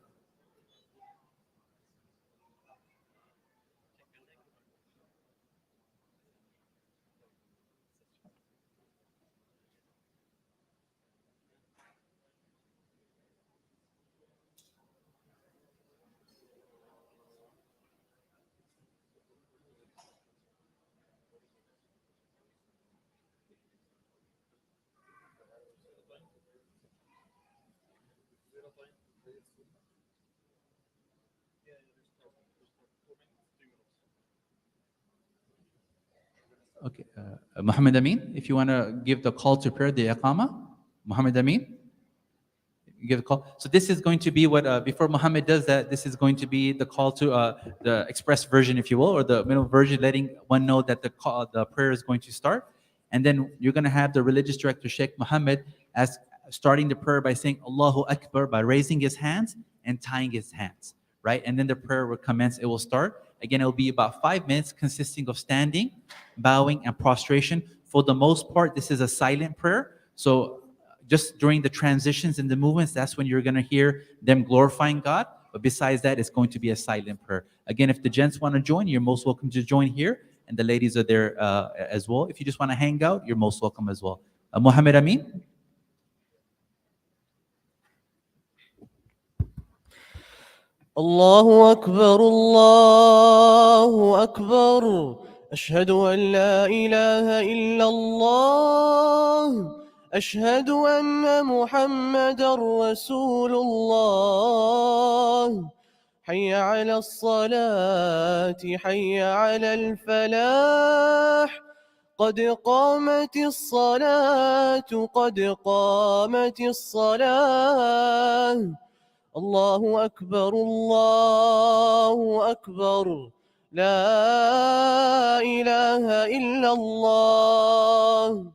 Okay, Muhammad Amin, if you want to give the call to prayer, the iqama, Muhammad Amin, give a call. So this is going to be what, before Muhammad does that, this is going to be the call to the express version, if you will, or the middle version, letting one know that the prayer is going to start. And then you're going to have the religious director, Sheikh Muhammad, as starting the prayer by saying Allahu Akbar, by raising his hands and tying his hands, right? And then the prayer will commence, it will start. Again, it will be about 5 minutes consisting of standing, bowing, and prostration. For the most part, this is a silent prayer. So just during the transitions and the movements, that's when you're going to hear them glorifying God. But besides that, it's going to be a silent prayer. Again, if the gents want to join, you're most welcome to join here. And the ladies are there as well. If you just want to hang out, you're most welcome as well. Muhammad Amin? الله أكبر الله أكبر أشهد أن لا إله إلا الله أشهد أن محمدا رسول الله حي على الصلاة حي على الفلاح قد قامت الصلاة قد قامت الصلاة الله أكبر الله أكبر لا إله إلا الله.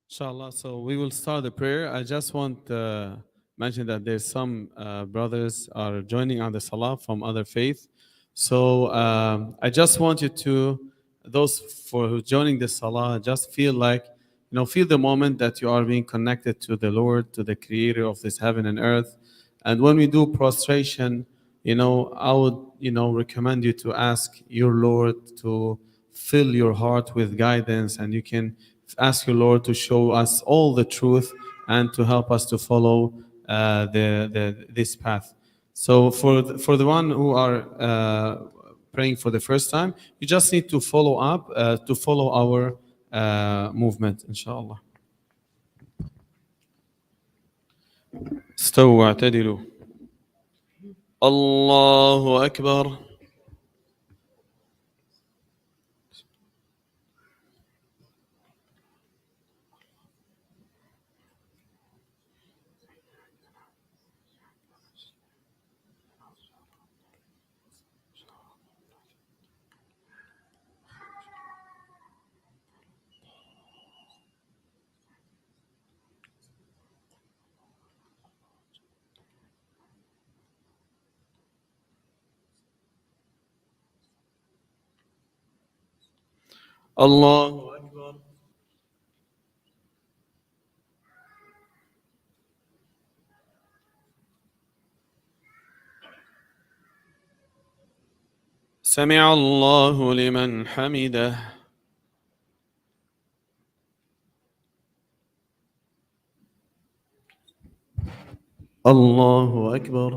Inshallah, so we will start the prayer. I just want to mention that there's some brothers are joining on the salah from other faith. So I just want you to, those for who joining the salah, just feel like, feel the moment that you are being connected to the Lord, to the creator of this heaven and earth. And when we do prostration, I would, recommend you to ask your Lord to fill your heart with guidance, and you can ask your Lord to show us all the truth and to help us to follow this path. So for the one who are praying for the first time, you just need to follow up, to follow our movement, inshallah. استووا واعتدلوا الله أكبر الله أكبر سمع الله لمن حمده. الله أكبر.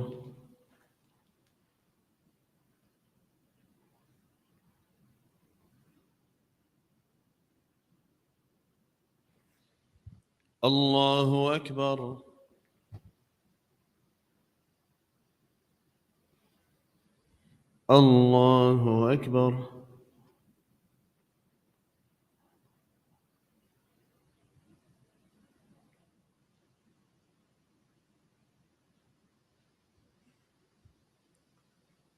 الله أكبر. الله أكبر.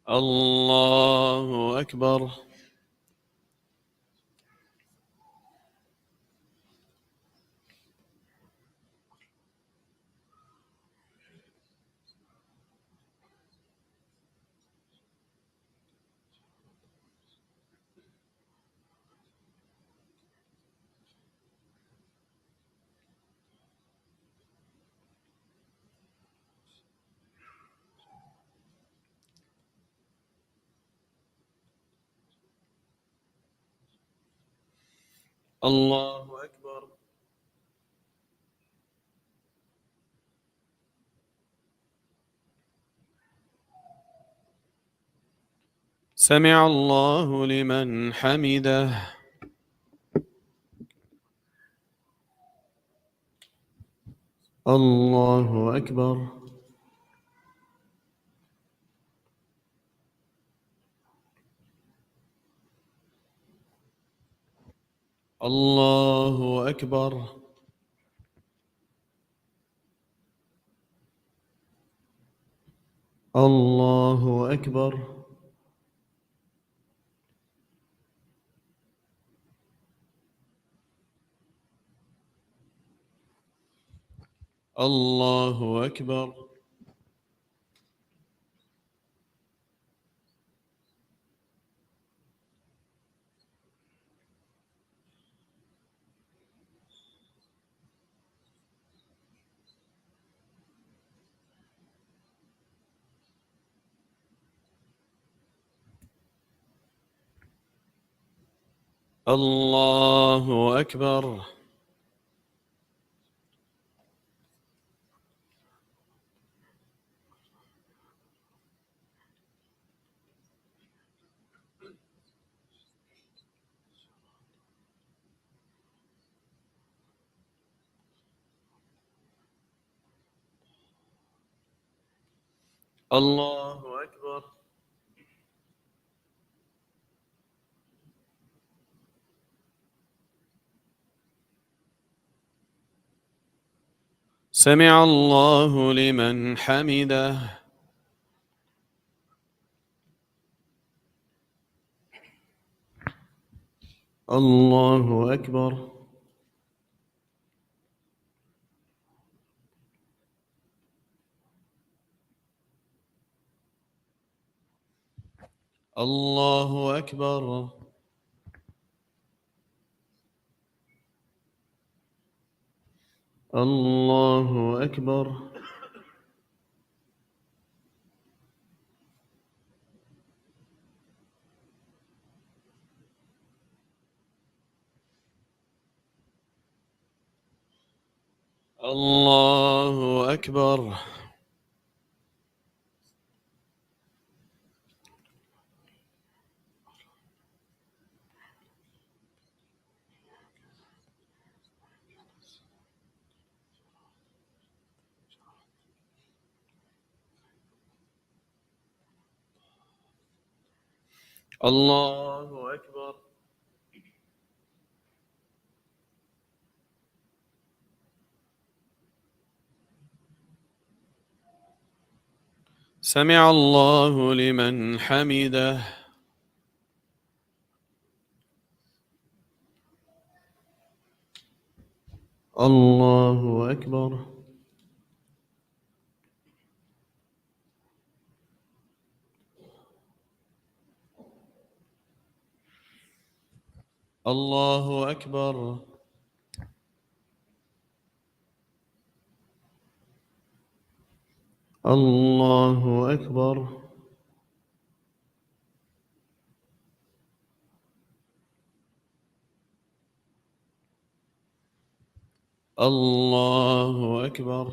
الله أكبر. الله أكبر. سمع الله لمن حمده. الله أكبر. الله أكبر. الله أكبر. الله أكبر. الله أكبر. الله أكبر. سمع الله لمن حمده. الله أكبر. الله أكبر. الله أكبر. الله أكبر. الله أكبر. سمع الله لمن حمده. الله أكبر. الله أكبر. الله أكبر. الله أكبر.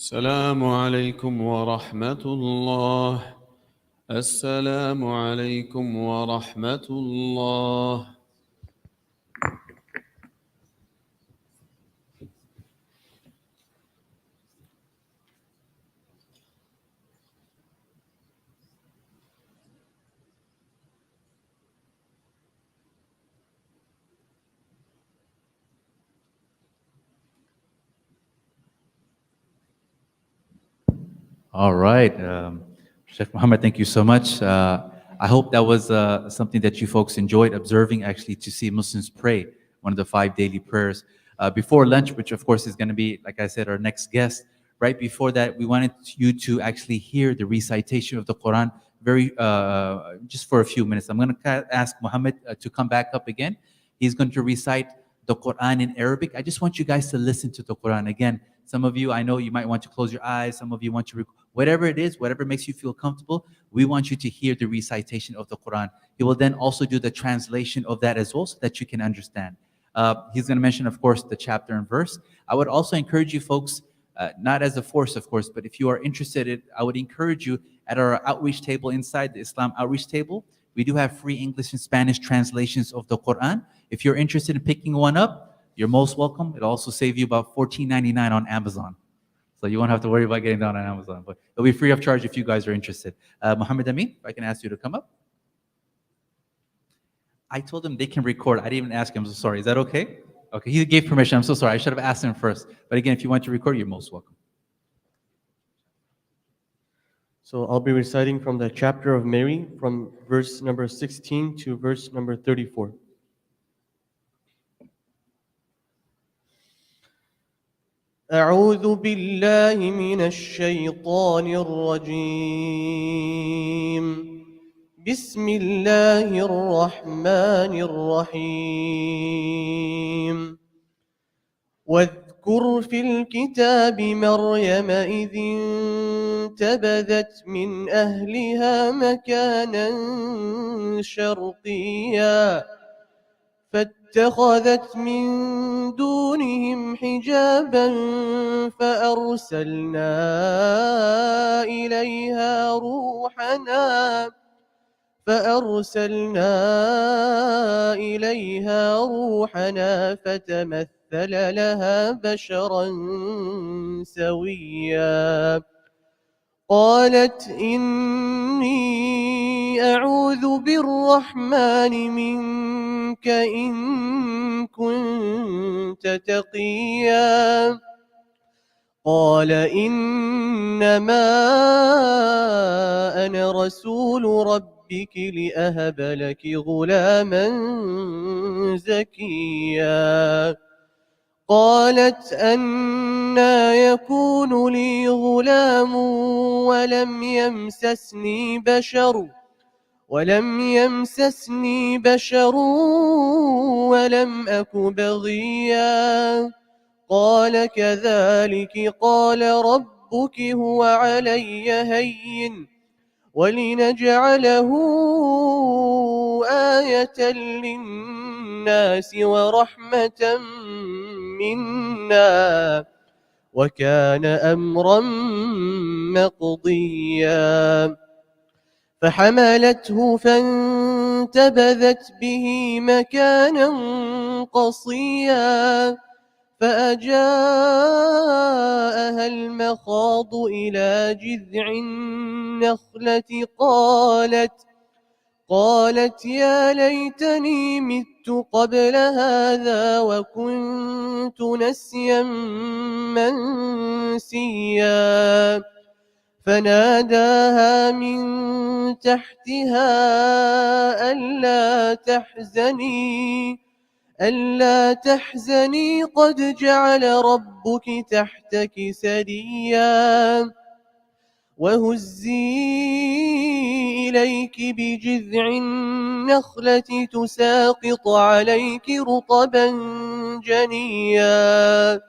السلام عليكم ورحمة الله. السلام عليكم ورحمة الله. All right. Sheikh Muhammad, thank you so much. I hope that was something that you folks enjoyed observing, actually, to see Muslims pray, one of the 5 daily prayers. Before lunch, which of course is going to be, like I said, our next guest, right before that, we wanted you to actually hear the recitation of the Quran just for a few minutes. I'm going to ask Muhammad to come back up again. He's going to recite the Quran in Arabic. I just want you guys to listen to the Quran. Again, some of you, I know you might want to close your eyes. Some of you want to, whatever it is, whatever makes you feel comfortable, we want you to hear the recitation of the Quran. He will then also do the translation of that as well so that you can understand. He's going to mention, of course, the chapter and verse. I would also encourage you folks, not as a force, of course, but if you are interested, I would encourage you at our outreach table inside the Islam outreach table. We do have free English and Spanish translations of the Quran. If you're interested in picking one up, you're most welcome. It'll also save you about $14.99 on Amazon. So you won't have to worry about getting down on Amazon. But it'll be free of charge if you guys are interested. Muhammad Amin, if I can ask you to come up. I told him they can record. I didn't even ask him. I'm so sorry. Is that okay? Okay, he gave permission. I'm so sorry. I should have asked him first. But again, if you want to record, you're most welcome. So I'll be reciting from the chapter of Mary from verse number 16 to verse number 34. أعوذ بالله من الشيطان الرجيم. بسم الله الرحمن الرحيم. واذكر في الكتاب مريم إذ انتبذت من أهلها مكانا شرقيا فاتخذت من دونهم حجابا فأرسلنا إليها روحنا فتمثل لها بشرا سويا قالت إني أعوذ بالرحمن منك إن كنت تقيا قال إنما أنا رسول ربك لأهب لك غلاما زكيا قالت أنى يكون لي غلام ولم يمسسني بشر ولم أك بغيا قال كذلك قال ربك هو علي هين ولنجعله آية للناس ورحمة منا وكان أمرا مقضيا فحملته فانتبذت به مكانا قصيا فأجاءها المخاض إلى جذع النخلة قالت يا ليتني مت قبل هذا وكنت نسيا منسيا فناداها من تحتها ألا تحزني قد جعل ربك تحتك سريا وهزي إليك بجذع النخلة تساقط عليك رطبا جنيا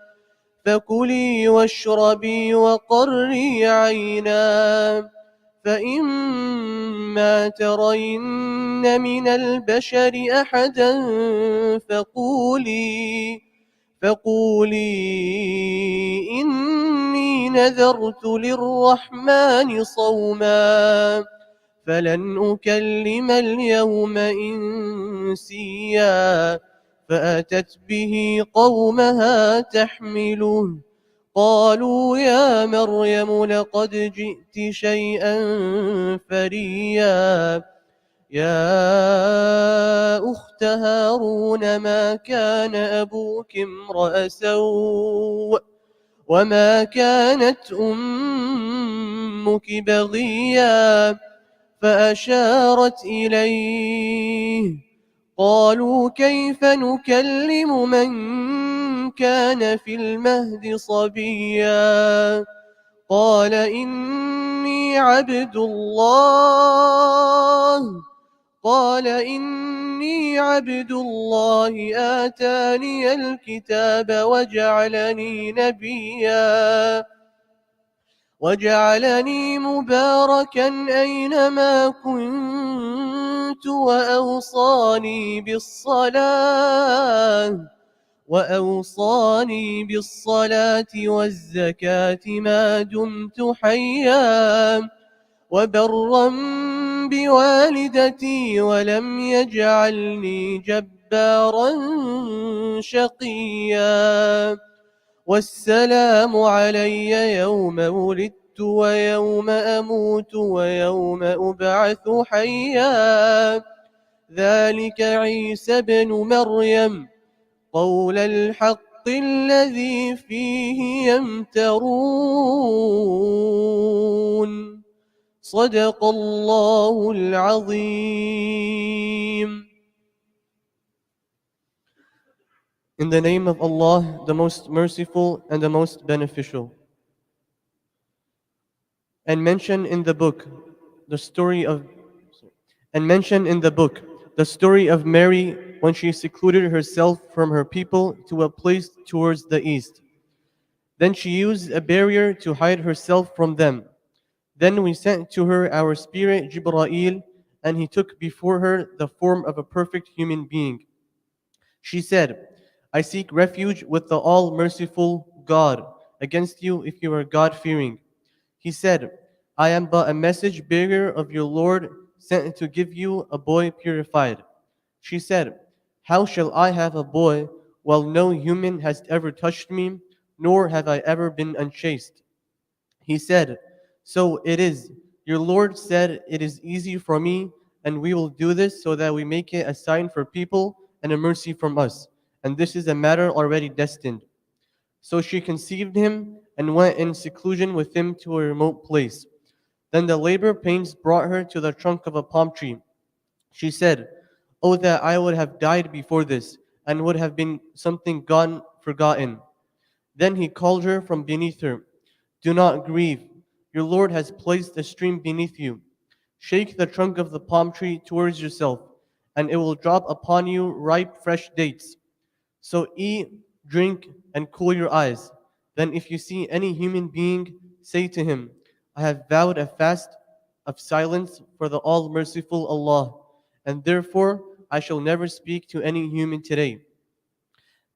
فكلي واشربي وقري عينا فإما ترين من البشر أحدا فقولي إني نذرت للرحمن صوما فلن أكلم اليوم إنسيا فأتت به قومها تحمله قالوا يا مريم لقد جئت شيئا فريا يا أخت هارون ما كان أبوك امرأ سوء وما كانت أمك بغيا فأشارت إليه قالوا كيف نكلم من كان في المهد صبيا قال إني عبد الله آتاني الكتاب وجعلني مباركا أينما كنت وأوصاني بالصلاة والزكاة ما دمت حيا وبرا بوالدتي ولم يجعلني جبارا شقيا والسلام علي يوم ولدت ويوم أموت ويوم أبعث حيا ذلك عيسى بن مريم قول الحق الذي فيه يمترون صدق الله العظيم. In the name of Allah, the most merciful and the most beneficial. And mention in the book the story of Mary when she secluded herself from her people to a place towards the east. Then she used a barrier to hide herself from them. Then we sent to her our spirit Jibreel, and he took before her the form of a perfect human being. She said, I seek refuge with the all-merciful God against you if you are God-fearing. He said, I am but a message bearer of your Lord sent to give you a boy purified. She said, how shall I have a boy while no human has ever touched me, nor have I ever been unchaste? He said, so it is. Your Lord said, it is easy for me, and we will do this so that we make it a sign for people and a mercy from us. And this is a matter already destined. So she conceived him and went in seclusion with him to a remote place. Then the labor pains brought her to the trunk of a palm tree. She said, oh, that I would have died before this, and would have been something forgotten. Then he called her from beneath her. Do not grieve. Your Lord has placed a stream beneath you. Shake the trunk of the palm tree towards yourself, and it will drop upon you ripe fresh dates. So eat, drink, and cool your eyes. Then if you see any human being, say to him, I have vowed a fast of silence for the all-merciful Allah, and therefore I shall never speak to any human today.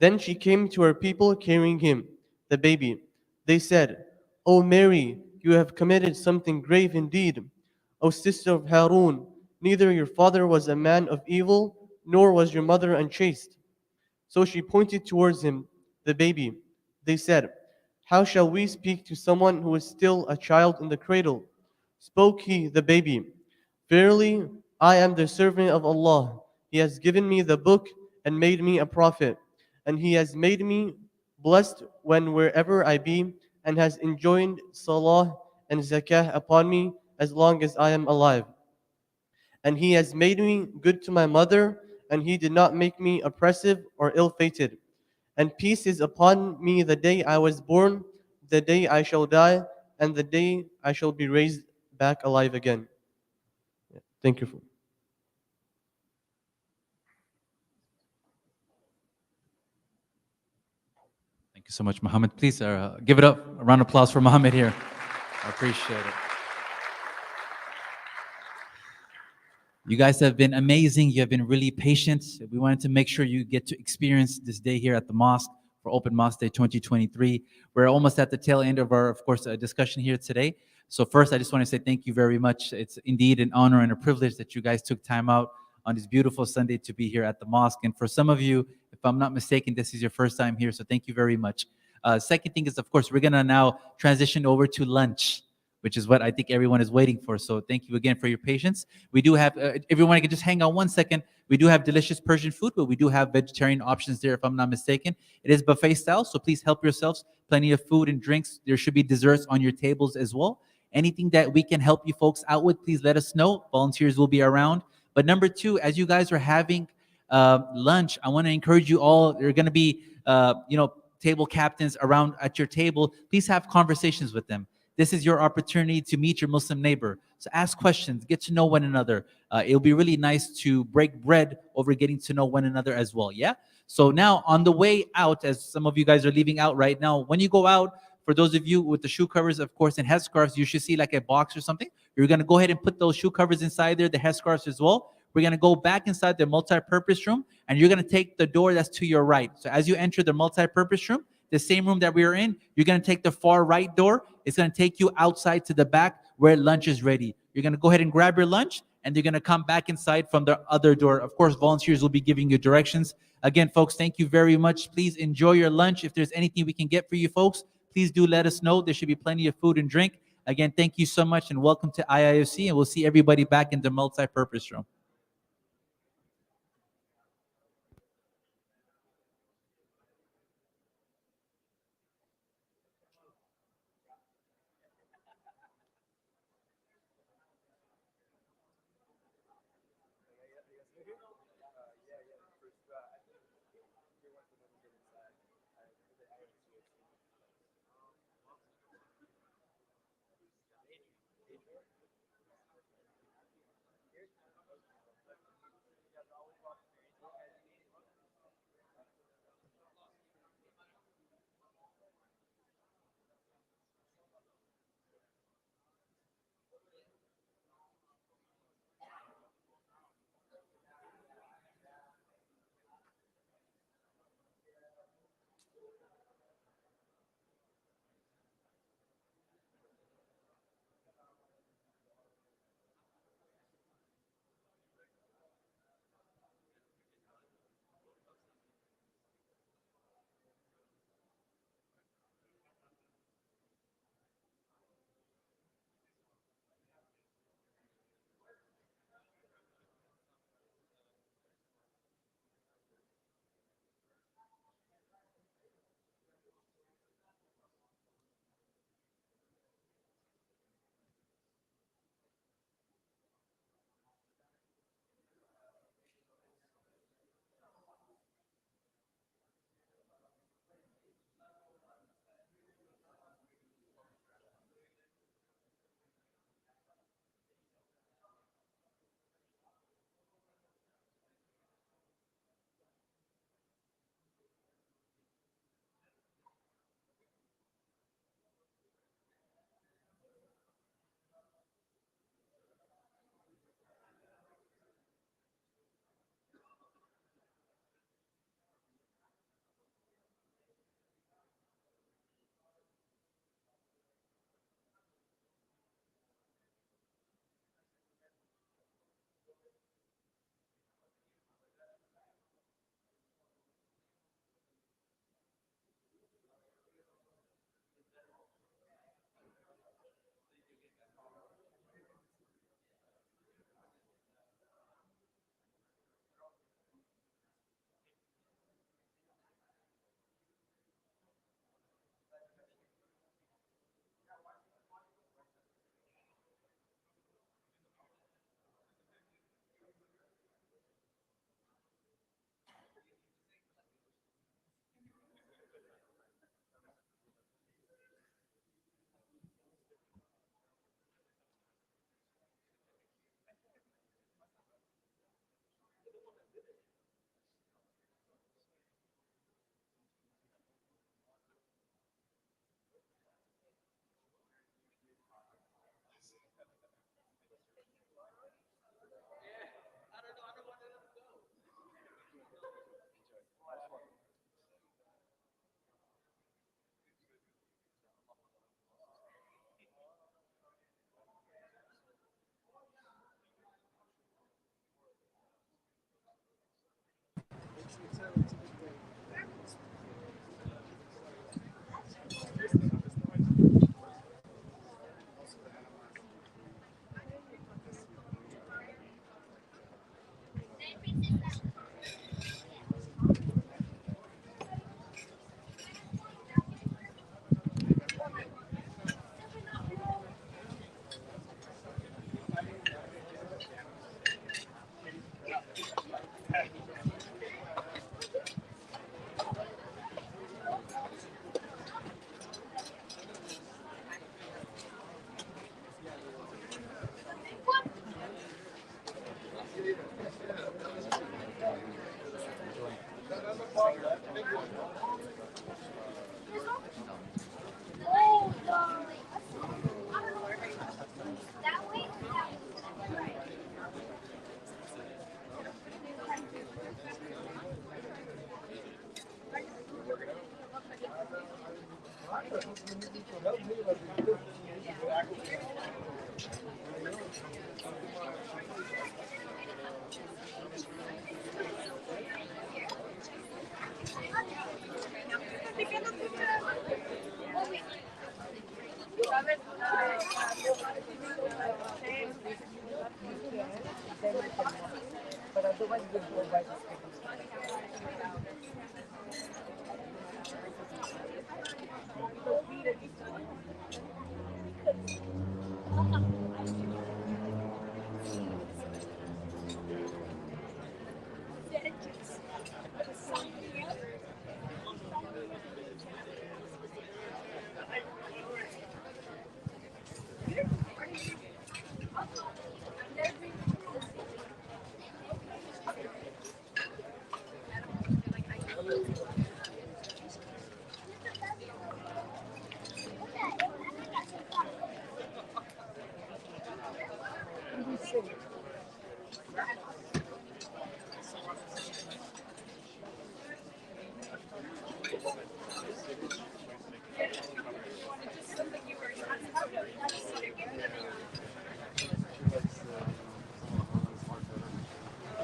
Then she came to her people carrying him, the baby. They said, O Mary, you have committed something grave indeed. O sister of Harun, neither your father was a man of evil, nor was your mother unchaste. So she pointed towards him, the baby. They said, how shall we speak to someone who is still a child in the cradle? Spoke he, the baby, verily, I am the servant of Allah. He has given me the book and made me a prophet, and He has made me blessed wherever I be, and has enjoined salah and zakah upon me as long as I am alive. And he has made me good to my mother, and he did not make me oppressive or ill-fated. And peace is upon me the day I was born, the day I shall die, and the day I shall be raised back alive again. Thank you. Thank you so much, Muhammad. Please give it up, a round of applause for Muhammad here. I appreciate it. You guys have been amazing. You have been really patient. We wanted to make sure you get to experience this day here at the mosque for Open Mosque Day 2023. We're almost at the tail end of our, of course, discussion here today. So first, I just want to say thank you very much. It's indeed an honor and a privilege that you guys took time out on this beautiful Sunday to be here at the mosque. And for some of you, if I'm not mistaken, this is your first time here. So thank you very much. Second thing is, of course, we're going to now transition over to lunch, which is what I think everyone is waiting for. So thank you again for your patience. We do have, everyone can just hang on 1 second. We do have delicious Persian food, but we do have vegetarian options there, if I'm not mistaken. It is buffet style, so please help yourselves. Plenty of food and drinks. There should be desserts on your tables as well. Anything that we can help you folks out with, please let us know. Volunteers will be around. But number two, as you guys are having lunch, I want to encourage you all. There are going to be, table captains around at your table. Please have conversations with them. This is your opportunity to meet your Muslim neighbor. So ask questions, get to know one another. It'll be really nice to break bread over getting to know one another as well, yeah? So now on the way out, as some of you guys are leaving out right now, when you go out, for those of you with the shoe covers, of course, and headscarves, you should see like a box or something. You're gonna go ahead and put those shoe covers inside there, the headscarves as well. We're gonna go back inside the multi-purpose room, and you're gonna take the door that's to your right. So as you enter the multi-purpose room, the same room that we are in, you're gonna take the far right door. It's gonna take you outside to the back where lunch is ready. You're gonna go ahead and grab your lunch, and you're gonna come back inside from the other door. Of course, volunteers will be giving you directions. Again, folks, thank you very much. Please enjoy your lunch. If there's anything we can get for you folks, please do let us know. There should be plenty of food and drink. Again, thank you so much, and welcome to IIOC, and we'll see everybody back in the multi-purpose room.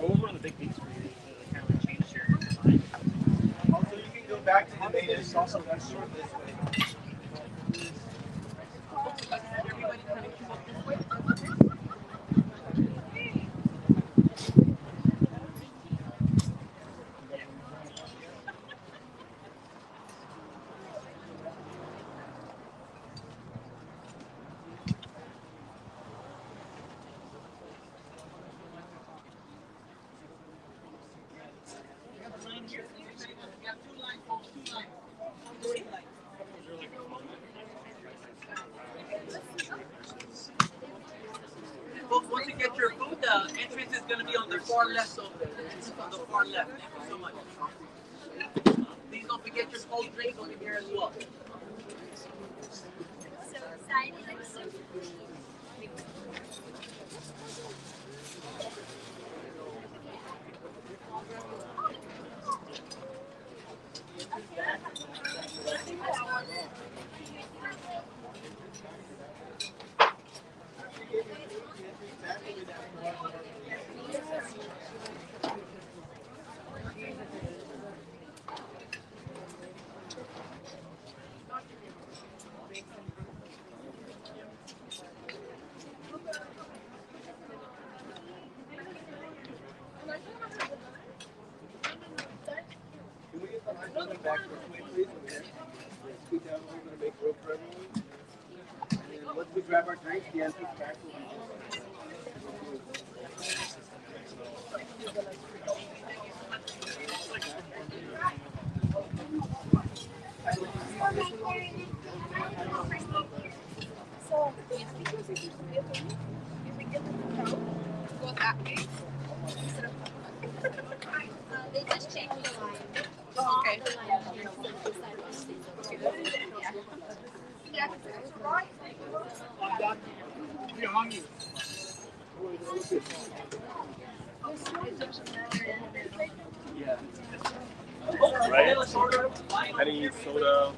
Over on the big beach for you to kind of change your mind. Also, you can go back to the natives. Also, that's short this way. Folks, once you get your food, the entrance is going to be on the far left over there. The entrance on the far left. Thank you so much. Please don't forget your cold drinks over here as well. So excited. I'm so Can we get the line coming back this way, please? Okay. Scoot down a little bit and make room for everyone. And then once we grab our drinks, the entrance back will be so because if we get the coat, go that way instead of they just changed the line. Oh, okay. The line here, so this side was yeah. It's right. You're hungry. Yeah. Right. Any soda,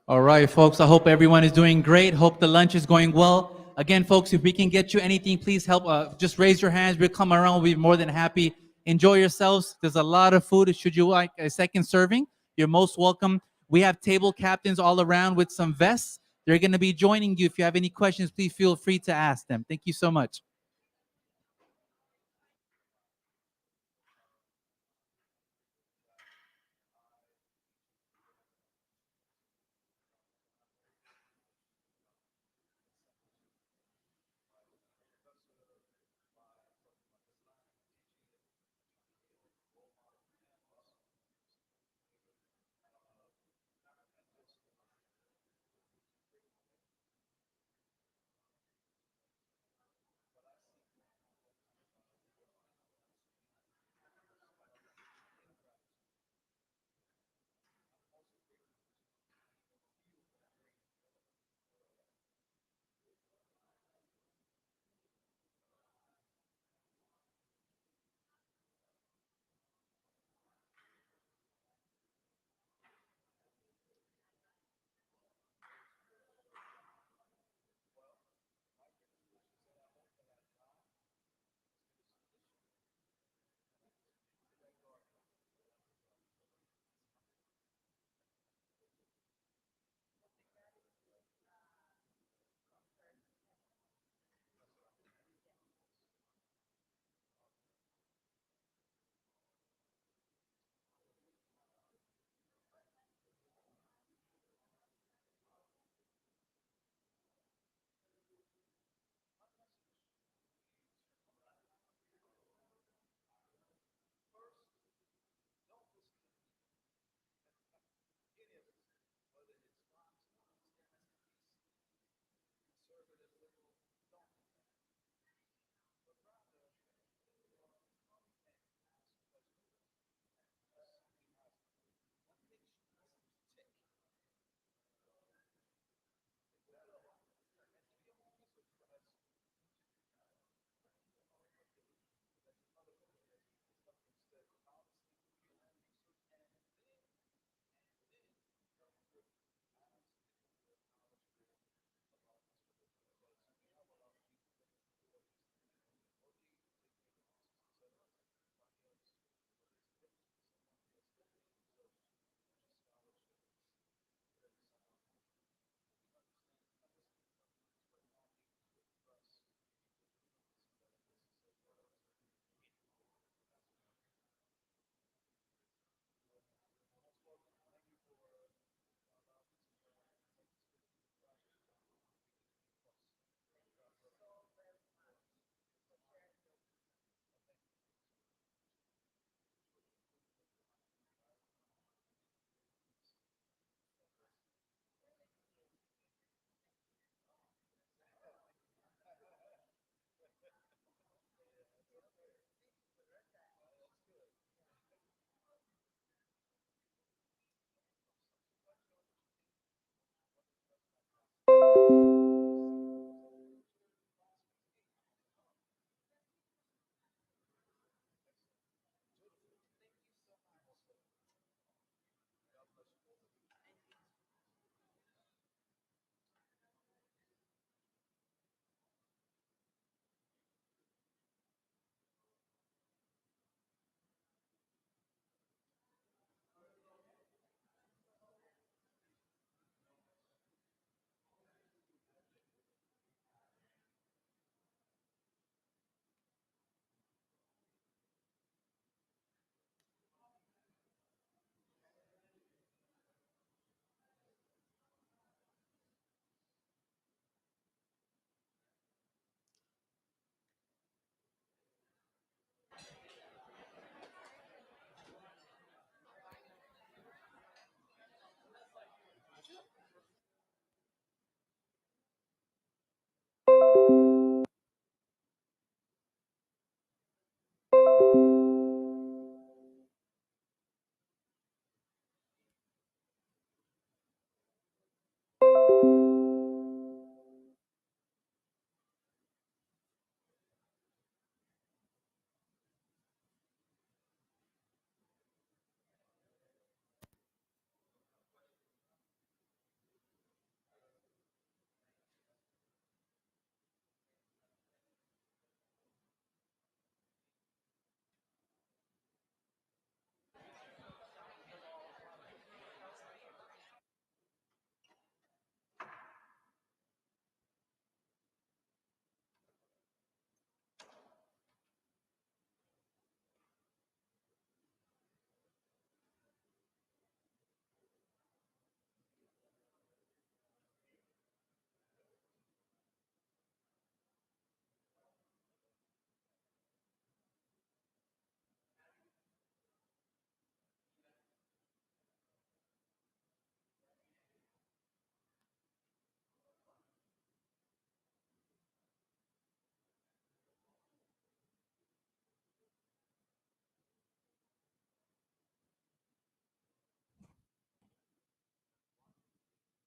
All right, folks. I hope everyone is doing great. Hope the lunch is going well. Again, folks, if we can get you anything, please help. Just raise your hands. We'll come around. We'll be more than happy. Enjoy yourselves. There's a lot of food. Should you like a second serving, you're most welcome. We have table captains all around with some vests. They're going to be joining you. If you have any questions, please feel free to ask them. Thank you so much.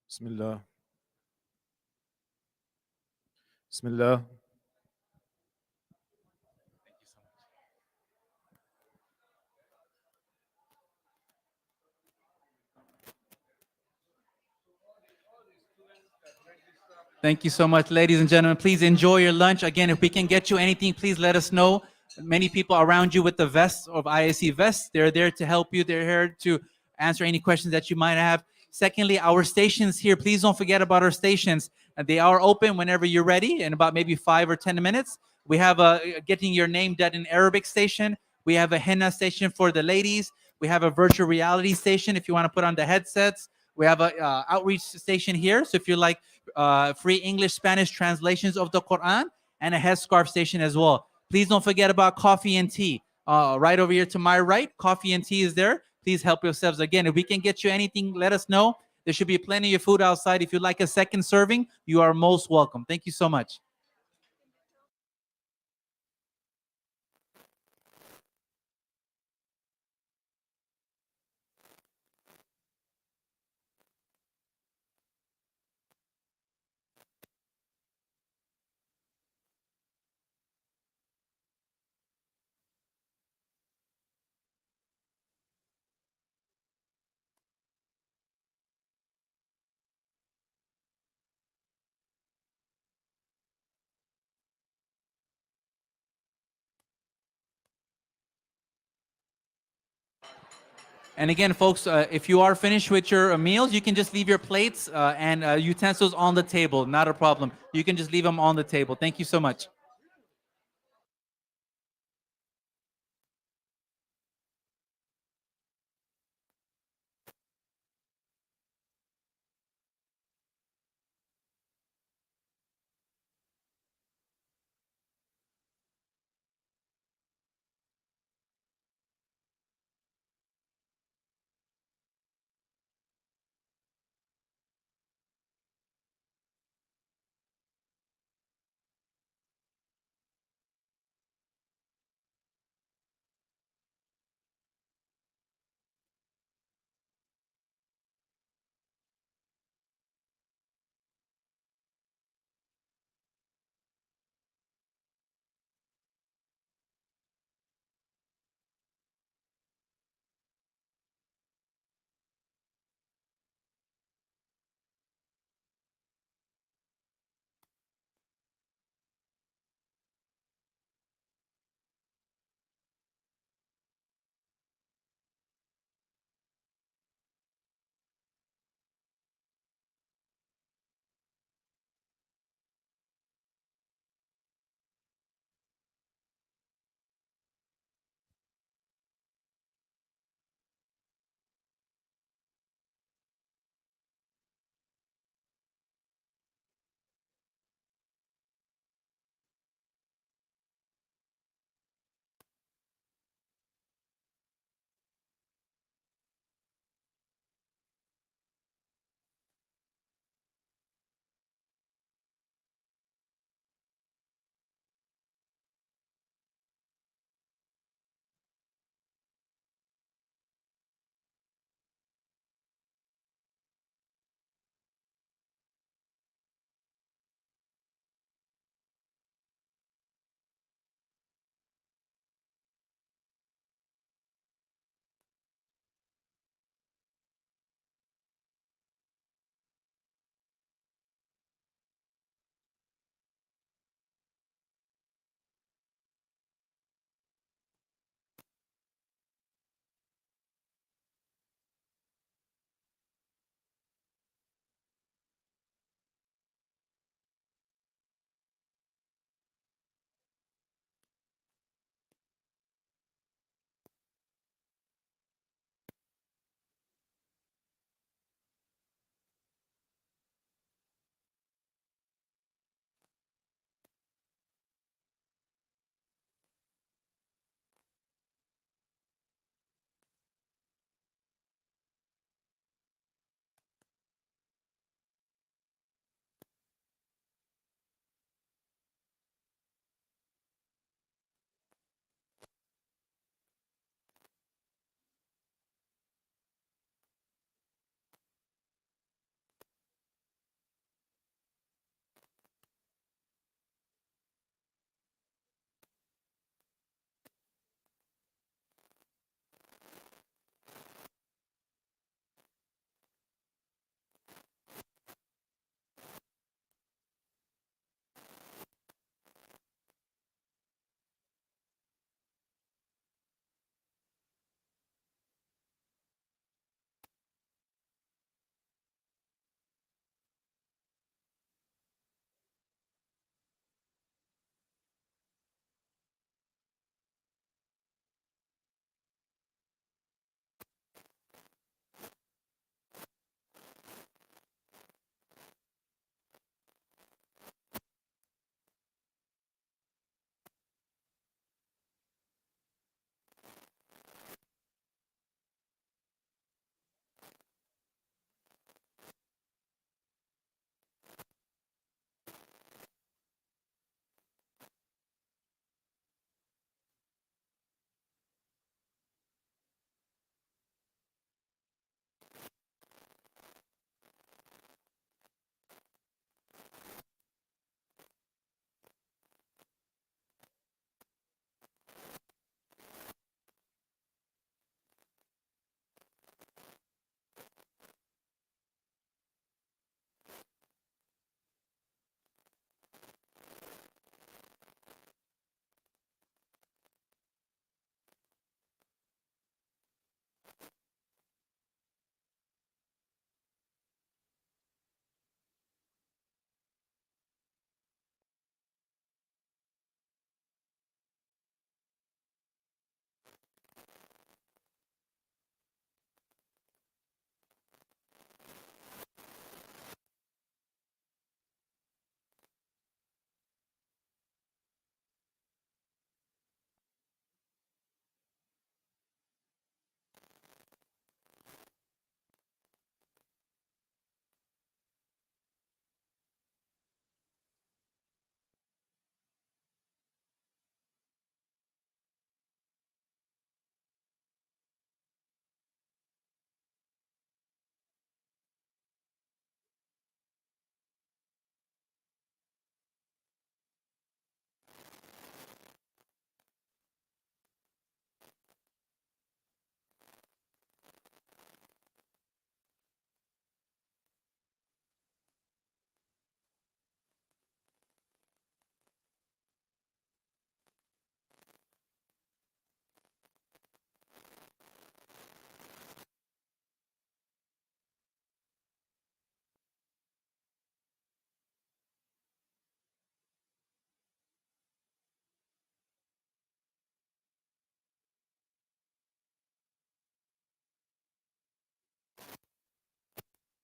Bismillah. Bismillah. Thank you so much, ladies and gentlemen. Please enjoy your lunch. Again, if we can get you anything, please let us know. Many people around you with the vests of IAC vests, they're there to help you. They're here to answer any questions that you might have. Secondly, our stations here, please don't forget about our stations. They are open whenever you're ready in about maybe 5 or 10 minutes. We have a getting your name dead in Arabic station. We have a henna station for the ladies. We have a virtual reality station if you want to put on the headsets. We have a outreach station here. So if you like free English, Spanish translations of the Quran, and a headscarf station as well. Please don't forget about coffee and tea. Right over here to my right, coffee and tea is there. Please help yourselves. Again, if we can get you anything, let us know. There should be plenty of food outside. If you'd like a second serving, you are most welcome. Thank you so much. And again, folks, if you are finished with your meals, you can just leave your plates and utensils on the table. Not a problem. You can just leave them on the table. Thank you so much.